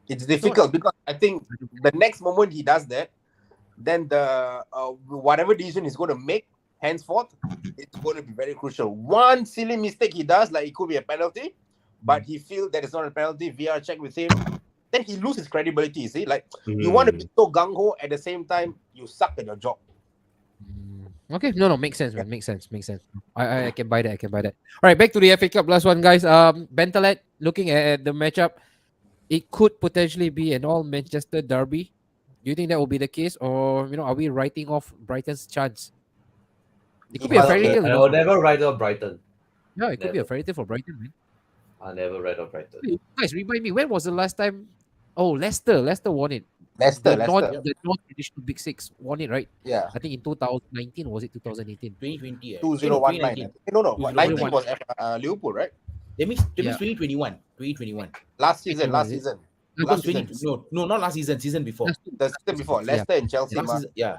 It's difficult because I think the next moment he does that, then the whatever decision he's going to make henceforth, it's going to be very crucial. One silly mistake he does, like it could be a penalty, but he feels that it's not a penalty. VR check with him. Then he loses credibility. See, you want to be so gung ho at the same time, you suck at your job. Okay, no, makes sense, man. Makes sense. I can buy that. All right, back to the FA Cup. Last one, guys. Bentaleb, looking at the matchup, it could potentially be an all Manchester derby. Do you think that will be the case, or are we writing off Brighton's chance? It could be a fairy tale. I will never write off Brighton. Yeah, it could be a fairy tale for Brighton, man. I'll never write off Brighton. Hey, guys, remind me, when was the last time? Oh, Leicester won it. Leicester. The non-traditional Big Six won it, right? Yeah. I think in 2019, was it 2018? 2020. 2019. No. 19 was Liverpool, right? That means 2021. 2021. Last season. Last Last Because season. no, not last season. Season before. The season before. Leicester and Chelsea. Last season, yeah.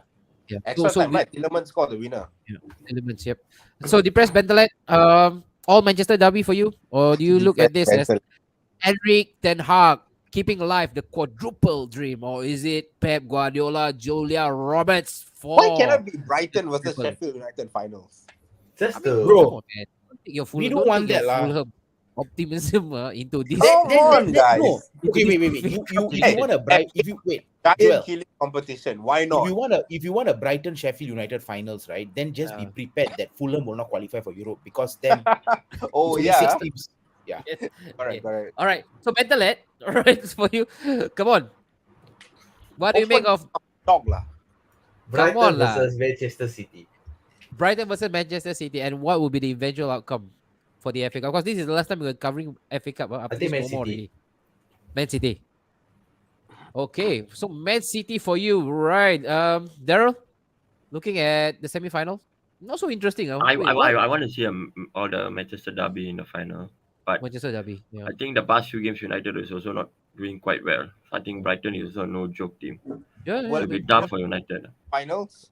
Yeah. Extra So time, right? Tielemans scored the winner. elements, yep. So depressed Bentelet, all Manchester derby for you, or do you look at this as Henrik Ten Hag keeping alive the quadruple dream, or is it Pep Guardiola, Julia Roberts for? Why cannot be Brighton versus Sheffield United finals? Just Bro, Your we don't want that lah. Fulham optimism into this. Come on, guys. No. Okay, wait. If you want a bright, if you wait, Giant Joel, killing competition. Why not? if you want a Brighton Sheffield United finals, right? Then just be prepared that Fulham will not qualify for Europe because then Oh it's only yeah. 6 teams. Yeah. Correct. All right. So Bentelet, all right, it's for you. Come on. What do you make of Dog lah. Brighton on lah. versus Manchester City. Brighton versus Manchester City, and what will be the eventual outcome for the FA Cup? Because this is the last time we were covering FA Cup. I think Man City. Already. Man City. Okay, so Man City for you, right? Daryl, looking at the semi-final, not so interesting. I want to see all the Manchester derby in the final, but Manchester derby. Yeah. I think the past few games United is also not doing quite well. I think Brighton is also no joke team. Yeah, It'll be tough for United. Finals.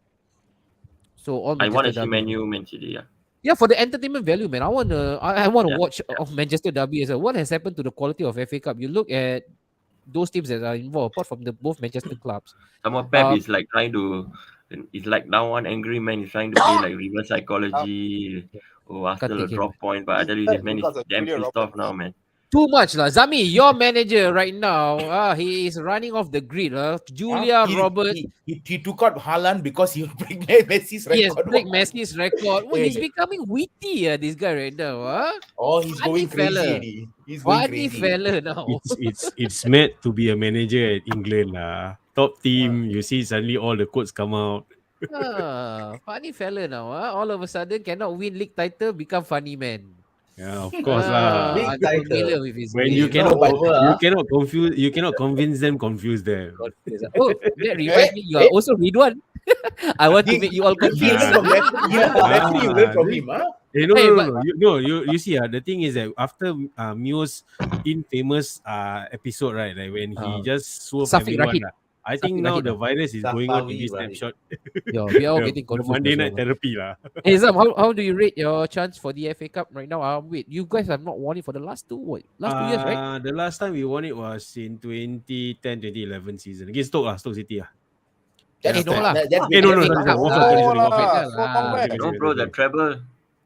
So all I want to Manchester see derby. Man U, Man City. Yeah. Yeah, for the entertainment value, man. I want to Yeah. watch of Manchester derby as well. What has happened to the quality of FA Cup? You look at those teams that are involved, apart from the both Manchester clubs. Some of Pep is like trying to. It's like now one angry man is trying to play like reverse psychology. Oh, Arsenal will take him. drop point, but I tell you, this man is Because of damn Julia pissed off Roberts. now, man. Too much lah. Zami, your manager right now, he is running off the grid. Julia Roberts. He took out Haaland because he break Messi's He has record. break Messi's record. Well, he's Hey. becoming witty, this guy right now. Oh, he's Funny going crazy. fella. already. He's going Funny crazy. fella now. It's meant to be a manager at England lah. Top team, you see suddenly all the quotes come out. Funny fella now. All of a sudden cannot win league title, become funny man. Yeah, of course lah. League I'm title. familiar with his When name. you cannot over, you cannot convince them, confuse them. Oh, that reminds me, you are also Ridwan. I want to make you all He confused. learned from referee. Referee you learn from him, huh? No, Hey, you see, the thing is that after Mio's infamous episode, right, like when he just swerved Safiq everyone, Rahid. I think Safiq now Rahid the lah. virus is going on in Safawi this Rahid. snapshot. Yeah, we are all The getting confused. Monday as night well. therapy lah. Hey Zam, how do you rate your chance for the FA Cup right now? Wait, you guys have not won it for the last 2 years, right? The last time we won it was in 2010-2011 season against Stoke City. That's no lah. that's Eh, no, FA sorry, Cup sorry, lah. sorry, Oh sorry. lah, Cup so lah. long back. Okay, No, okay, bro, okay. the treble.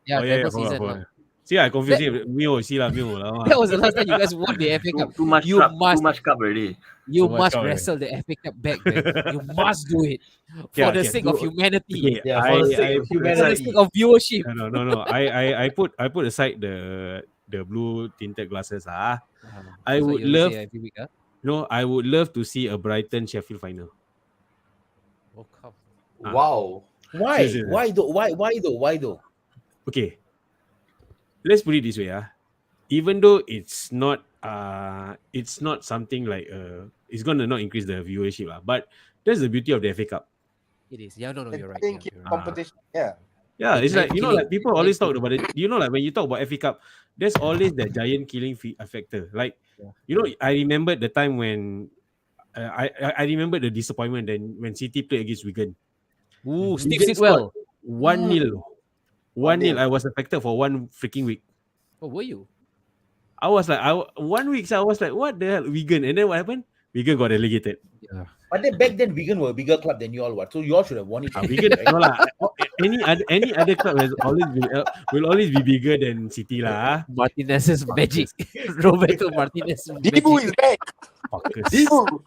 Yeah, treble season. forgot. lah. See, I confused him. Mio lah. That was the last time you guys won the FA Cup. Too much You cup. must- Too much cup already. You So much must cup, wrestle the FA Cup back, man. You must do it for Yeah, the okay, sake of humanity, Okay, Yeah, for the sake of for the humanity. sake of viewership. No. I put aside the blue tinted glasses. I That's what would you love say every week, I would love to see a Brighton Sheffield final. Oh, come. Wow. Why? Seriously. Why though? Okay. Let's put it this way. Even though it's not something like it's gonna not increase the viewership, but that's the beauty of the FA Cup. It is. Yeah, no, you're right. Giant Yeah, killing you're right. competition. Yeah. Yeah, it's like Giant like people killing. always talk about it. Like when you talk about FA Cup, there's always that giant killing factor. Like I remember the time when I remember the disappointment then when City played against Wigan. Ooh, Steve Wigan Sitwell. 1-0. 1-0. I was affected for 1 freaking week. Oh, were you? I was like, 1 week, so I was like, what the hell, Wigan? And then what happened? Wigan got relegated. Yeah. But then back then Wigan were a bigger club than you all were, so you all should have won it. Wigan, no lah. Any other club will always be bigger than City lah. Martinez's magic. Roberto Martinez's magic. Dibu is back. Fuckers. Dibu.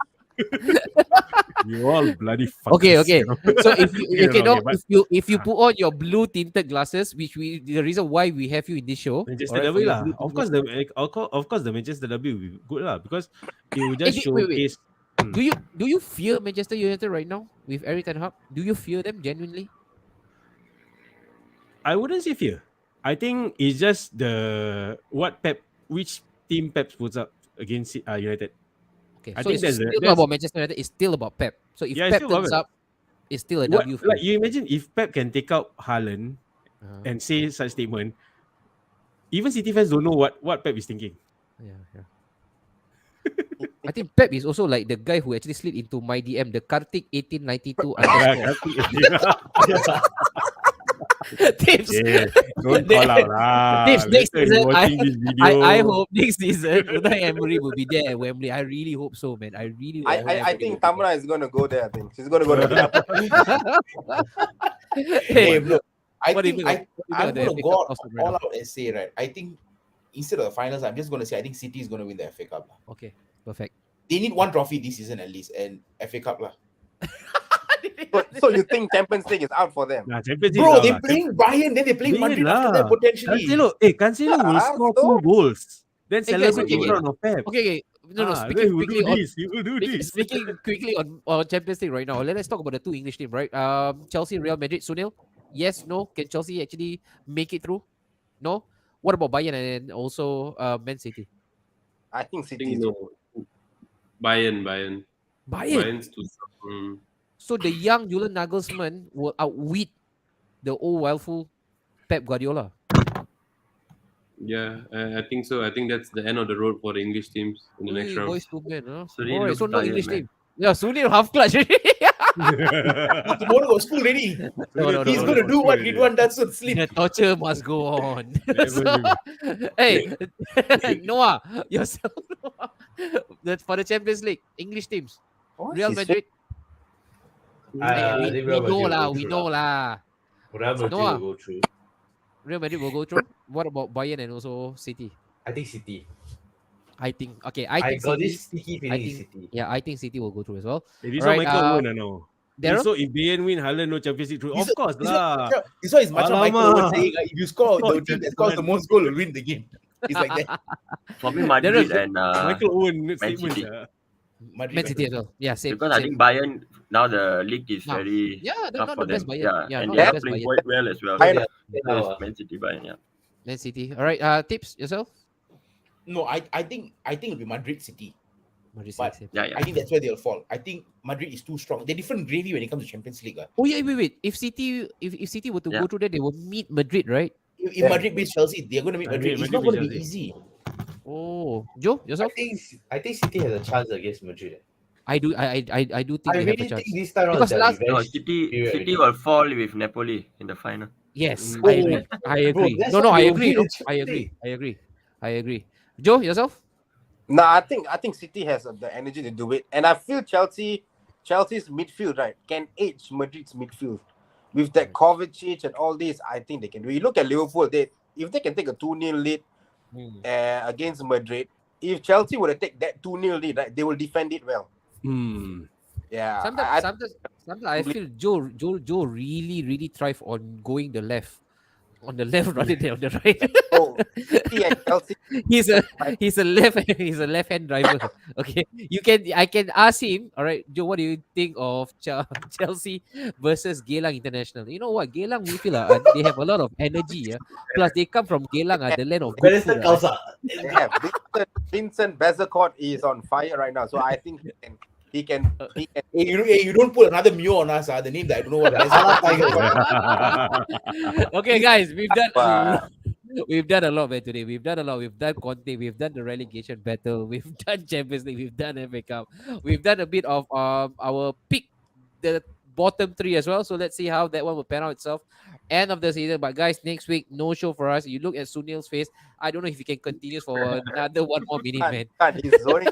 You all bloody fuckers. Okay. So if you Okay, if you put on your blue tinted glasses, which the reason why we have you in this show, Manchester alright, Derby for your lah. blue Of tinted course, the Manchester Derby will be good lah because it will just wait. showcase. Do you fear Manchester United right now with Erik ten Hag? Do you fear them genuinely? I wouldn't say fear. I think it's just which team Pep puts up against United. Okay, I so think it's still that's- not about Manchester United. It's still about Pep. So if Yeah, it's Pep still about turns Pep. up, it's still a What, W. For like you imagine if Pep can take out Haaland Uh-huh. and say such statement, even City fans don't know what Pep is thinking. Yeah. I think Pep is also like the guy who actually slid into my DM, the Kartik 1892 underscore. Tips. Yeah, don't call out Tips lah. next Later he season. watching this video. I hope next season Unai Emery will be there at Wembley. I really hope so, man. I really hope Unai I Emery think will be Tamara is gonna go there. I think she's gonna go to the Hey, Hey, look, I what do you think think of- I'm what do you gonna think go of out Austin right all now? out and say, right, I think instead of the finals, I'm just gonna say I think City is gonna win the FA Cup. Lah. Okay, perfect. They need one trophy this season at least, and FA Cup. Lah. So you think Champions League is out for them? Nah, Champions League Bro, out they're lah. playing Bayern, then they're playing Bayern Madrid after lah. that potentially. Cancelo will Yeah, score so- 2 goals. Then Hey, guys, celebrate okay, in front of Pep. Okay. No. Then Speaking he will quickly do on this. He will do this. speaking quickly on Champions League right now. Let's talk about the two English teams, right? Chelsea, Real Madrid, Sunil. Yes, no. Can Chelsea actually make it through? No. What about Bayern and also Man City? I think I City think is no. Bayern. Bayern. Bayern's too strong. So the young Julian Nagelsmann will outwit the old willful Pep Guardiola. Yeah, I think so. I think that's the end of the road for the English teams in the next Ui, round. boys to men, huh? Sunil Alright, looks so no tired, English man. team. Yeah, Sunil half clutch. Tomorrow got school ready. No. He's gonna do what Ridwan does, so sleep. The torture must go on. Never So, leave. hey, Noah, yourself, Noah. For the Champions League, English teams, Real Madrid. I think Real Madrid will go We through know lah. lah. Real Madrid Noah. will go through. Real Madrid will go through. What about Bayern and also City? I think City. I think I City. got this sticky feeling I in think- City. Yeah, I think City will go through as well. This Alright, one Michael Owen lah now. Daryl? So if Bayern win, Haaland no Champions League through. Of course lah. This one is much of Michael Alamak. Owen saying if you score, the team that scores the most goal will win the game. It's like that. For me, Madrid Darren, and Michael Owen statement. City. Man City as well. Yeah, same. because I same. think Bayern now the league is Now, very Yeah, they're tough not for the best them. Bayern. Yeah, and not they the are best playing Bayern. quite well as well. Bayern. So it's Man City, Bayern. Yeah. Man City. All right. Tips yourself. No, I think it'll be Madrid City. Madrid But- City. Yeah, yeah. I think that's where they'll fall. I think Madrid is too strong. They're different gravy when it comes to Champions League. Oh yeah, wait. If City were to Yeah. go through that, they will meet Madrid, right? If Madrid beats Chelsea, they're going to meet Madrid. It's not going to be Madrid easy. Oh, Joe, yourself? I think City has a chance against Madrid. I do think I they have a really chance. think this time around Because their last- No, revenge City period City already. will fall with Napoli in the final. Yes, Mm. I agree. I agree. that's No, what I they agree. will No, do. I agree. Joe, yourself? No, I think City has the energy to do it, and I feel Chelsea's midfield right can edge Madrid's midfield with that Kovacic and all this. I think they can do. You look at Liverpool, if they can take a 2-0 lead against Madrid, if Chelsea were to take that 2-0 lead, right, they will defend it well. Yeah, Sometimes I feel Joe really thrive on going the left. On the left rather than on the right. so City and Chelsea. he's a left hand driver. Okay, I can ask him. All right, Joe, what do you think of Chelsea versus Geylang International? You know what, Geylang midfield they have a lot of energy. Plus they come from Geylang, the land of good Balestier food. Kausa. They have Vincent Bezecourt is on fire right now, so I think he can. Hey, you don't put another Mio on us. The name that I don't know what. Okay, guys, we've done a lot, man, today. We've done a lot. We've done Conte. We've done the relegation battle. We've done Champions League. We've done FA Cup. We've done a bit of our pick, the bottom three as well. So let's see how that one will pan out itself. End of the season. But guys, next week, no show for us. You look at Sunil's face. I don't know if he can continue for another one more minute, man. He's zoning.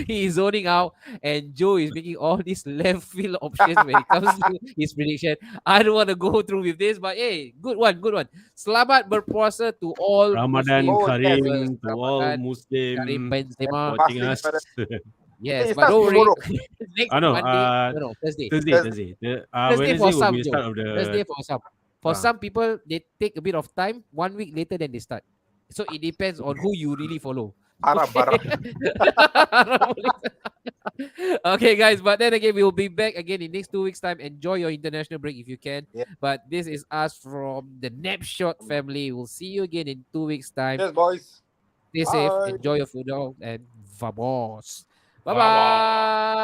He is zoning out, and Joe is making all these left field options when it comes to his prediction. I don't want to go through with this, but hey, good one. Selamat berpuasa to all Ramadan Muslim Karim viewers. to all Ramadan Muslim Karim Benzema. watching us. Yes, It but starts don't worry. tomorrow. Next No, Monday, no, Thursday. Thursday. Thursday Wednesday for will some, be the Joe. start of the. Thursday for some. For Ah. some people, they take a bit of time. 1 week later, then they start. So it depends on who you really follow. Arab, Arab. Okay, guys, but then again, we will be back again in next 2 weeks' time. Enjoy your international break if you can. Yeah. But this is us from the Napshot family. We'll see you again in 2 weeks' time. Cheers, boys. Stay safe, Bye. enjoy your food, and vamos. Bye bye.